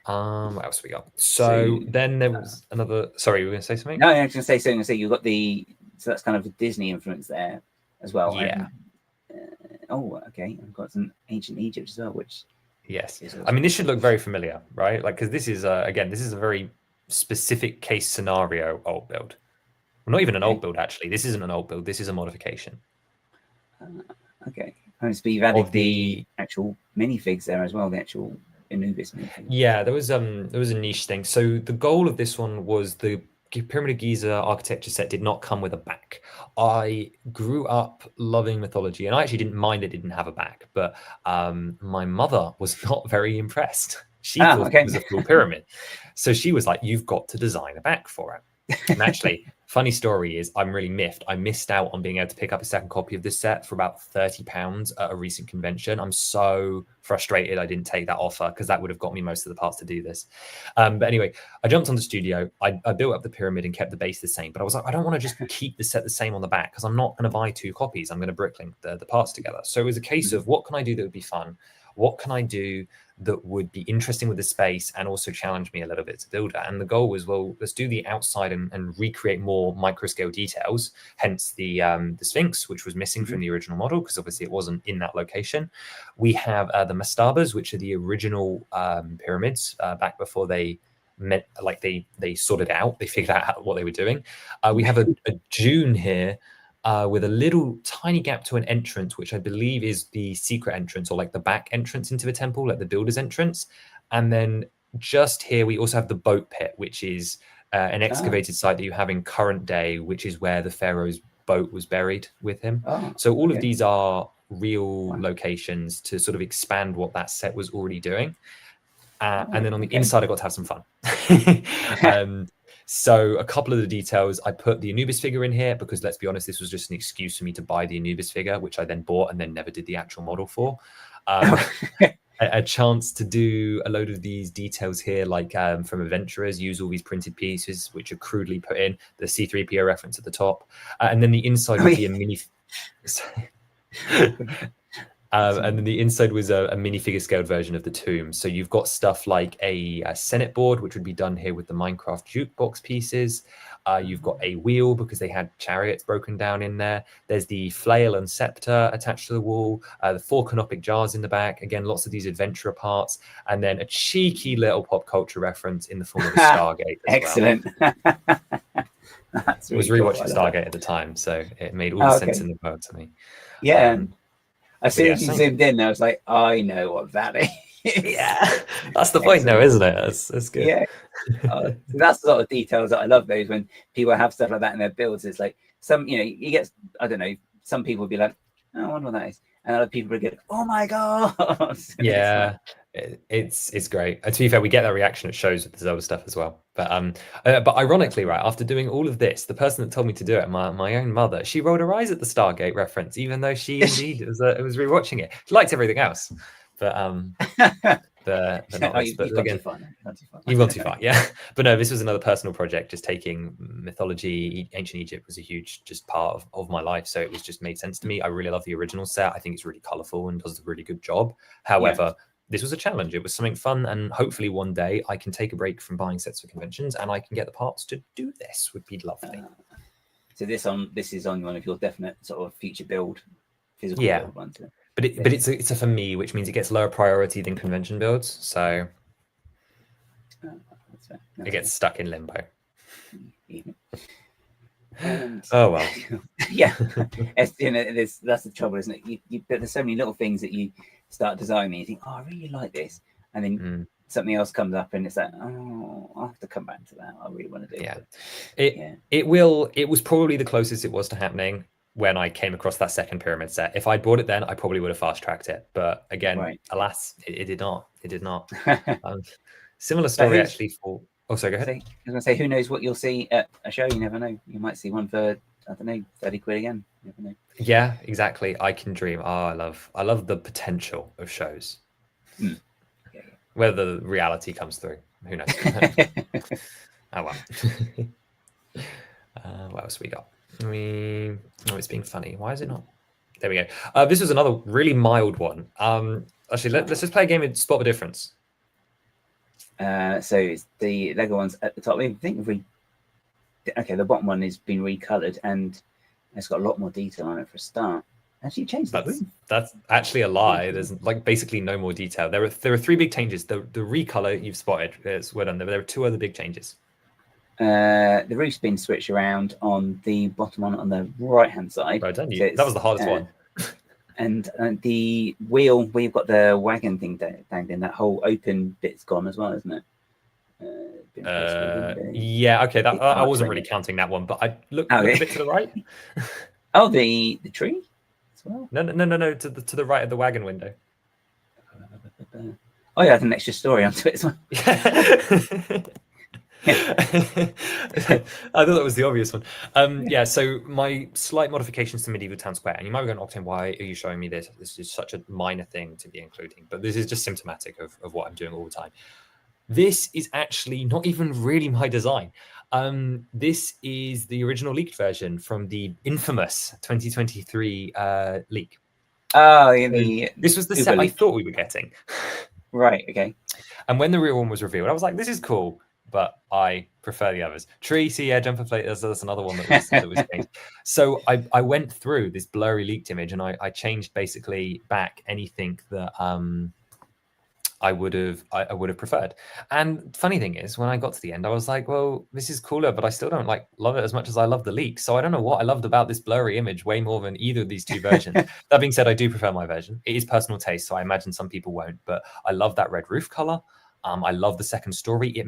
What else we got? So then there was another. Sorry, you were going to say something? No, I was going to say something. So you got so that's kind of a Disney influence there as well. Yeah. Okay. I've got some ancient Egypt as well, which. Yes. I mean, this should look very familiar, right? Like, because this is again, this is a very specific case scenario alt build. Well, not even an alt build, actually. This isn't an alt build. This is a modification. Okay. So you've added the actual minifigs there as well. The actual Anubis minifig. Yeah, there was a niche thing. So the goal of this one was the Pyramid of Giza architecture set did not come with a back. I grew up loving mythology, and I actually didn't mind it didn't have a back, but my mother was not very impressed. She thought it was a full pyramid. So she was like, you've got to design a back for it. And actually, funny story is I'm really miffed. I missed out on being able to pick up a second copy of this set for about £30 at a recent convention. I'm so frustrated I didn't take that offer, because that would have got me most of the parts to do this. But anyway, I jumped on the studio. I built up the pyramid and kept the base the same. But I was like, I don't want to just keep the set the same on the back, because I'm not going to buy 2 copies. I'm going to bricklink the parts together. So it was a case of what can I do that would be fun? what can I do that would be interesting with the space and also challenge me a little bit as a builder? And the goal was, well, let's do the outside and recreate more micro scale details, hence the Sphinx, which was missing from the original model because obviously it wasn't in that location. We have the mastabas, which are the original pyramids back before they meant, like they sorted out, they figured out what they were doing. We have a dune here with a little tiny gap to an entrance, which I believe is the secret entrance or like the back entrance into the temple, like the builder's entrance. And then just here, we also have the boat pit, which is an excavated site that you have in current day, which is where the pharaoh's boat was buried with him. So all of these are real locations to sort of expand what that set was already doing. And then on the inside, I got to have some fun. So a couple of the details, I put the Anubis figure in here because, let's be honest, this was just an excuse for me to buy the Anubis figure, which I then bought and then never did the actual model for. A chance to do a load of these details here, like from Adventurers, use all these printed pieces, which are crudely put in, the C-3PO reference at the top. And then the inside would be a mini... and then the inside was a minifigure scaled version of the tomb. So you've got stuff like a Senate board, which would be done here with the Minecraft jukebox pieces. You've got a wheel because they had chariots broken down in there. There's the flail and scepter attached to the wall. The 4 canopic jars in the back. Again, lots of these adventurer parts. And then a cheeky little pop culture reference in the form of a Stargate. Excellent. Well. I was rewatching Stargate at the time, so it made all the sense in the world to me. Yeah. As soon as you zoomed in, I was like, I know what that is. Yeah, that's the point, though, isn't it? That's good. Yeah, that's the sort of details that I love. Those when people have stuff like that in their builds, it's like some, you get, I don't know, some people will be like, oh, I wonder what that is, and other people will get, oh my god. Yeah, it's great. And to be fair, we get that reaction at shows with the Zelda stuff as well. But ironically, right after doing all of this, the person that told me to do it, my own mother, she rolled her eyes at the Stargate reference, even though she indeed was rewatching it. She liked everything else, but you've gone too far, yeah. But no, this was another personal project. Just taking mythology, ancient Egypt was a huge just part of my life, so it was just made sense to me. I really love the original set. I think it's really colorful and does a really good job. However, this was a challenge. It was something fun, and hopefully one day I can take a break from buying sets for conventions and I can get the parts to do this. Would be lovely. So this is on one of your definite sort of future build physical build ones. But it's a for me, which means it gets lower priority than convention builds. So that's fair. It gets stuck in limbo. Oh well. Yeah, that's the trouble, isn't it? There's so many little things that you start designing. You think, oh, I really like this, and then something else comes up, and it's like, oh, I'll have to come back to that. I really want to do it. It will. It was probably the closest it was to happening when I came across that second pyramid set. If I'd bought it then, I probably would have fast tracked it. But again, alas, it did not. It did not. Similar story actually for. Oh, sorry, go ahead. I was going to say, who knows what you'll see at a show? You never know. You might see one for, I don't know, 30 quid again. You never know. Yeah, exactly. I can dream. Oh, I love the potential of shows. Whether the reality comes through, who knows? Oh well. What else we got? It's being funny. Why is it not? There we go. This was another really mild one. Actually, let's just play a game and spot the difference. So it's the Lego ones at the top. I think the bottom one has been recolored and it's got a lot more detail on it for a start. Actually, changed that. That's actually a lie. There's like basically no more detail. There are 3 big changes. The recolor you've spotted is well done. There are 2 other big changes. The roof's been switched around on the bottom one on the right hand side. Right, don't you? So that was the hardest one. And the wheel where you've got the wagon thing dangling, that whole open bit's gone as well, isn't it? Yeah, okay. That I wasn't really counting that one, but I look a bit to the right. Oh, the tree as well. No. To the right of the wagon window. Oh yeah, the extra story onto it as well. I thought that was the obvious one. So my slight modifications to Medieval Town Square, and you might be going, Octane, why are you showing me this? This is such a minor thing to be including, but this is just symptomatic of what I'm doing all the time. This is actually not even really my design. This is the original leaked version from the infamous 2023 leak. Oh, This was the Uber set I leak. thought we were getting. Right. Okay. And when the real one was revealed, I was like, this is cool, but I prefer the others. Tree, sea air, jumper plate, that's another one that was changed. So I went through this blurry leaked image and I changed basically back anything that I would have preferred. And funny thing is, when I got to the end, I was like, well, this is cooler, but I still don't love it as much as I love the leak. So I don't know what I loved about this blurry image way more than either of these two versions. That being said, I do prefer my version. It is personal taste, so I imagine some people won't, but I love that red roof color. I love the second story.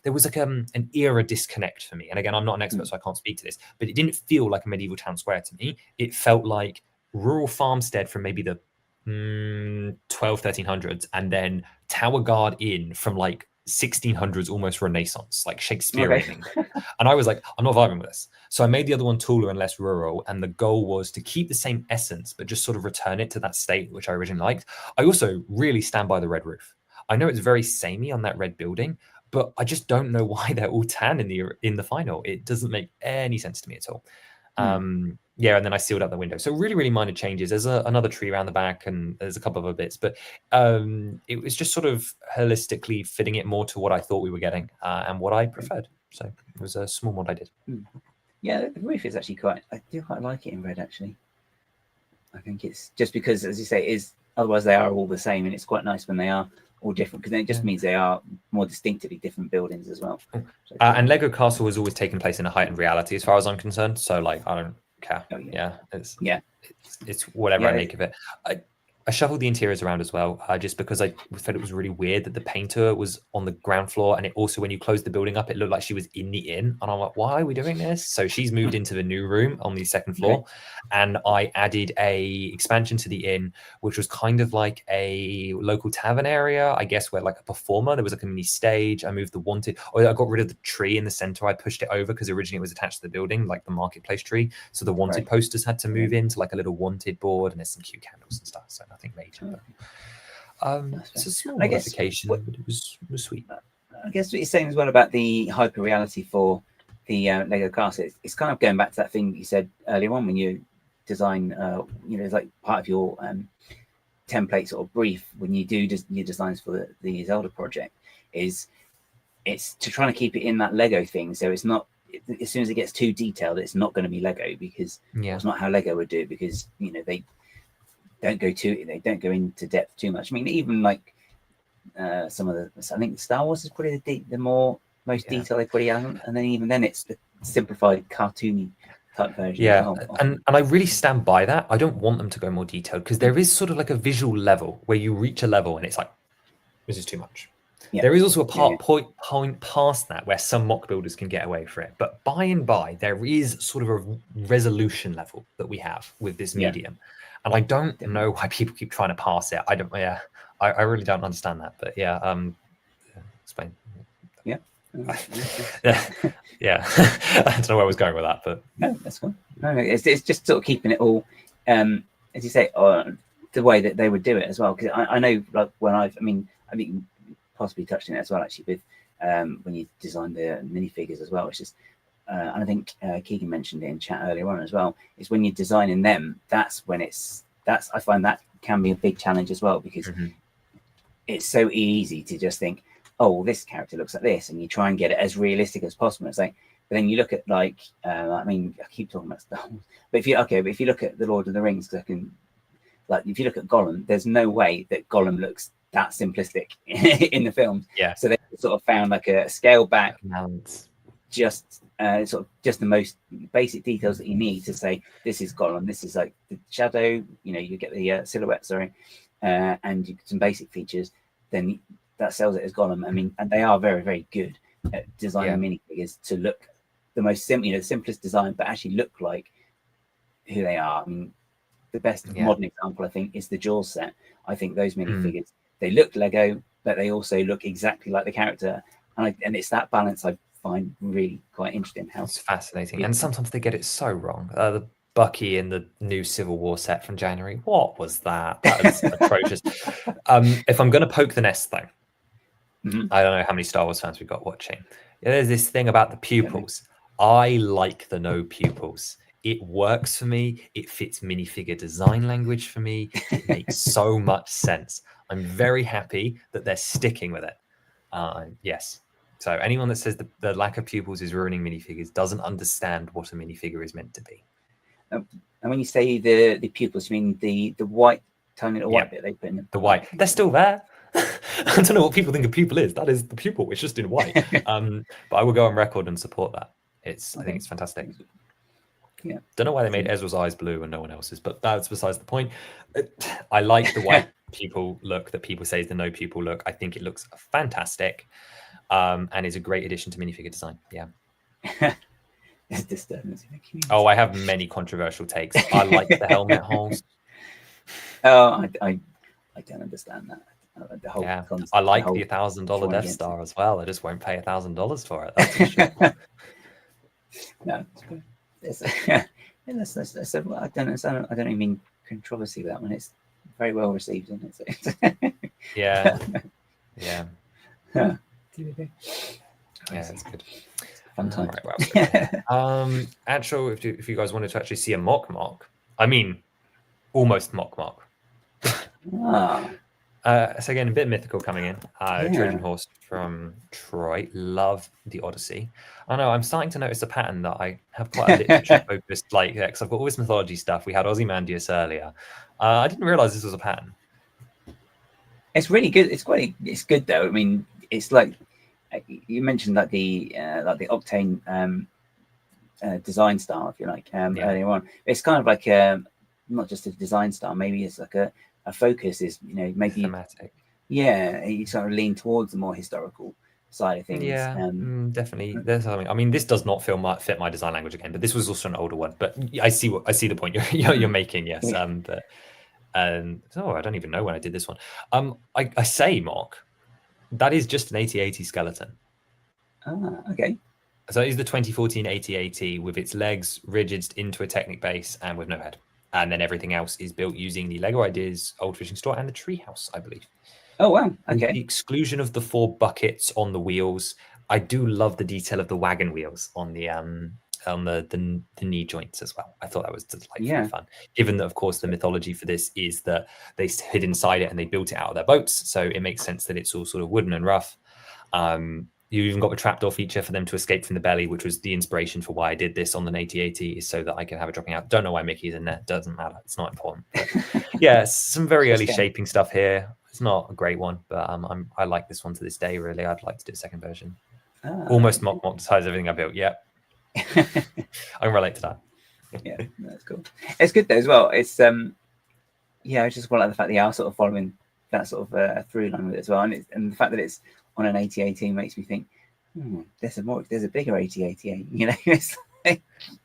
There was like an era disconnect for me. And again, I'm not an expert, so I can't speak to this, but it didn't feel like a medieval town square to me. It felt like rural farmstead from maybe the 1300s, and then Tower Guard Inn from like 1600s, almost Renaissance, like Shakespearean. Okay. And I was like, I'm not vibing with this. So I made the other one taller and less rural. And the goal was to keep the same essence, but just sort of return it to that state, which I originally liked. I also really stand by the red roof. I know it's very samey on that red building, but I just don't know why they're all tan in the final. It doesn't make any sense to me at all. Yeah, and then I sealed up the window. So really, really minor changes. There's another tree around the back, and there's a couple of other bits, but it was just sort of holistically fitting it more to what I thought we were getting and what I preferred. So it was a small mod I did. Yeah, the roof is actually I do quite like it in red, actually. I think it's just because, as you say, otherwise they are all the same, and it's quite nice when they are all different, because then it just means they are more distinctively different buildings as well. And Lego Castle has always taken place in a heightened reality, as far as I'm concerned. So like, I don't care. Oh, it's whatever I make of it. I shuffled the interiors around as well, just because I felt it was really weird that the painter was on the ground floor, and it also, when you closed the building up, it looked like she was in the inn, and I'm like, why are we doing this? So she's moved into the new room on the second floor, and I added a expansion to the inn, which was kind of like a local tavern area, I guess, where like a performer, there was like a mini stage. I moved I got rid of the tree in the center. I pushed it over because originally it was attached to the building, like the marketplace tree. So the wanted posters had to move into like a little wanted board, and there's some cute candles and stuff. So nothing major. It's a small modification, but it was sweet. I guess what you're saying as well about the hyper reality for the Lego Castle, it's kind of going back to that thing you said earlier on when you design, it's like part of your template sort of brief when you do your designs for the Zelda project, it's to try to keep it in that Lego thing. So it's not, as soon as it gets too detailed, it's not going to be Lego, because it's not how Lego would do it, because they don't go into depth too much. I mean, even like some of the, I think Star Wars is probably the most detail they probably haven't, and then even then it's the simplified cartoony type version. Yeah, and I really stand by that. I don't want them to go more detailed, because there is sort of like a visual level where you reach a level and it's like, this is too much. There is also a point past that where some mock builders can get away for it, but by and by there is sort of a resolution level that we have with this medium, and I don't know why people keep trying to pass it. I really don't understand that, but explain. Yeah. Yeah. I don't know where I was going with that, but no, that's fine. No, it's just sort of keeping it all, as you say, the way that they would do it as well. Because I know, like when I think possibly touched on it as well, actually, with when you design the minifigures as well. It's just, and I think Keegan mentioned it in chat earlier on as well. Is when you're designing them, that's when I find that can be a big challenge as well, because it's so easy to just think, oh, this character looks like this, and you try and get it as realistic as possible. It's like, but then you look at like, I keep talking about Star Wars, but if you look at the Lord of the Rings, because if you look at Gollum, there's no way that Gollum looks that simplistic in the films. So they sort of found like a scale back, just the most basic details that you need to say this is Gollum, this is like the shadow, you get the silhouette, and some basic features, then that sells it as Gollum. I mean, and they are very, very good at designing minifigures to look the simplest design, but actually look like who they are. I mean, the best modern example, I think, is the Jaws set. I think those minifigures, they look Lego, but they also look exactly like the character. And it's that balance I find really quite interesting. It's fascinating. And sometimes they get it so wrong. The Bucky in the new Civil War set from January. What was that? That was atrocious. If I'm going to poke the nest, though, I don't know how many Star Wars fans we've got watching. There's this thing about the pupils. I like the no pupils. It works for me. It fits minifigure design language for me. It makes so much sense. I'm very happy that they're sticking with it. Yes. So anyone that says the lack of pupils is ruining minifigures doesn't understand what a minifigure is meant to be. And when you say the pupils, you mean the white, tiny little white bit they put in the white? They're still there. I don't know what people think a pupil is. That is the pupil. It's just in white. But I will go on record and support that. I think it's fantastic. Yeah. Don't know why they made Ezra's eyes blue and no one else's, but that's besides the point. I like the white pupil look that people say is the no pupil look. I think it looks fantastic, and is a great addition to minifigure design. Yeah. It's disturbance in the community. Oh, I have many controversial takes. I like the helmet holes. Oh, I don't understand that. The whole concept, I like the $1,000 Death Star as well. I just won't pay $1,000 for it. That's for sure. No, it's I don't even mean controversy with that one. It's very well received, isn't it? Yeah. It's good. Fun time. Right, well, actual, if you guys wanted to actually see a MOC, I mean, almost MOC. So again, a bit mythical coming in. Trojan Horse from Troy. Love the Odyssey. I know I'm starting to notice a pattern that I have quite a literature focused, because I've got all this mythology stuff. We had Ozymandias earlier. I didn't realize this was a pattern. It's really good. It's good though. I mean, it's like you mentioned, like the Octane design style, if you like, earlier on. It's kind of like not just a design style. Maybe it's like a focus is, maybe thematic. You sort of lean towards the more historical side of things. Definitely. There's something. I mean, this does not fit my design language again, but this was also an older one. But I see the point you're making. Yes. I don't even know when I did this one. I say MOC. That is just an 8080 skeleton. Okay. So it is the 2014 8080 with its legs rigid into a Technic base and with no head. And then everything else is built using the LEGO Ideas Old Fishing Store and the Treehouse, I believe. Oh, wow. Okay. With the exclusion of the 4 buckets on the wheels. I do love the detail of the wagon wheels on the knee joints as well. I thought that was delightfully fun. Given that, of course, the mythology for this is that they hid inside it and they built it out of their boats. So it makes sense that it's all sort of wooden and rough. You even got a trapdoor feature for them to escape from the belly, which was the inspiration for why I did this on the 8080, is so that I can have it dropping out. Don't know why Mickey's in there. Doesn't matter. It's not important. But some very early shaping stuff here. It's not a great one, but I like this one to this day, really. I'd like to do a second version. Almost MOC decides everything I built. Yep. I can relate to that. Yeah, that's cool. It's good though as well. It's I just like the fact that you are sort of following that sort of a through line with it as well, and the fact that it's on an 8080 makes me think, there's a bigger 8088.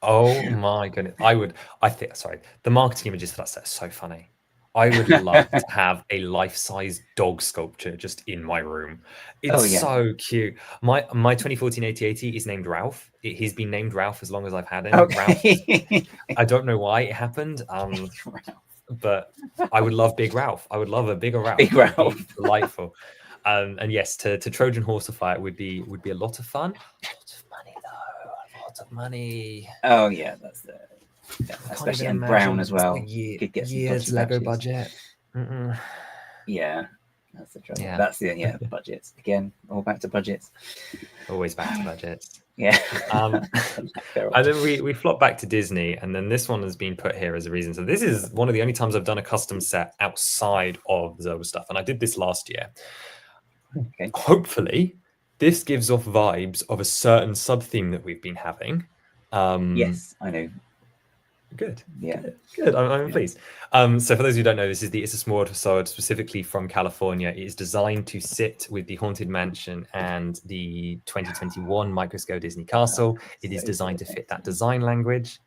Oh my goodness! The marketing images for that set are so funny. I would love to have a life-size dog sculpture just in my room. It's so cute. My 2014 8080 is named Ralph. He's been named Ralph as long as I've had him. Okay. Ralph. I don't know why it happened. But I would love Big Ralph. I would love a bigger Ralph. Big Ralph. Delightful. And yes, to Trojan Horsify it would be a lot of fun. A lot of money though. A lot of money. Oh yeah, that's the especially in brown as well. Could get some year's Lego budget. Yeah, that's the trouble. Yeah. That's the budgets again. All back to budgets. Always back to budgets. Yeah. And then we flop back to Disney, and then this one has been put here as a reason. So this is one of the only times I've done a custom set outside of Zelda stuff, and I did this last year. Okay. Hopefully, this gives off vibes of a certain sub theme that we've been having. Yes, I know. Good. Yeah. Good. I'm pleased. So for those who don't know, this is the It's a Small episode specifically from California. It is designed to sit with the Haunted Mansion and the 2021 Microscale Disney Castle. It is designed to fit that design language.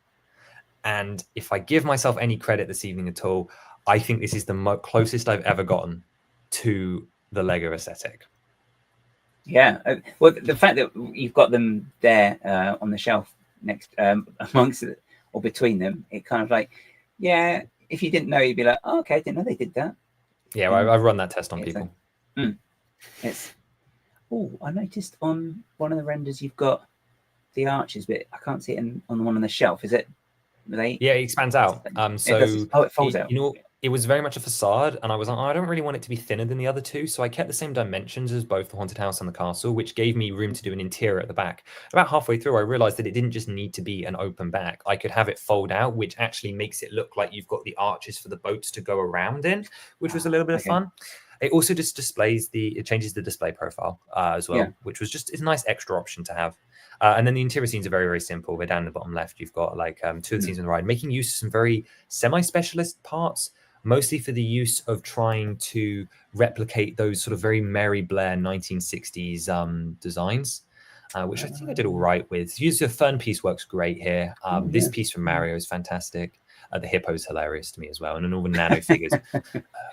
And if I give myself any credit this evening at all, I think this is the closest I've ever gotten to the Lego aesthetic. Yeah. Well, the fact that you've got them there on the shelf next amongst it, or between them, it kind of like, if you didn't know, you'd be like, oh, okay, I didn't know they did that. Yeah, well, I've run that test on people. I noticed on one of the renders you've got the arches bit. I can't see it on the one on the shelf. Is it Yeah, it expands out. It folds out. It was very much a facade, and I was like, I don't really want it to be thinner than the other two, so I kept the same dimensions as both the haunted house and the castle, which gave me room to do an interior at the back. About halfway through, I realized that it didn't just need to be an open back. I could have it fold out, which actually makes it look like you've got the arches for the boats to go around in, which was a little bit of fun. It also just it changes the display profile as well, which was just a nice extra option to have. And then the interior scenes are very, very simple. They're down in the bottom left. You've got like 2 of the scenes on the right, making use of some very semi-specialist parts, mostly for the use of trying to replicate those sort of very Mary Blair 1960s designs, which I think I did all right with. Use of fern piece works great here. This piece from Mario is fantastic. The hippo's hilarious to me as well, and then all the nano figures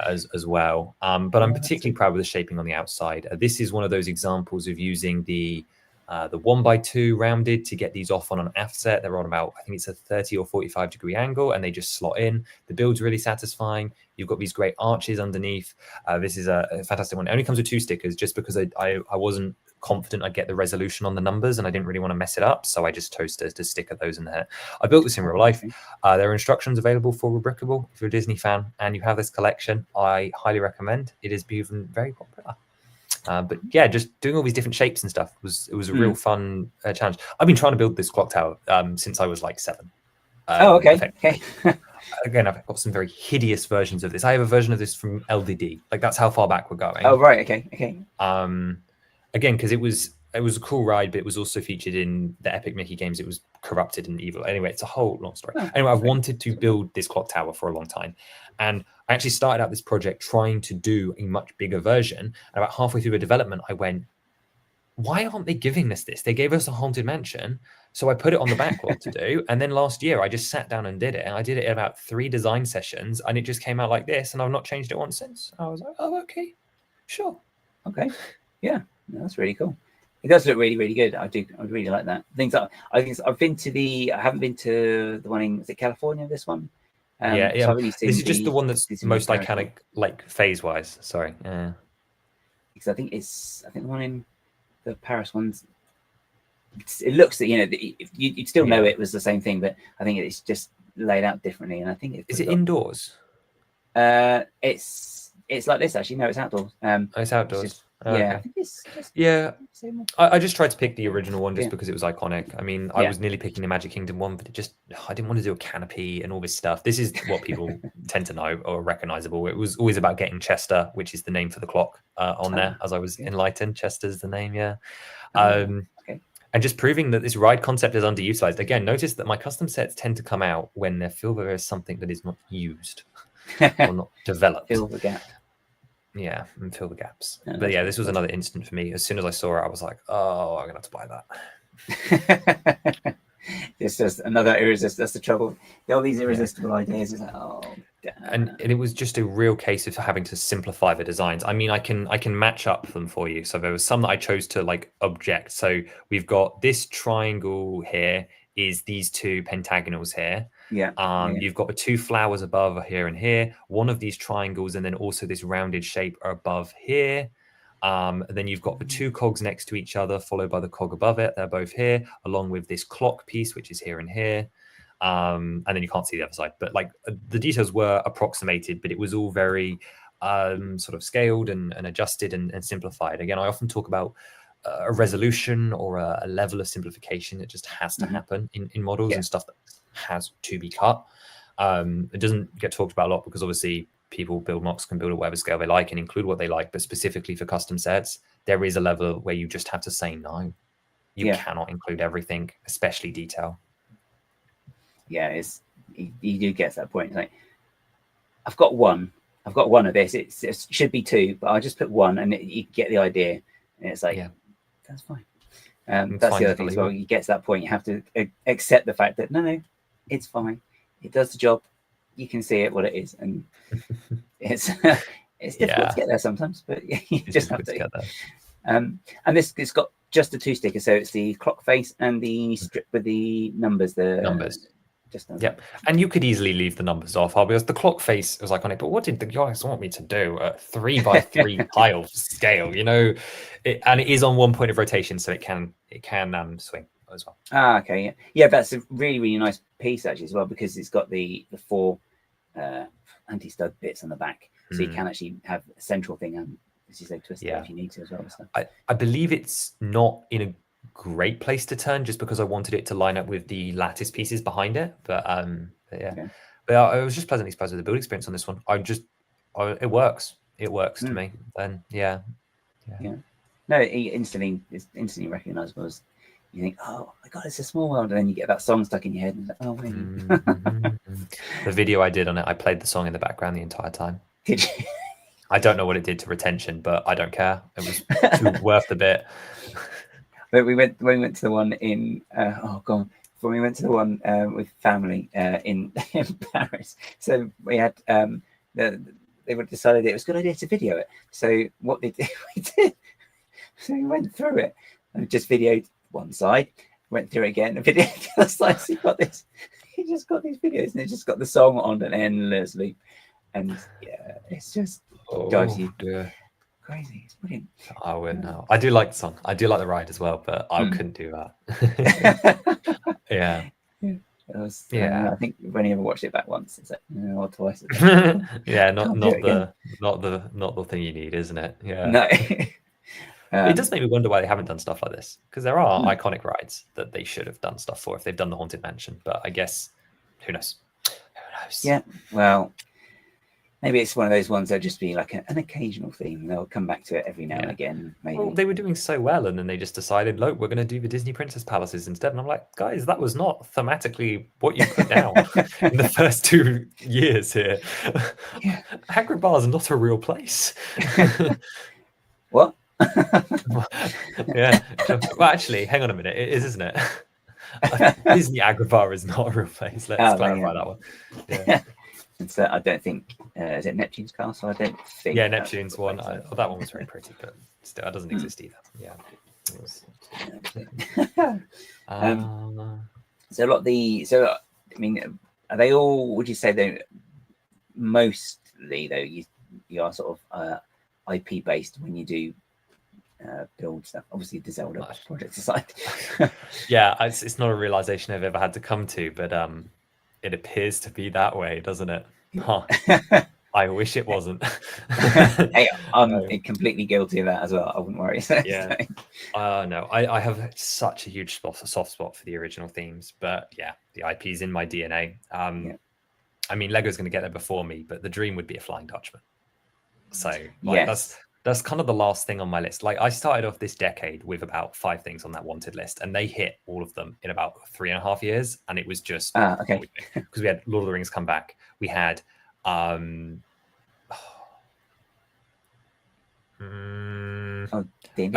as well. But I'm particularly proud of the shaping on the outside. This is one of those examples of using the 1x2 rounded to get these off on an offset. They're on about, I think it's a 30 or 45 degree angle, and they just slot in. The build's really satisfying. You've got these great arches underneath. This is a fantastic one. It only comes with 2 stickers just because I wasn't confident I'd get the resolution on the numbers, and I didn't really want to mess it up, so I just chose to stick those in there. I built this in real life. There are instructions available for Rubricable. If you're a Disney fan and you have this collection, I highly recommend. It is becoming very popular. But yeah, just doing all these different shapes and stuff was a real fun challenge. I've been trying to build this clock tower since I was like 7. Okay. Again, I've got some very hideous versions of this. I have a version of this from LDD. Like, that's how far back we're going. Oh, right. Okay. Again, because it was a cool ride, but it was also featured in the Epic Mickey games. It was corrupted and evil. Anyway, it's a whole long story. Anyway, I've wanted to build this clock tower for a long time. And I actually started out this project trying to do a much bigger version. And about halfway through the development, I went, why aren't they giving us this? They gave us a haunted mansion. So I put it on the backlog to do. And then last year, I just sat down and did it. And I did it in about 3 design sessions. And it just came out like this. And I've not changed it once since. I was like, oh, okay, sure. Okay. Yeah, that's really cool. It does look really, really good. I really like that. I haven't been to the one in, is it California, this one? So this is just the one that's most iconic, like phase-wise. Sorry. Yeah. Because I think the one in the Paris ones, it looks that, you'd still know it was the same thing, but I think it's just laid out differently. And I think is it indoors? It's like this, actually. No, it's outdoors. It's outdoors. I think I just tried to pick the original one just because it was iconic. I mean, I was nearly picking the Magic Kingdom one, but I didn't want to do a canopy and all this stuff. This is what people tend to know or recognizable. It was always about getting Chester, which is the name for the clock, on there, as I was enlightened. Chester's the name, and just proving that this ride concept is underutilized. Again, notice that my custom sets tend to come out when they feel there is something that is not used or not developed. Fill the gap. Yeah, and fill the gaps. But yeah, this was another instant for me. As soon as I saw it, I was like, oh, I'm going to have to buy that. It's just another irresistible. That's the trouble. All these irresistible ideas. Is like, oh, damn. And it was just a real case of having to simplify the designs. I mean, I can match up them for you. So there was some that I chose to like object. So we've got this triangle here is these 2 pentagonals here. You've got the 2 flowers above here and here, one of these triangles, and then also this rounded shape above here. Then you've got the 2 cogs next to each other, followed by the cog above it. They're both here, along with this clock piece, which is here and here. And then you can't see the other side. But like the details were approximated, but it was all very sort of scaled and adjusted and simplified. Again, I often talk about a resolution or a level of simplification. It just has to happen in models and stuff that has to be cut. It doesn't get talked about a lot because obviously people build MOCs can build at whatever scale they like and include what they like, but specifically for custom sets, there is a level where you just have to say no. You cannot include everything, especially detail. Yeah, you do get to that point. It's like, I've got one of this. It should be 2, but I'll just put 1, and you get the idea. And it's like, that's fine. That's the other thing as well. You get to that point, you have to accept the fact that no, it's fine. It does the job. You can see it what it is, and it's difficult to get there sometimes, but you just have to get there. And it's got just the 2 stickers, so it's the clock face and the strip with the numbers. And you could easily leave the numbers off, because the clock face was iconic. But what did the guys want me to do? A 3x3 tile scale, and it is on 1 point of rotation, so it can swing as well. Okay, yeah, that's a really, really nice piece actually as well, because it's got the 4 anti-stud bits on the back, so you can actually have a central thing and, as you say, twist it if you need to as well. So. I believe it's not in a great place to turn, just because I wanted it to line up with the lattice pieces behind it. But yeah, okay. But I was just pleasantly surprised with the build experience on this one. It works. It works to me. Then yeah. No, it's instantly recognizable. As you think, oh my god, it's a small world, and then you get that song stuck in your head. And like, oh wait. The video I did on it, I played the song in the background the entire time. Did you? I don't know what it did to retention, but I don't care. It was too worth the bit. But when we went to the one in when we went to the one with family in Paris, so we had they decided it was a good idea to video it. So what we did, so we went through it and just videoed one side, went through it again, and videoed the other side. So he just got these videos, and it just got the song on an endless loop, and yeah, it's just drives you crazy. It's brilliant. I wouldn't know. I do like the song. I do like the ride as well, but I couldn't do that. Yeah. I think we've only ever watched it back once. It's like, or twice. Yeah, not the thing you need, isn't it? Yeah. No. It does make me wonder why they haven't done stuff like this, because there are iconic rides that they should have done stuff for if they've done the Haunted Mansion. But I guess who knows? Who knows? Yeah. Well, maybe it's one of those ones that'll just be like an occasional theme. They'll come back to it every now and again. Maybe. Well, they were doing so well, and then they just decided, look, we're going to do the Disney Princess Palaces instead. And I'm like, guys, that was not thematically what you put down in the first 2 years here. Yeah. Agrabah is not a real place. What? Yeah. Well, actually, hang on a minute. It is, isn't it? Disney Agrabah is not a real place. Let's clarify that one. Yeah. So I don't think is it Neptune's Castle? I don't think. Yeah, Neptune's one. That one was very pretty, but still, it doesn't exist either. Yeah. So a lot of the. So I mean, are they all? Would you say they mostly though? You are sort of IP based when you do build stuff. Obviously, the Zelda project aside. Yeah, it's not a realization I've ever had to come to, but it appears to be that way, doesn't it? Huh. I wish it wasn't. Hey, I'm completely guilty of that as well. I wouldn't worry. Yeah. No, I have such a huge soft spot for the original themes, but yeah, the IP is in my DNA. I mean, Lego's going to get there before me, but the dream would be a Flying Dutchman. So that's kind of the last thing on my list. Like, I started off this decade with about 5 things on that wanted list, and they hit all of them in about 3.5 years. And it was just okay, because we had Lord of the Rings come back. We had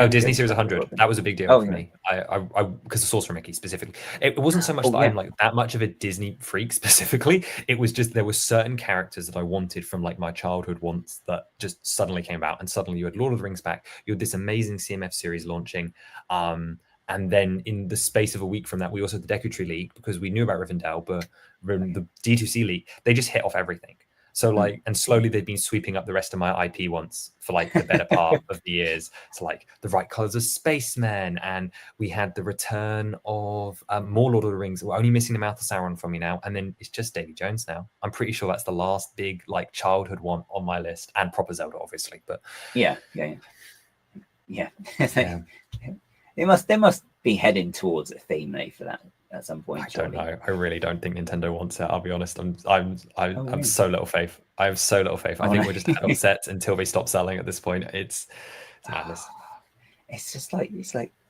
Disney Series 100. That was a big deal for me. I because of Sorcerer Mickey specifically. It wasn't so much that I'm like that much of a Disney freak specifically. It was just there were certain characters that I wanted from like my childhood wants that just suddenly came out, and suddenly you had Lord of the Rings back. You had this amazing CMF series launching. And then in the space of a week from that, we also had the Deku Tree leak because we knew about Rivendell, but the D2C leak, they just hit off everything. So like, and slowly they've been sweeping up the rest of my IP ones for like the better part of the years. So like the Right Colors of Spacemen, and we had the return of more Lord of the Rings. We're only missing the Mouth of Sauron from me now, and then it's just Davy Jones now. I'm pretty sure that's the last big like childhood one on my list, and proper Zelda, obviously. But yeah. They must be heading towards a theme for that at some point. I don't know. I really don't think Nintendo wants it. I'll be honest. I'm so little faith. I have so little faith. I think we're just upset until they stop selling at this point. It's madness. It's just like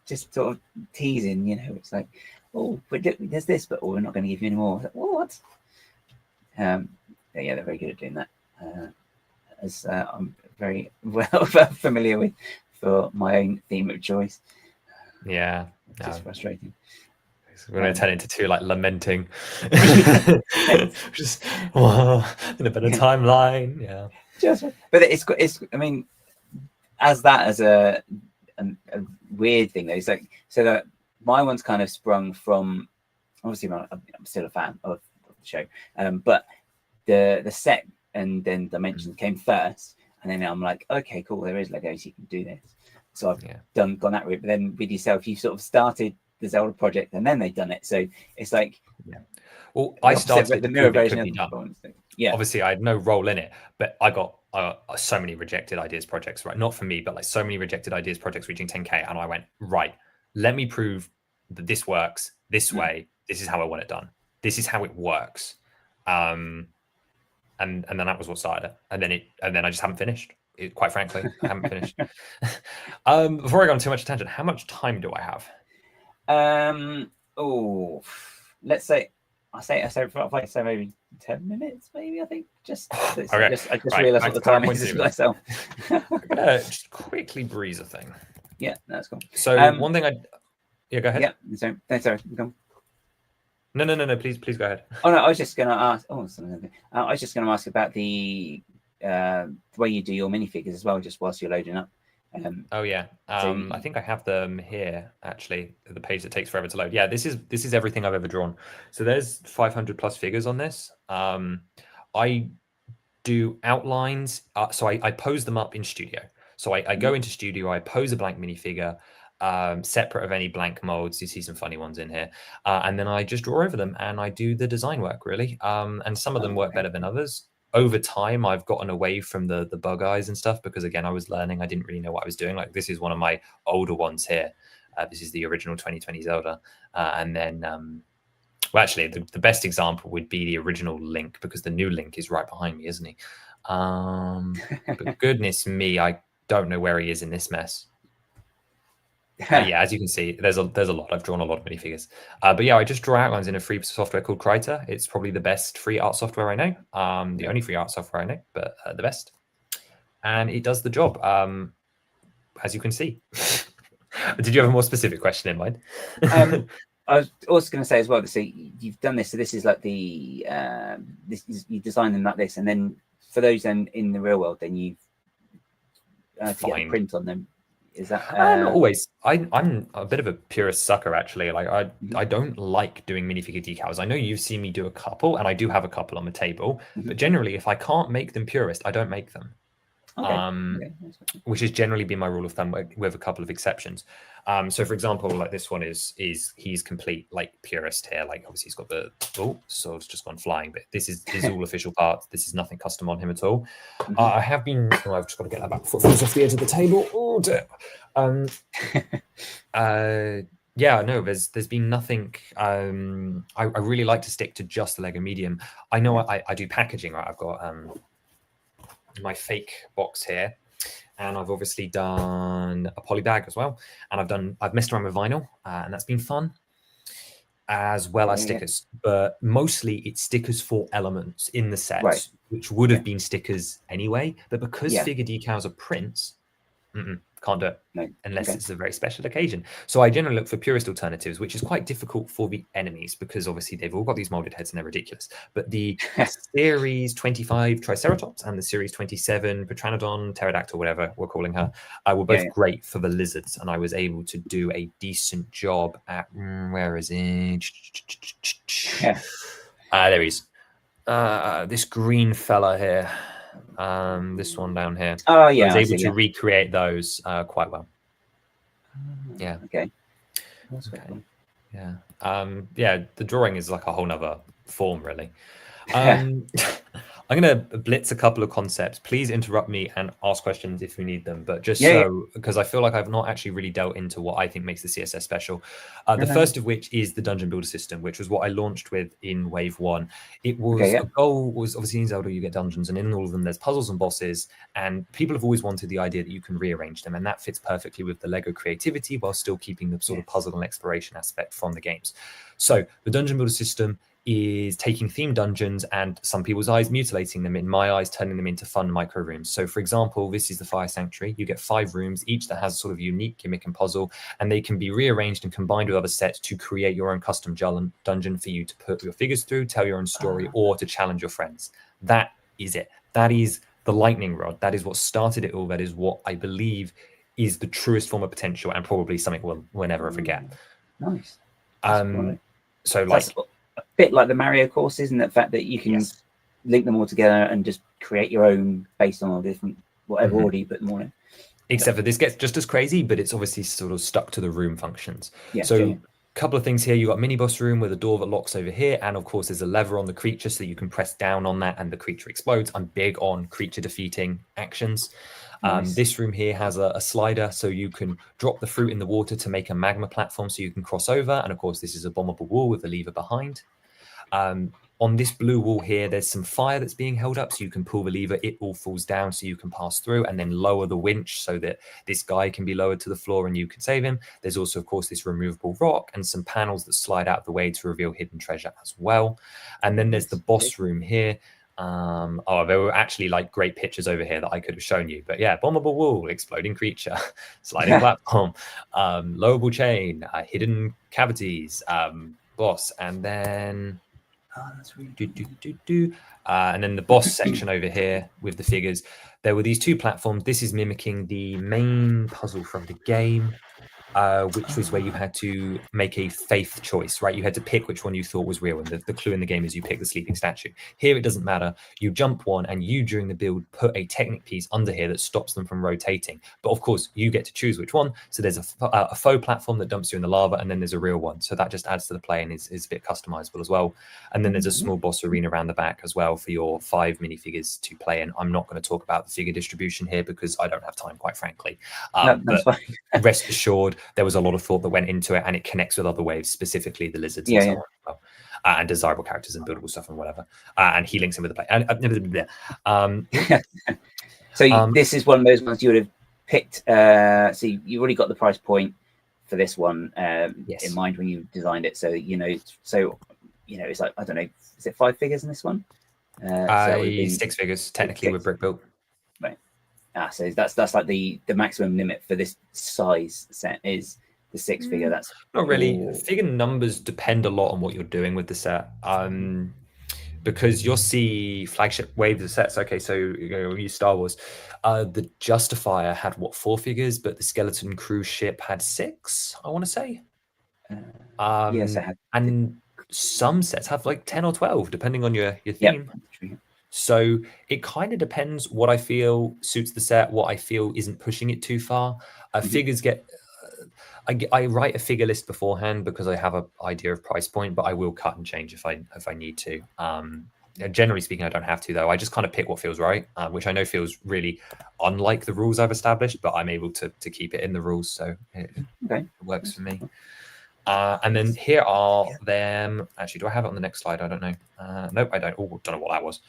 just sort of teasing, It's like, oh, but there's this, but we're not going to give you any more. Like, what? Yeah, they're very good at doing that. As I'm very well familiar with for my own theme of choice. Yeah, it's frustrating. We're going to turn into 2 like lamenting, just in a better timeline. Yeah, but it's. I mean, as a weird thing though, it's like so that my one's kind of sprung from. Obviously, I'm still a fan of the show, but the set and then Dimensions came first, and then I'm like, okay, cool, there is Legos, you can do this. So I've gone that route. But then with yourself, you sort of started the Zelda project and then they've done it. So it's like, well, I started the to mirror prove it version could be of done. Yeah. Obviously, I had no role in it, but I got so many rejected ideas projects, right? Not for me, but like so many rejected ideas projects reaching 10K. And I went, right, let me prove that this works this way. This is how I want it done. This is how it works. And then that was what started it. And then I just haven't finished. Quite frankly, I haven't finished. Before I go on too much tangent, how much time do I have? Let's say I say maybe 10 minutes, maybe. I think Okay. I just realized what the time is myself. I'm gonna just quickly breeze a thing. Yeah, that's cool. So one thing go ahead. Yeah, sorry, go. No, please go ahead. Oh no, I was just gonna ask. I was just gonna ask about the way you do your minifigures as well, just whilst you're loading up. I think I have them here actually. The page that takes forever to load. Yeah, this is everything I've ever drawn. So there's 500 plus figures on this. I do outlines. So I pose them up in Studio. So I go into Studio. I pose a blank minifigure, separate of any blank molds. You see some funny ones in here, and then I just draw over them and I do the design work really. And some of them work better than others. Over time, I've gotten away from the bug eyes and stuff because, again, I was learning. I didn't really know what I was doing. Like, this is one of my older ones here. This is the original 2020 Zelda. And then, well, actually, the best example would be the original Link because the new Link is right behind me, isn't he? But goodness me, I don't know where he is in this mess. Yeah, as you can see, there's a lot. I've drawn a lot of minifigures. But yeah, I just draw outlines in a free software called Krita. It's probably the best free art software I know. The only free art software I know, but the best. And it does the job, as you can see. Did you have a more specific question in mind? I was also going to say as well, so you've done this. So this is like you design them like this. And then for those then in the real world, then you get a print on them. Is that not always? I'm a bit of a purist sucker actually. Like I don't like doing minifigure decals. I know you've seen me do a couple, and I do have a couple on the table. But generally, if I can't make them purist, I don't make them. Which has generally been my rule of thumb, with a couple of exceptions. So, for example, like this one is he's complete like purist here. Like obviously he's got the sword's just gone flying, but this is all official parts. This is nothing custom on him at all. I have been. I've just got to get that back foot off the edge of the table. Oh dear. Yeah, no, there's been nothing. I really like to stick to just the Lego medium. I know I do packaging, right? I've got my fake box here, and I've obviously done a poly bag as well, and I've messed around with vinyl, and that's been fun, as well as stickers. But mostly it's stickers for elements in the set, which would have been stickers anyway, but because figure decals are prints, can't do it unless it's a very special occasion. So I generally look for purist alternatives, which is quite difficult for the enemies because obviously they've all got these molded heads and they're ridiculous. But the Series 25 Triceratops and the Series 27 Pteranodon, Pterodactyl, whatever we're calling her, were both great for the lizards, and I was able to do a decent job at where is it? There he is. This green fella here. This one down here. Oh yeah, I was able to recreate those quite well. Yeah. Okay. Yeah. The drawing is like a whole nother form, really. I'm going to blitz a couple of concepts. Please interrupt me and ask questions if you need them. But just because I feel like I've not actually really dealt into what I think makes the CSS special. The first of which is the dungeon builder system, which was what I launched with in Wave 1. It was a goal was obviously in Zelda you get dungeons, and in all of them there's puzzles and bosses. And people have always wanted the idea that you can rearrange them, and that fits perfectly with the Lego creativity while still keeping the sort of puzzle and exploration aspect from the games. So the dungeon builder system is taking themed dungeons and some people's eyes mutilating them, in my eyes turning them into fun micro rooms. So for example, this is the Fire Sanctuary. You get 5 rooms, each that has a sort of unique gimmick and puzzle, and they can be rearranged and combined with other sets to create your own custom dungeon for you to put your figures through, tell your own story, or to challenge your friends. That is it. That is the lightning rod. That is what started it all. That is what I believe is the truest form of potential, and probably something we'll never forget. Nice. So like a bit like the Mario courses, and the fact that you can link them all together and just create your own based on all different whatever order you put them all in. Except for this gets just as crazy, but it's obviously sort of stuck to the room functions. couple of things here. You got mini boss room with a door that locks over here, and of course there's a lever on the creature so that you can press down on that and the creature explodes. I'm big on creature defeating actions. Nice. This room here has a slider, so you can drop the fruit in the water to make a magma platform so you can cross over. And of course, this is a bombable wall with a lever behind. On this blue wall here, there's some fire that's being held up, so you can pull the lever, it all falls down so you can pass through, and then lower the winch so that this guy can be lowered to the floor and you can save him. There's also, of course, this removable rock and some panels that slide out of the way to reveal hidden treasure as well. And then there's the boss room here. There were actually like great pictures over here that I could have shown you, but yeah, bombable wall, exploding creature, sliding platform, lowerable chain, hidden cavities, boss, and then that's really and then the boss section over here with the figures. There were these two platforms. This is mimicking the main puzzle from the game, which was where you had to make a faith choice, right? You had to pick which one you thought was real, and the clue in the game is you pick the sleeping statue. Here it doesn't matter. You jump one, and you, during the build, put a Technic piece under here that stops them from rotating. But of course, you get to choose which one. So there's a faux platform that dumps you in the lava, and then there's a real one. So that just adds to the play and is a bit customizable as well. And then there's a small boss arena around the back as well for your 5 minifigures to play in. I'm not going to talk about the figure distribution here because I don't have time, quite frankly. That's fine. Rest assured, there was a lot of thought that went into it, and it connects with other waves, specifically the lizards and so on as well, and desirable characters and buildable stuff and whatever, and he links in with the play. So this is one of those ones you would have picked. So you already got the price point for this one in mind when you designed it. So it's like, I don't know, is it 5 figures in this one? So 6 figures technically with brick built. Right. So that's like the maximum limit for this size set is the 6 figure. That's not really. Figure numbers depend a lot on what you're doing with the set. Because you'll see flagship waves of sets. Okay, so you use Star Wars. The Justifier had 4 figures, but the Skeleton Crew ship had 6, I want to say. Yes, I had. And some sets have like 10 or 12, depending on your theme. Yep. So it kind of depends what I feel suits the set, what I feel isn't pushing it too far. Figures get... I write a figure list beforehand because I have an idea of price point, but I will cut and change if I need to. Generally speaking, I don't have to, though. I just kind of pick what feels right, which I know feels really unlike the rules I've established, but I'm able to keep it in the rules, so it works for me. And then here are them. Actually, do I have it on the next slide? I don't know. Nope, I don't. Oh, don't know what that was.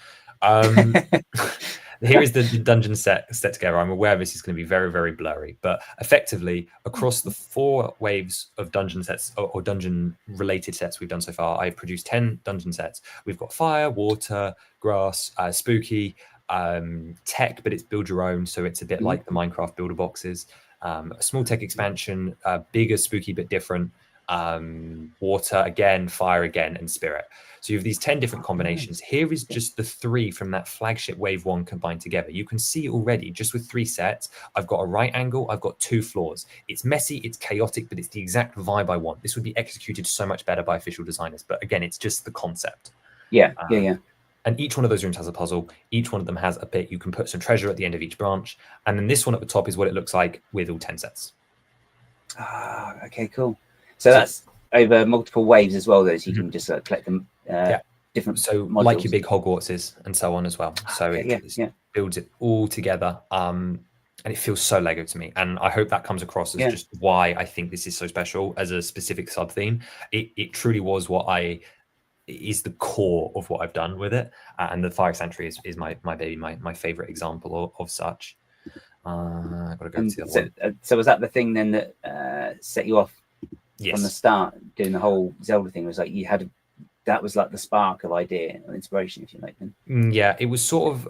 Here is the dungeon set together. I'm aware this is going to be very, very blurry, but effectively across the 4 waves of dungeon sets or dungeon related sets we've done so far, I produced 10 dungeon sets. We've got fire, water, grass, spooky, tech, but it's build your own. So it's a bit like the Minecraft builder boxes, a small tech expansion, bigger, spooky, but different, water again, fire again, and spirit. So you have these 10 different combinations. Here is just the 3 from that flagship wave 1 combined together. You can see already just with 3 sets, I've got a right angle, I've got 2 floors. It's messy, it's chaotic, but it's the exact vibe I want. This would be executed so much better by official designers. But again, it's just the concept. Yeah. And each one of those rooms has a puzzle. Each one of them has a bit. You can put some treasure at the end of each branch. And then this one at the top is what it looks like with all 10 sets. Okay, cool. So that's over multiple waves as well, though, so you can just collect them different. So modules. Like your big Hogwartses and so on as well. So it builds it all together. And it feels so Lego to me. And I hope that comes across as just why I think this is so special as a specific sub theme. It truly was is the core of what I've done with it. And the Fire Sanctuary is my baby, my favorite example of such. I've got to go to the other one. So was that the thing then that set you off? Yes. From the start, doing the whole Zelda thing, was like that was like the spark of idea or inspiration, if you like. Then. Yeah, it was sort of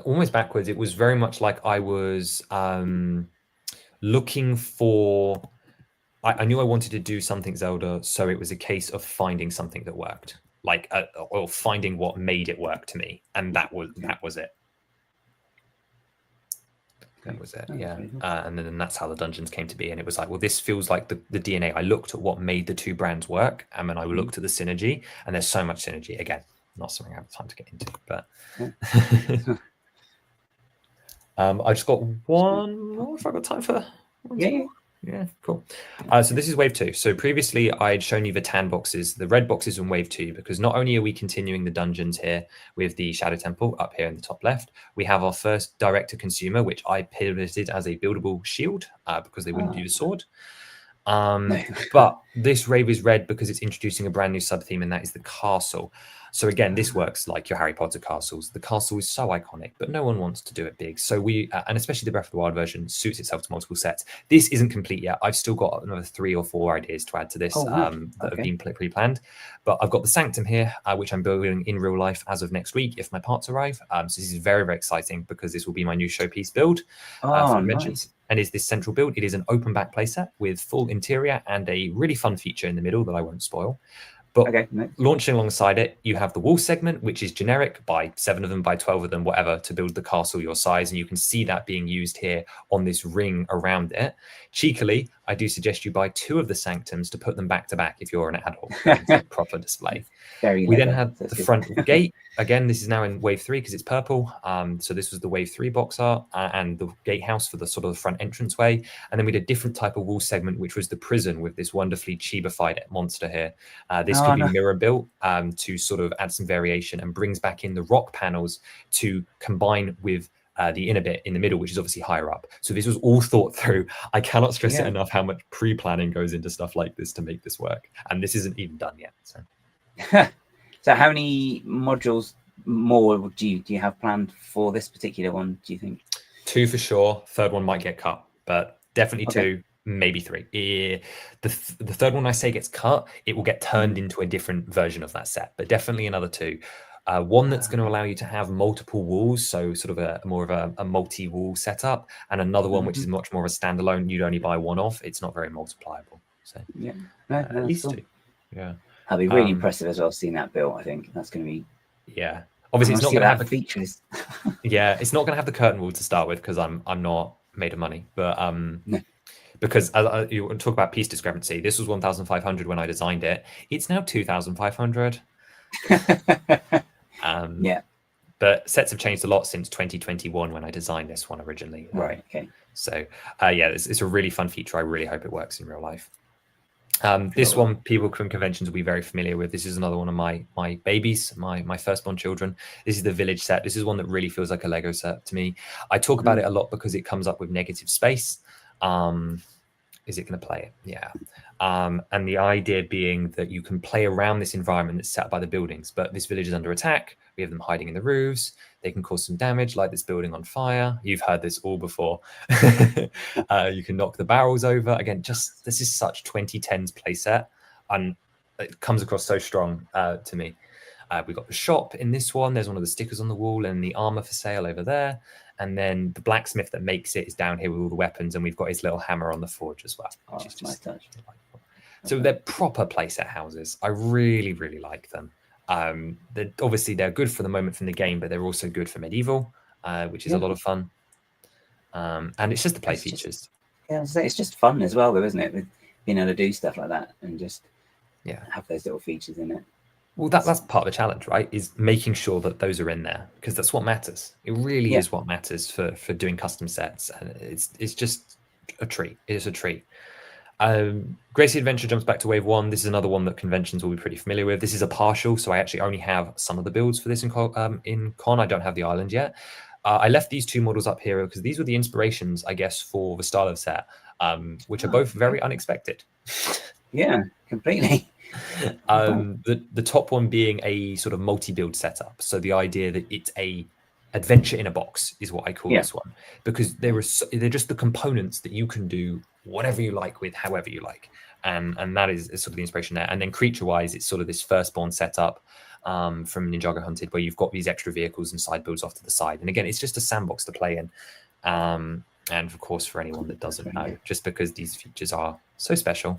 almost backwards. It was very much like I was looking for. I knew I wanted to do something Zelda, so it was a case of finding something that worked, or finding what made it work to me, and that was it. That was it, yeah. And then that's how the dungeons came to be. And it was like, well, this feels like the DNA. I looked at what made the 2 brands work, and then I looked at the synergy, and there's so much synergy. Again, not something I have time to get into, but I just got one more if I've got time for one more. Yeah, cool. So this is wave 2. So previously I'd shown you the tan boxes, the red boxes in wave 2, because not only are we continuing the dungeons here with the Shadow Temple up here in the top left, we have our first direct to consumer, which I pivoted as a buildable shield because they wouldn't do the sword. But this rave is red because it's introducing a brand new sub theme, and that is the castle. So again, this works like your Harry Potter castles. The castle is so iconic, but no one wants to do it big. So we, and especially the Breath of the Wild version, suits itself to multiple sets. This isn't complete yet. I've still got another 3 or 4 ideas to add to this that have been pre-planned. But I've got the Sanctum here, which I'm building in real life as of next week if my parts arrive. So this is very, very exciting because this will be my new showpiece build for conventions. Nice. And is this central build? It is an open back playset with full interior and a really fun feature in the middle that I won't spoil. But launching alongside it, you have the wall segment, which is generic, by 7 of them, by 12 of them, whatever, to build the castle your size. And you can see that being used here on this ring around it. Cheekily, I do suggest you buy 2 of the Sanctums to put them back to back if you're an adult. It's proper display. We then had the front gate. Again, this is now in wave 3 because it's purple. So this was the wave 3 box art and the gatehouse for the sort of the front entranceway. And then we had a different type of wall segment, which was the prison with this wonderfully chibified monster here. This could be mirror built to sort of add some variation and brings back in the rock panels to combine with the inner bit in the middle, which is obviously higher up. So this was all thought through. I cannot stress it enough how much pre-planning goes into stuff like this to make this work. And this isn't even done yet. So. So how many modules more do you have planned for this particular one, do you think? 2 for sure. Third one might get cut, but definitely 2, maybe 3. The third one I say gets cut, it will get turned into a different version of that set, but definitely another 2. One that's going to allow you to have multiple walls, so sort of more of a multi-wall setup, and another one which is much more of a standalone. You'd only buy one off. It's not very multipliable. So at least cool. 2. Yeah. That'll be really impressive as well, seeing that built. I think that's going to be. Yeah, obviously it's not going to have the features. Yeah, it's not going to have the curtain wall to start with because I'm not made of money, but because you talk about piece discrepancy. This was 1,500 when I designed it. It's now 2,500. But sets have changed a lot since 2021 when I designed this one originally. Right. Okay. So it's a really fun feature. I really hope it works in real life. This one, people from conventions will be very familiar with. This is another one of my babies, my firstborn children. This is the village set. This is one that really feels like a Lego set to me. I talk about it a lot because it comes up with negative space. Is it going to play it? Yeah. And the idea being that you can play around this environment that's set up by the buildings, but this village is under attack. We have them hiding in the roofs. They can cause some damage, like this building on fire. You've heard this all before. You can knock the barrels over. Again, just this is such 2010s playset, and it comes across so strong to me. We've got the shop in this one. There's one of the stickers on the wall and the armor for sale over there. And then the blacksmith that makes it is down here with all the weapons. And we've got his little hammer on the forge as well. Which is nice touch. So they're proper playset houses. I really, really like them. They're good for the moment from the game, but they're also good for medieval, which is a lot of fun. And it's just the play features. It's just fun as well, though, isn't it? With being able to do stuff like that and just have those little features in it. Well, that's part of the challenge, right? Is making sure that those are in there because that's what matters. It really is what matters for doing custom sets, and it's just a treat. It is a treat. Gracie Adventure jumps back to wave 1. This is another one that conventions will be pretty familiar with. This is a partial, so I actually only have some of the builds for this in Con. I don't have the island yet. I left these 2 models up here because these were the inspirations, I guess, for the style of set, which are both very unexpected. Yeah, completely. The top one being a sort of multi-build setup. So the idea that it's a adventure in a box is what I call this one, because they're just the components that you can do whatever you like with however you like, and that is sort of the inspiration there. And then creature-wise, it's sort of this firstborn setup from Ninjago Hunted, where you've got these extra vehicles and side builds off to the side. And again, it's just a sandbox to play in. And of course, for anyone that doesn't know, just because these features are so special.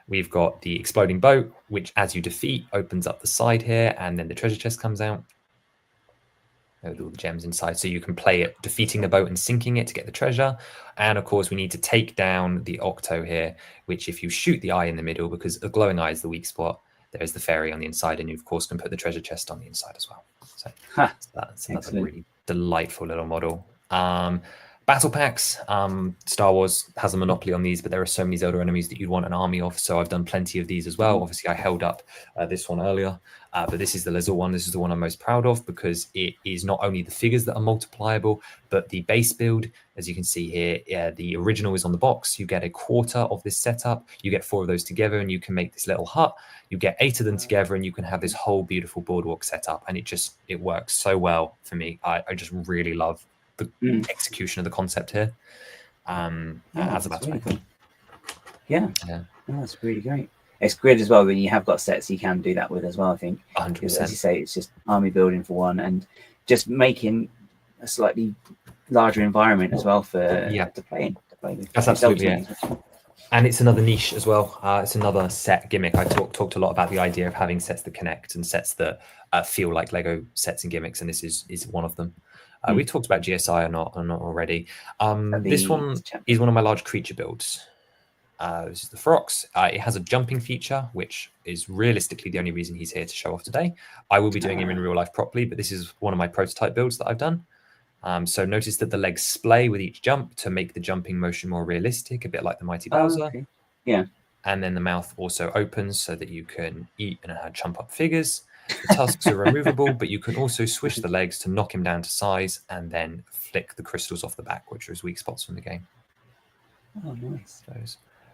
We've got the exploding boat, which as you defeat opens up the side here, and then the treasure chest comes out with all the gems inside. So you can play it defeating the boat and sinking it to get the treasure. And of course, we need to take down the Octo here, which if you shoot the eye in the middle, because the glowing eye is the weak spot, there's the fairy on the inside, and you of course can put the treasure chest on the inside as well. So that's another really delightful little model. Battle packs. Star Wars has a monopoly on these, but there are so many Zelda enemies that you'd want an army of. So I've done plenty of these as well. Obviously, I held up this one earlier, but this is the Lizzle one. This is the one I'm most proud of because it is not only the figures that are multipliable, but the base build. As you can see here, the original is on the box. You get a quarter of this setup. You get 4 of those together, and you can make this little hut. You get 8 of them together, and you can have this whole beautiful boardwalk setup. And it works so well for me. I just really love the execution of the concept here. As a battle really pack. cool. Yeah, that's really great. It's good as well that you have got sets you can do that with as well. I think 100%. as you say, it's just army building for one, and just making a slightly larger environment as well for to play with. That's absolutely it. And it's another niche as well. It's another set gimmick. I talked a lot about the idea of having sets that connect and sets that feel like Lego sets and gimmicks, and this is one of them. We talked about GSI or not already. This one is one of my large creature builds. This is the Ferox. It has a jumping feature, which is realistically the only reason he's here to show off today. I will be doing him in real life properly, but this is one of my prototype builds that I've done. So notice that the legs splay with each jump to make the jumping motion more realistic, a bit like the Mighty Bowser. Okay. Yeah. And then the mouth also opens so that you can eat and chump up figures. The tusks are removable, but you can also swish the legs to knock him down to size and then flick the crystals off the back, which are his weak spots from the game. Oh, nice. So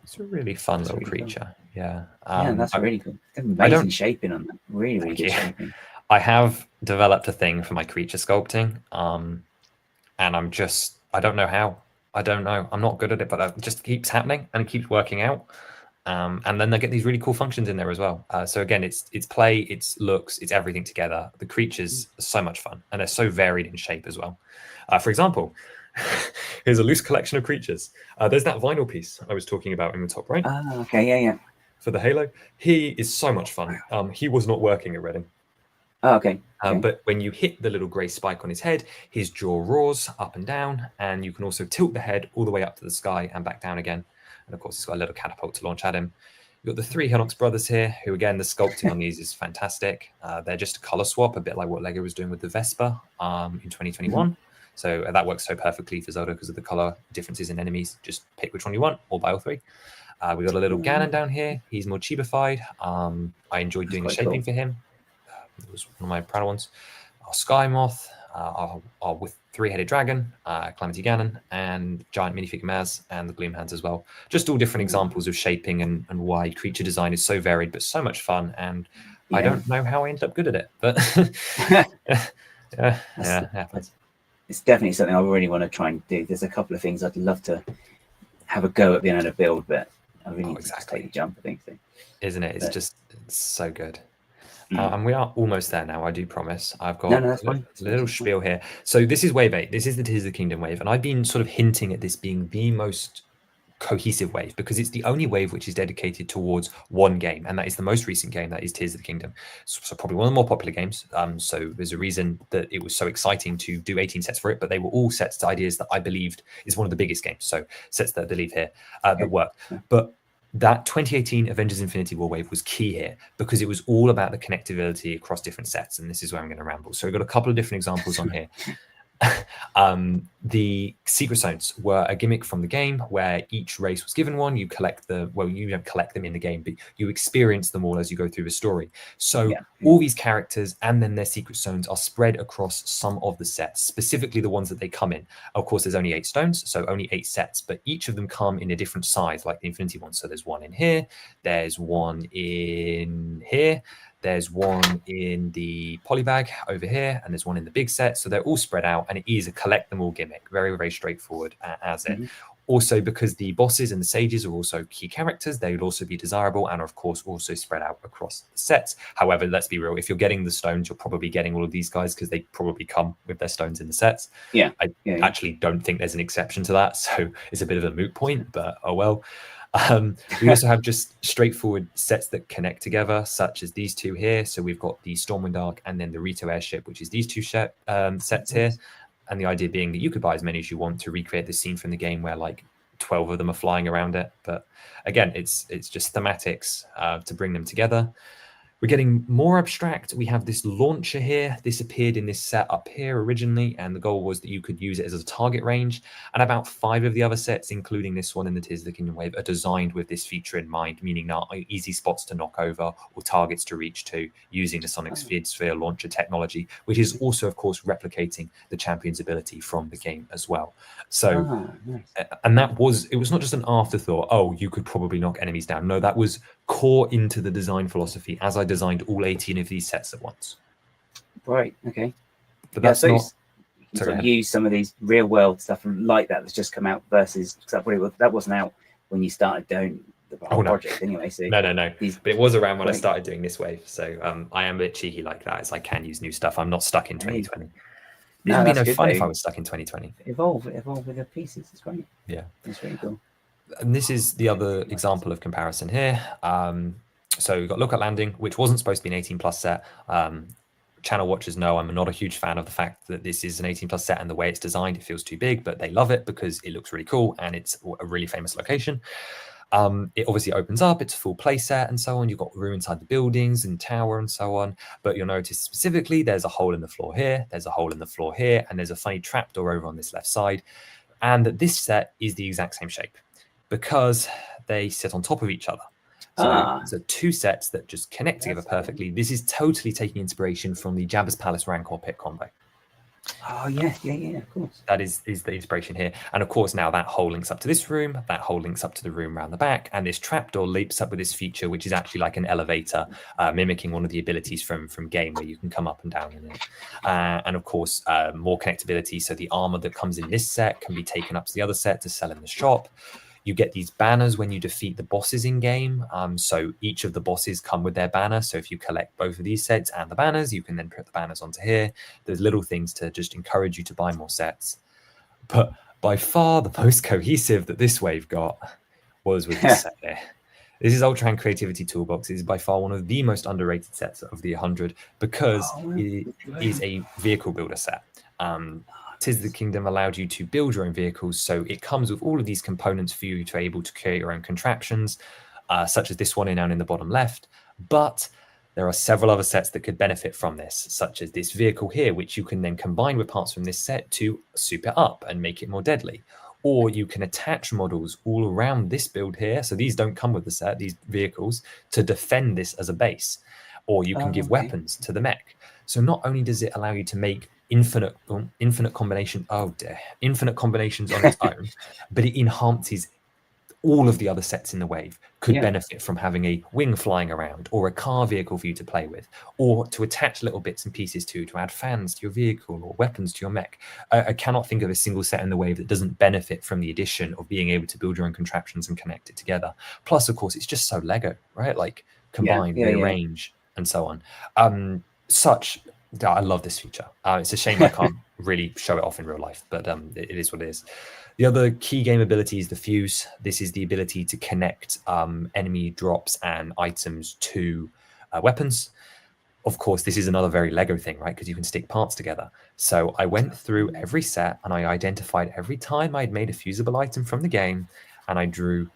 it's a really fun little creature. Cool. Yeah. That's really cool. Amazing shaping on that. Really good shaping. I have developed a thing for my creature sculpting, and I don't know how. I don't know. I'm not good at it, but it just keeps happening and it keeps working out. And then they get these really cool functions in there as well. So again, it's play, it's looks, it's everything together. The creatures are so much fun, and they're so varied in shape as well. For example, here's a loose collection of creatures. There's that vinyl piece I was talking about in the top right. Okay, yeah. For the Halo, he is so much fun. He was not working at Reading. Oh, okay. But when you hit the little grey spike on his head, his jaw roars up and down, and you can also tilt the head all the way up to the sky and back down again. And of course, it's got a little catapult to launch at him. You've got the 3 Hinox brothers here, who again, the sculpting on these is fantastic. They're just a color swap, a bit like what Lego was doing with the Vespa in 2021. So that works so perfectly for Zelda because of the color differences in enemies. Just pick which one you want, or buy all 3. We've got a little Ganon down here. He's more chibified. I enjoyed doing the shaping for him. It was one of my proud ones. Our Sky Moth, our with 3-headed dragon, Calamity Ganon, and giant minifig Maz, and the Gloom Hands as well. Just all different examples of shaping and why creature design is so varied, but so much fun. And I don't know how I ended up good at it, but happens. It's definitely something I really want to try and do. There's a couple of things I'd love to have a go at being able to build, but I really need to just take the jump, I think. Isn't it? It's so good. And we are almost there now, I do promise. I've got a little spiel here. So this is Wave 8. This is the Tears of the Kingdom wave. And I've been sort of hinting at this being the most cohesive wave because it's the only wave which is dedicated towards one game. And that is the most recent game, that is Tears of the Kingdom. So probably one of the more popular games. So there's a reason that it was so exciting to do 18 sets for it. But they were all sets to ideas that I believed is one of the biggest games. So sets that I believe here that work. But that 2018 Avengers Infinity War wave was key here because it was all about the connectivity across different sets. And this is where I'm going to ramble. So we've got a couple of different examples on here. The secret zones were a gimmick from the game where each race was given one. You collect you don't collect them in the game, but you experience them all as you go through the story. So all these characters and then their secret zones are spread across some of the sets, specifically the ones that they come in. Of course, there's only 8 stones, so only 8 sets, but each of them come in a different size, like the Infinity one. So there's one in here, there's one in here, there's one in the polybag over here, and there's one in the big set. So they're all spread out, and it is a collect them all gimmick. Very, very straightforward as it. Also, because the bosses and the sages are also key characters, they would also be desirable and, of course, also spread out across the sets. However, let's be real. If you're getting the stones, you're probably getting all of these guys because they probably come with their stones in the sets. I actually don't think there's an exception to that. So it's a bit of a moot point, but oh well. We also have just straightforward sets that connect together, such as these 2 here. So we've got the Stormwind Arc and then the Rito airship, which is these 2 sets here. And the idea being that you could buy as many as you want to recreate the scene from the game where like 12 of them are flying around it. But again, it's just thematics to bring them together. We're getting more abstract. We have this launcher here. This appeared in this set up here originally, and the goal was that you could use it as a target range. And about 5 of the other sets, including this one in the Tears of the Kingdom wave, are designed with this feature in mind, meaning there are easy spots to knock over or targets to reach to using the Sonic Sphere launcher technology, which is also, of course, replicating the champion's ability from the game as well. So, nice. And it was not just an afterthought, oh, you could probably knock enemies down. No, that was core into the design philosophy as I designed all 18 of these sets at once. Right, okay. But that's not... So use some of these real world stuff like that's just come out versus that wasn't out when you started doing the project anyway. So no. But it was around when I started doing this wave. So I am a bit cheeky like that, as I can use new stuff. I'm not stuck in 2020. It would be no fun if I was stuck in 2020. Evolve with the pieces. It's great. Yeah, it's really cool. And this is the other example of comparison here. So we've got Look at Landing, which wasn't supposed to be an 18+ set. Channel watchers know I'm not a huge fan of the fact that this is an 18+ set and the way it's designed, it feels too big, but they love it because it looks really cool and it's a really famous location. It obviously opens up, it's a full play set and so on. You've got room inside the buildings and tower and so on. But you'll notice specifically there's a hole in the floor here, there's a hole in the floor here, and there's a funny trapdoor over on this left side. And this set is the exact same shape because they sit on top of each other. So 2 sets that just connect together perfectly. This is totally taking inspiration from the Jabba's Palace Rancor pit combo. Oh yeah, of course. That is the inspiration here. And of course, now that hole links up to this room, that hole links up to the room around the back, and this trapdoor leaps up with this feature, which is actually like an elevator, mimicking one of the abilities from game where you can come up and down in it. And of course, more connectability. So the armor that comes in this set can be taken up to the other set to sell in the shop. You get these banners when you defeat the bosses in game. So each of the bosses come with their banner. So if you collect both of these sets and the banners, you can then put the banners onto here. There's little things to just encourage you to buy more sets. But by far the most cohesive that this wave got was with this set here. This is Ultraman Creativity Toolbox. It is by far one of the most underrated sets of the 100 because it is a vehicle builder set. Tears of the Kingdom allowed you to build your own vehicles, so it comes with all of these components for you to be able to create your own contraptions, such as this one down in the bottom left. But there are several other sets that could benefit from this, such as this vehicle here, which you can then combine with parts from this set to soup it up and make it more deadly. Or you can attach models all around this build here, so these don't come with the set, these vehicles, to defend this as a base. Or you can give weapons to the mech. So not only does it allow you to make infinite combinations on its own, but it enhances all of the other sets in the wave. Could benefit from having a wing flying around or a car vehicle for you to play with, or to attach little bits and pieces to add fans to your vehicle or weapons to your mech. I cannot think of a single set in the wave that doesn't benefit from the addition of being able to build your own contraptions and connect it together. Plus, of course, it's just so Lego, right? Like combine, rearrange, and so on. I love this feature. It's a shame I can't really show it off in real life, but it is what it is. The other key game ability is the fuse. This is the ability to connect enemy drops and items to weapons. Of course, this is another very Lego thing, right? Because you can stick parts together. So I went through every set and I identified every time I'd made a fusible item from the game, and I drew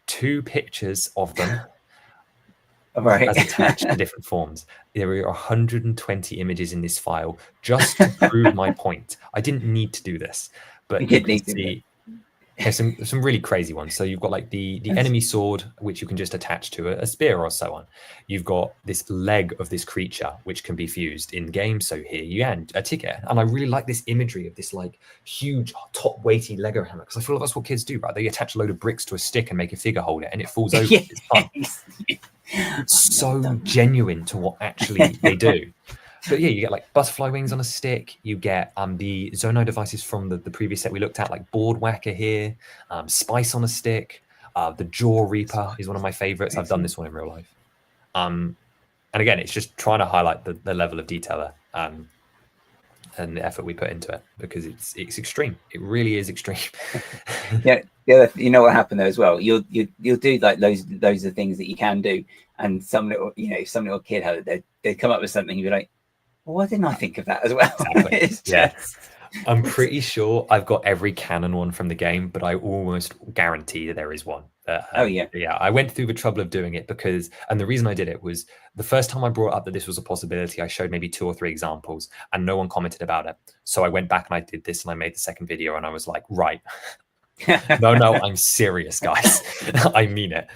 2 pictures of them. As attached to different forms. There were 120 images in this file just to prove my point. I didn't need to do this, but you can see there's some really crazy ones. So you've got like the enemy sword, which you can just attach to a spear or so on. You've got this leg of this creature, which can be fused in game. So here you end a ticket. And I really like this imagery of this like huge top weighty Lego hammer, because I feel like that's what kids do, right? They attach a load of bricks to a stick and make a figure hold it, and it falls over. It's fun. It's so genuine to what actually they do. But yeah, you get like butterfly wings on a stick. You get the Zonai devices from the previous set we looked at, like Board Whacker here, Spice on a stick. The Jaw Reaper is one of my favorites. I've done this one in real life. And again, it's just trying to highlight the level of detail there and the effort we put into it, because it's extreme. It really is extreme. Yeah. You know what happened though as well. You'll do like those are things that you can do, and some little kid had it, they'd come up with something, you'd be like, well, why didn't I think of that as well? Exactly. I'm pretty sure I've got every canon one from the game, but I almost guarantee that there is one. Oh yeah. Yeah, I went through the trouble of doing it because, and the reason I did it was the first time I brought up that this was a possibility, I showed maybe 2 or 3 examples and no one commented about it. So I went back and I did this and I made the second video and I was like, right, no, I'm serious, guys. I mean it.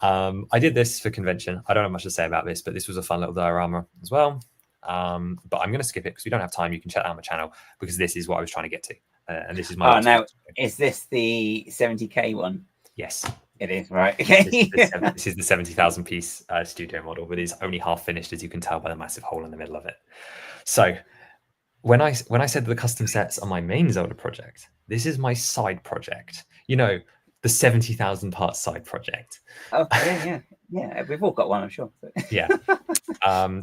I did this for convention. I don't have much to say about this, but this was a fun little diorama as well. But I'm going to skip it because we don't have time. You can check out my channel because this is what I was trying to get to. And this is my. Oh, now is this the 70K one? Yes, it is. Right. Okay. This is the 70,000 piece studio model, but it's only half finished, as you can tell by the massive hole in the middle of it. So when I said the custom sets are my main Zelda project, this is my side project. You know, the 70,000 parts side project. Oh yeah. We've all got one, I'm sure. Yeah.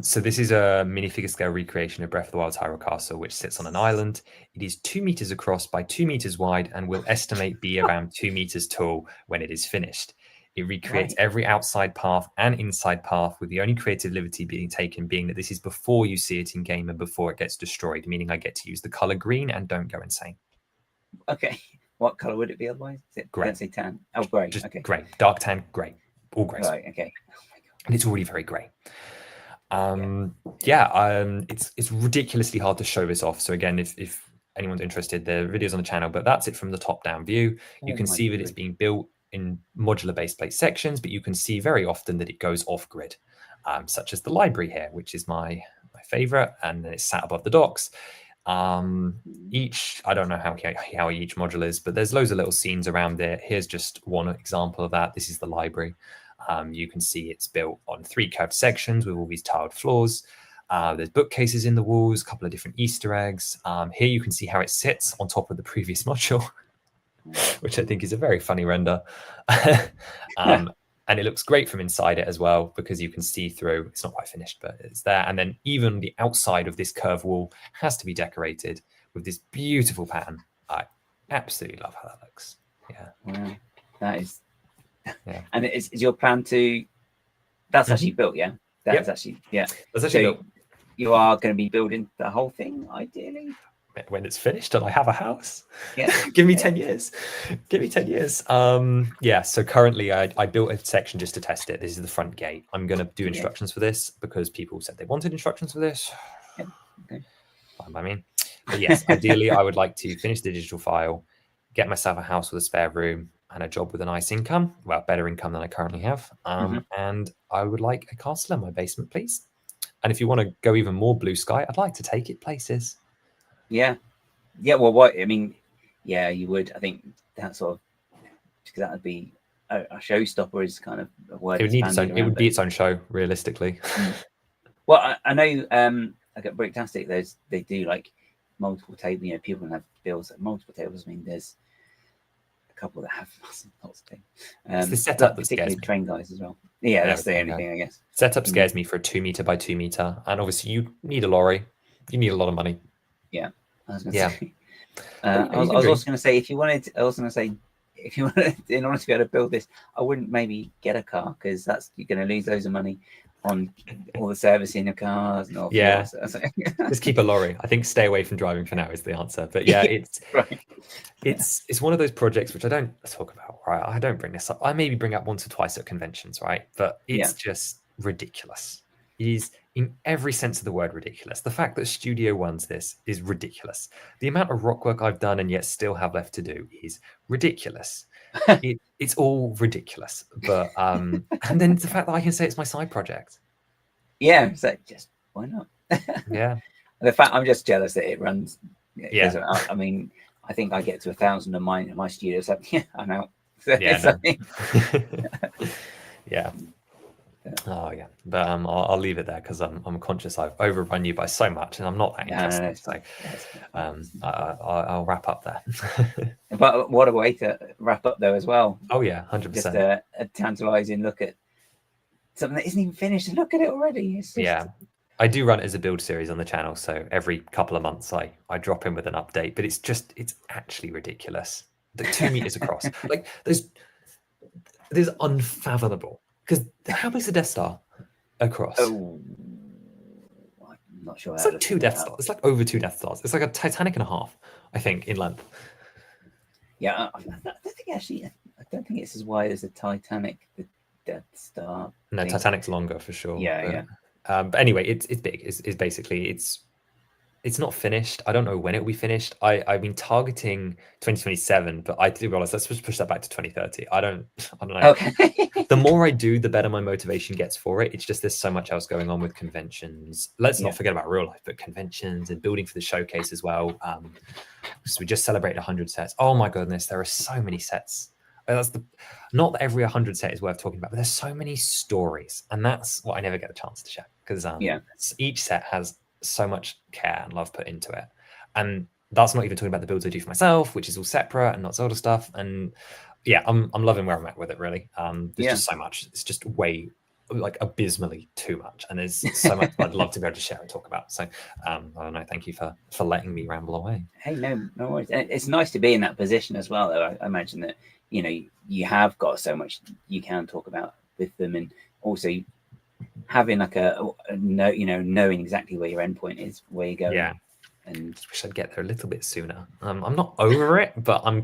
So this is a minifigure scale recreation of Breath of the Wild's Hyrule Castle, which sits on an island. It is 2 meters across by 2 meters wide and will estimate be around 2 meters tall when it is finished. It recreates every outside path and inside path, with the only creative liberty being taken being that this is before you see it in game and before it gets destroyed, meaning I get to use the color green and don't go insane. Okay. What color would it be otherwise? Is it, grey. Don't say tan. Oh, grey. Just okay. Grey. Dark tan, grey. All grey. Right. Okay. Oh my God. And it's already very grey. It's ridiculously hard to show this off. So again, if anyone's interested, there are videos on the channel, but that's it from the top down view. You can see that it's being built in modular base plate sections, but you can see very often that it goes off grid, such as the library here, which is my favorite, and then it's sat above the docks. I don't know how each module is, but there's loads of little scenes around there. Here's just one example of that. This is the library. You can see it's built on 3 curved sections with all these tiled floors. There's bookcases in the walls, a couple of different Easter eggs. Here you can see how it sits on top of the previous module, which I think is a very funny render. And it looks great from inside it as well, because you can see through. It's not quite finished, but it's there. And then even the outside of this curved wall has to be decorated with this beautiful pattern. I absolutely love how that looks. Yeah. Wow. That is. Yeah. And is your plan to? That's actually built, yeah. That's actually, yeah. That's actually built. You are going to be building the whole thing, ideally. When it's finished and I have a house. Yeah. Give me 10 years. Give me 10 years. Yeah, so currently I built a section just to test it. This is the front gate. I'm going to do instructions for this because people said they wanted instructions for this. Yeah. Okay. Fine by me. But yes, ideally I would like to finish the digital file, get myself a house with a spare room and a job with a nice income, well, better income than I currently have. And I would like a castle in my basement, please. And if you want to go even more blue sky, I'd like to take it places. Yeah. Well, what I mean, yeah, you would. I think that sort of, because that would be a showstopper is kind of a word. It would need its own. It would be its own show, realistically. Well, I know. Like at Bricktastic, they do like multiple tables. You know, people have bills at multiple tables. I mean, there's a couple that have lots of things. It's the setup that particularly scares me. train guys as well. Yeah, that's the only thing, I guess. Setup scares me for a 2 meter by 2 meter, and obviously you need a lorry. You need a lot of money. Yeah. I was going to say. I was also going to say, if you wanted, in order to be able to build this, I wouldn't maybe get a car, because you're going to lose loads of money on all the servicing of cars and all. Yeah. Just keep a lorry. I think stay away from driving for now is the answer. But yeah, it's right. It's one of those projects which I don't talk about, right? I don't bring this up. I maybe bring up once or twice at conventions, right? But it's just ridiculous. It is in every sense of the word ridiculous. The fact that Studio One's this is ridiculous. The amount of rock work I've done and yet still have left to do is ridiculous. It's all ridiculous. But and then the fact that I can say it's my side project. Yeah, so just why not? Yeah. The fact I'm just jealous that it runs. Yeah. I mean, I think I get to 1,000 of my studio. So yeah, I'm out. Yeah. Yeah. Oh yeah, but I'll leave it there because I'm conscious I've overrun you by so much, and I'm not that interested. I'll wrap up there. But what a way to wrap up though as well. Oh yeah, 100%. Just a tantalizing look at something that isn't even finished, and look at it already. It's just... Yeah, I do run it as a build series on the channel, so every couple of months I drop in with an update. But it's actually ridiculous. The 2 meters across, like there's unfathomable. Because how big's the Death Star across? Oh, I'm not sure. It's like 2 Death Stars. It's like over 2 Death Stars. It's like a Titanic and a half, I think, in length. Yeah, I don't think actually. I don't think it's as wide as the Titanic, the Death Star. No, thing. Titanic's longer for sure. Yeah, but anyway, it's big. It's basically it's not finished. I don't know when it'll be finished. I've been targeting 2027, but I do realize let's just push that back to 2030. I don't know. Okay. The more I do, the better my motivation gets for it. It's just there's so much else going on with conventions. Let's not forget about real life, but conventions and building for the showcase as well. So we just celebrated 100 sets. Oh my goodness, there are so many sets. Not that every 100 set is worth talking about, but there's so many stories, and that's what I never get a chance to share because each set has so much care and love put into it, and that's not even talking about the builds I do for myself, which is all separate and not Zelda stuff. And yeah, I'm loving where I'm at with it. Really, there's just so much. It's just way like abysmally too much, and there's so much I'd love to be able to share and talk about. So I don't know. Thank you for letting me ramble away. Hey, no worries. It's nice to be in that position as well, though. I imagine that you have got so much you can talk about with them, and also having like a knowing exactly where your endpoint is, where you're going. Yeah. And I wish I'd get there a little bit sooner. I'm not over it, but I'm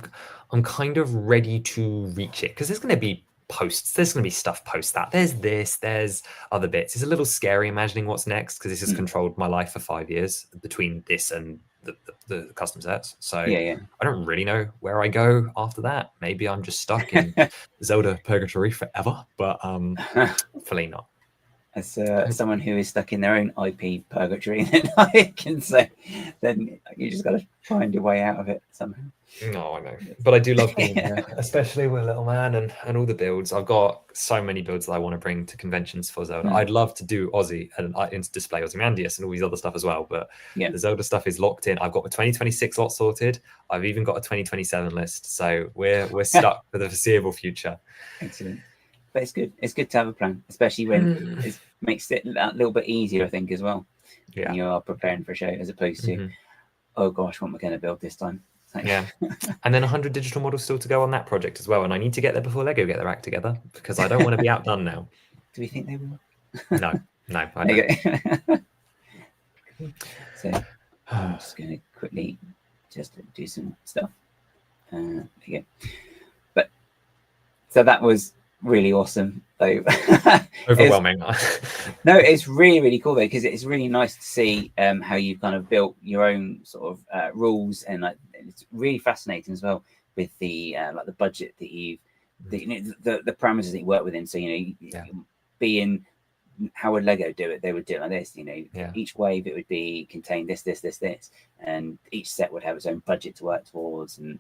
kind of ready to reach it because there's going to be posts. There's going to be stuff post that. There's this. There's other bits. It's a little scary imagining what's next because this has controlled my life for 5 years between this and the custom sets. So I don't really know where I go after that. Maybe I'm just stuck in Zelda purgatory forever, but hopefully not. As someone who is stuck in their own IP purgatory, then I can say, then you just got to find your way out of it somehow. No, I know, but I do love being here, especially with Little Man and all the builds. I've got so many builds that I want to bring to conventions for Zelda. I'd love to do Aussie and display Ozymandias and all these other stuff as well, but the Zelda stuff is locked in. I've got the 2026 lot sorted. I've even got a 2027 list, so we're stuck for the foreseeable future. Excellent. But it's good. It's good to have a plan, especially when it makes it a little bit easier, I think, as well. Yeah. When you are preparing for a show, as opposed to, oh gosh, what am I going to build this time? Yeah. And then 100 digital models still to go on that project as well. And I need to get there before LEGO get their act together because I don't want to be outdone now. Do we think they will? No, I don't. So I'm just going to quickly just do some stuff. There you go. But so that was really awesome, though. Overwhelming. No, it's really cool though, because it's really nice to see how you've kind of built your own sort of rules, and like it's really fascinating as well with the like the budget that you've the parameters that you work within. So being how would Lego do it? They would do it like this, each wave it would be contain this, and each set would have its own budget to work towards, and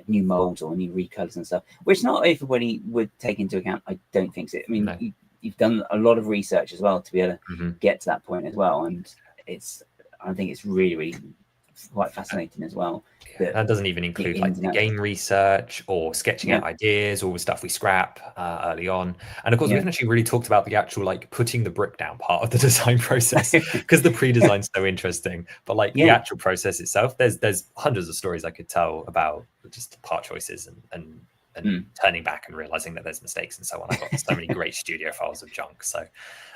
new molds or new recolors and stuff, which not everybody would take into account. I don't think so. I mean, you've done a lot of research as well to be able to get to that point as well, and I think it's really quite fascinating as well. That doesn't even include like the game research or sketching out ideas, all the stuff we scrap early on. And of course, we haven't actually really talked about the actual like putting the brick down part of the design process because the pre-design's so interesting. But like the actual process itself, there's hundreds of stories I could tell about just part choices and turning back and realizing that there's mistakes and so on. I've got so many great studio files of junk. So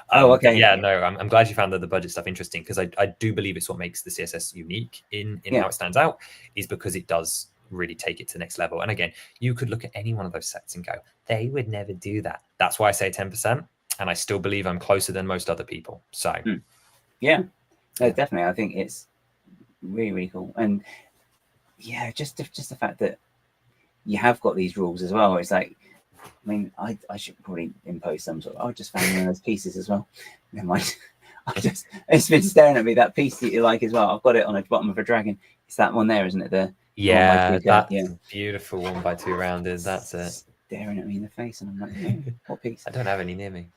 I'm glad you found the budget stuff interesting, because I do believe it's what makes the CSS unique in how it stands out, is because it does really take it to the next level. And again, you could look at any one of those sets and go, they would never do that. That's why I say 10%, and I still believe I'm closer than most other people. So no, definitely, I think it's really cool. And just the fact that you have got these rules as well. It's like, I mean, I should probably impose some sort of, just found one of those pieces as well. Never mind. It's been staring at me, that piece that you like as well. I've got it on the bottom of a dragon. It's that one there, isn't it? That's beautiful 1x2 rounders. That's it. Staring at me in the face, and I'm like, what piece? I don't have any near me.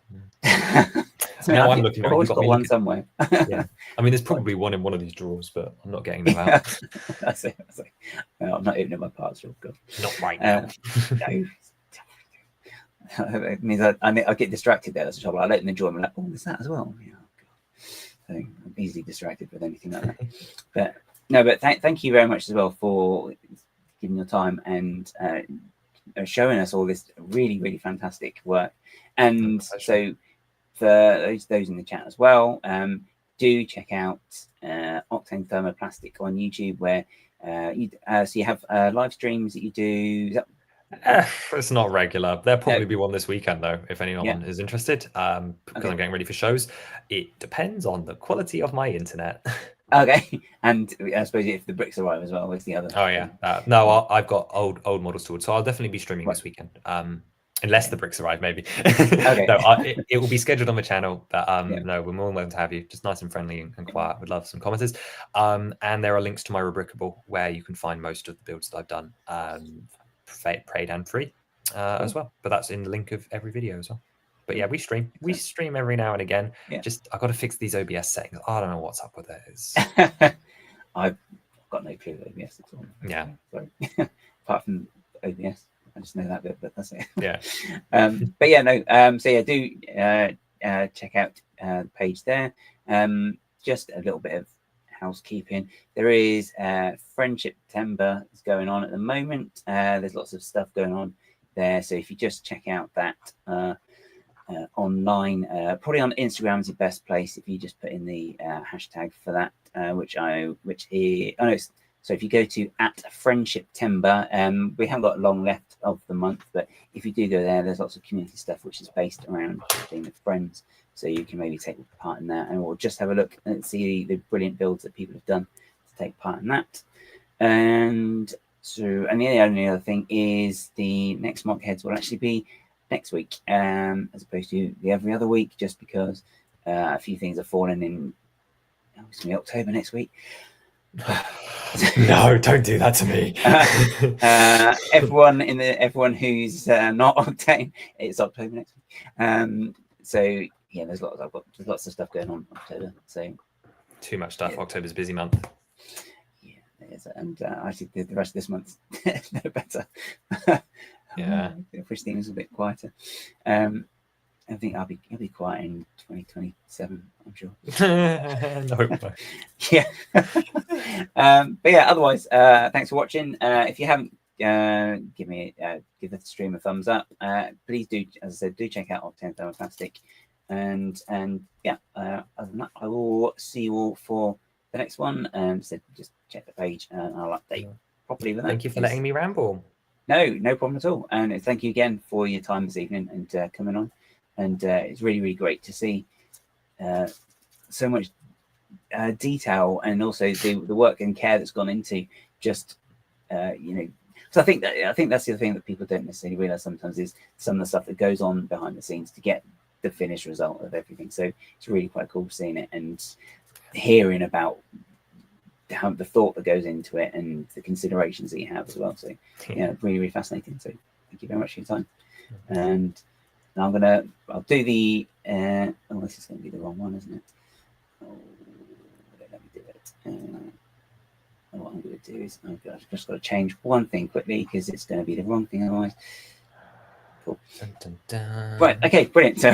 Now I'm looking. I've always got one somewhere. I mean, there's probably one in one of these drawers, but I'm not getting them out. That's it. No, I'm not opening my parts drawer. Not right now. No. It means I get distracted there. That's the trouble. I let them enjoy. I'm like, oh, there's that as well. So I'm easily distracted with anything like that. But thank you very much as well for giving your time and showing us all this really fantastic work. And so for those in the chat as well, do check out Octane Thermoplastic on YouTube, where you have live streams that you do. It's not regular. There'll probably be one this weekend, though, if anyone is interested. Because I'm getting ready for shows. It depends on the quality of my internet. Okay, and I suppose if the bricks arrive as well, is the other. Oh yeah, no, I've got old models stored, so I'll definitely be streaming this weekend. Unless the bricks arrive, maybe. No, it will be scheduled on the channel. But no, we're more than welcome to have you. Just nice and friendly and quiet. Would love some commenters. And there are links to my Rubricable where you can find most of the builds that I've done, paid and free, as well. But that's in the link of every video as well. But yeah, we stream. We stream every now and again. Just I've got to fix these OBS settings. I don't know what's up with it. I've got no clue what OBS at all. Yeah. So, apart from OBS. I just know that bit, but that's it. Yeah. But yeah, no. So yeah, do check out the page there. Just a little bit of housekeeping. There is Friendship Timber is going on at the moment. There's lots of stuff going on there. So if you just check out that online, probably on Instagram is the best place. If you just put in the hashtag for that, so if you go to @FriendshipTimber, we haven't got long left of the month, but if you do go there, there's lots of community stuff which is based around being with friends. So you can maybe take part in that, and we'll just have a look and see the brilliant builds that people have done to take part in that. And the only other thing is the next MOC Heads will actually be next week, as opposed to the every other week, just because a few things are falling in. It's gonna be October next week. No, don't do that to me. Everyone who's not Octane, it's October next week. So yeah, there's lots of stuff going on in October. So too much stuff. October's a busy month. Yeah, it is. And actually the rest of this month no better. Yeah. I wish things were a bit quieter. I think I'll be quiet in 2027, I'm sure. No. Yeah. But yeah, otherwise, thanks for watching. If you haven't, give the stream a thumbs up. Please do, as I said, do check out Octane Thermoplastic. And yeah, other than that, I will see you all for the next one. So just check the page and I'll update properly with that. Thank you for letting me ramble. No problem at all. And thank you again for your time this evening and coming on. And it's really, really great to see so much detail, and also the work and care that's gone into just so I think that's the other thing that people don't necessarily realize sometimes is some of the stuff that goes on behind the scenes to get the finished result of everything. So it's really quite cool seeing it and hearing about how the thought that goes into it and the considerations that you have as well. So yeah, really, really fascinating. So thank you very much for your time. And I'll do the this is going to be the wrong one, isn't it? Let me do it. What I'm going to do is I've just got to change one thing quickly because it's going to be the wrong thing otherwise. Cool. Dun, dun, dun. Right, okay, brilliant. So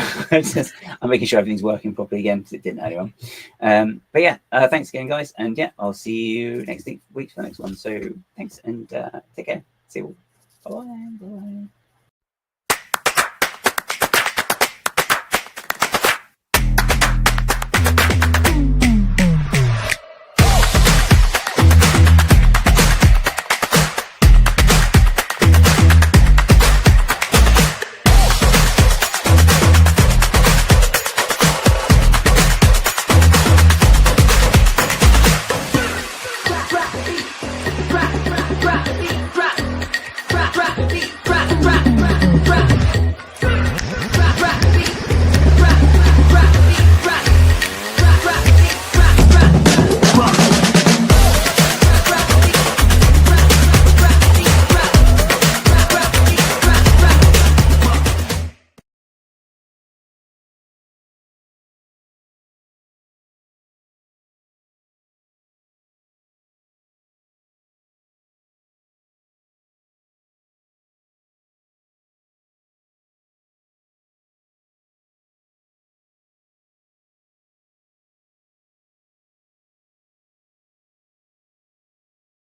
I'm making sure everything's working properly again because it didn't earlier on. But yeah, thanks again, guys. And yeah, I'll see you next week for the next one. So thanks and take care. See you all. Bye. Bye.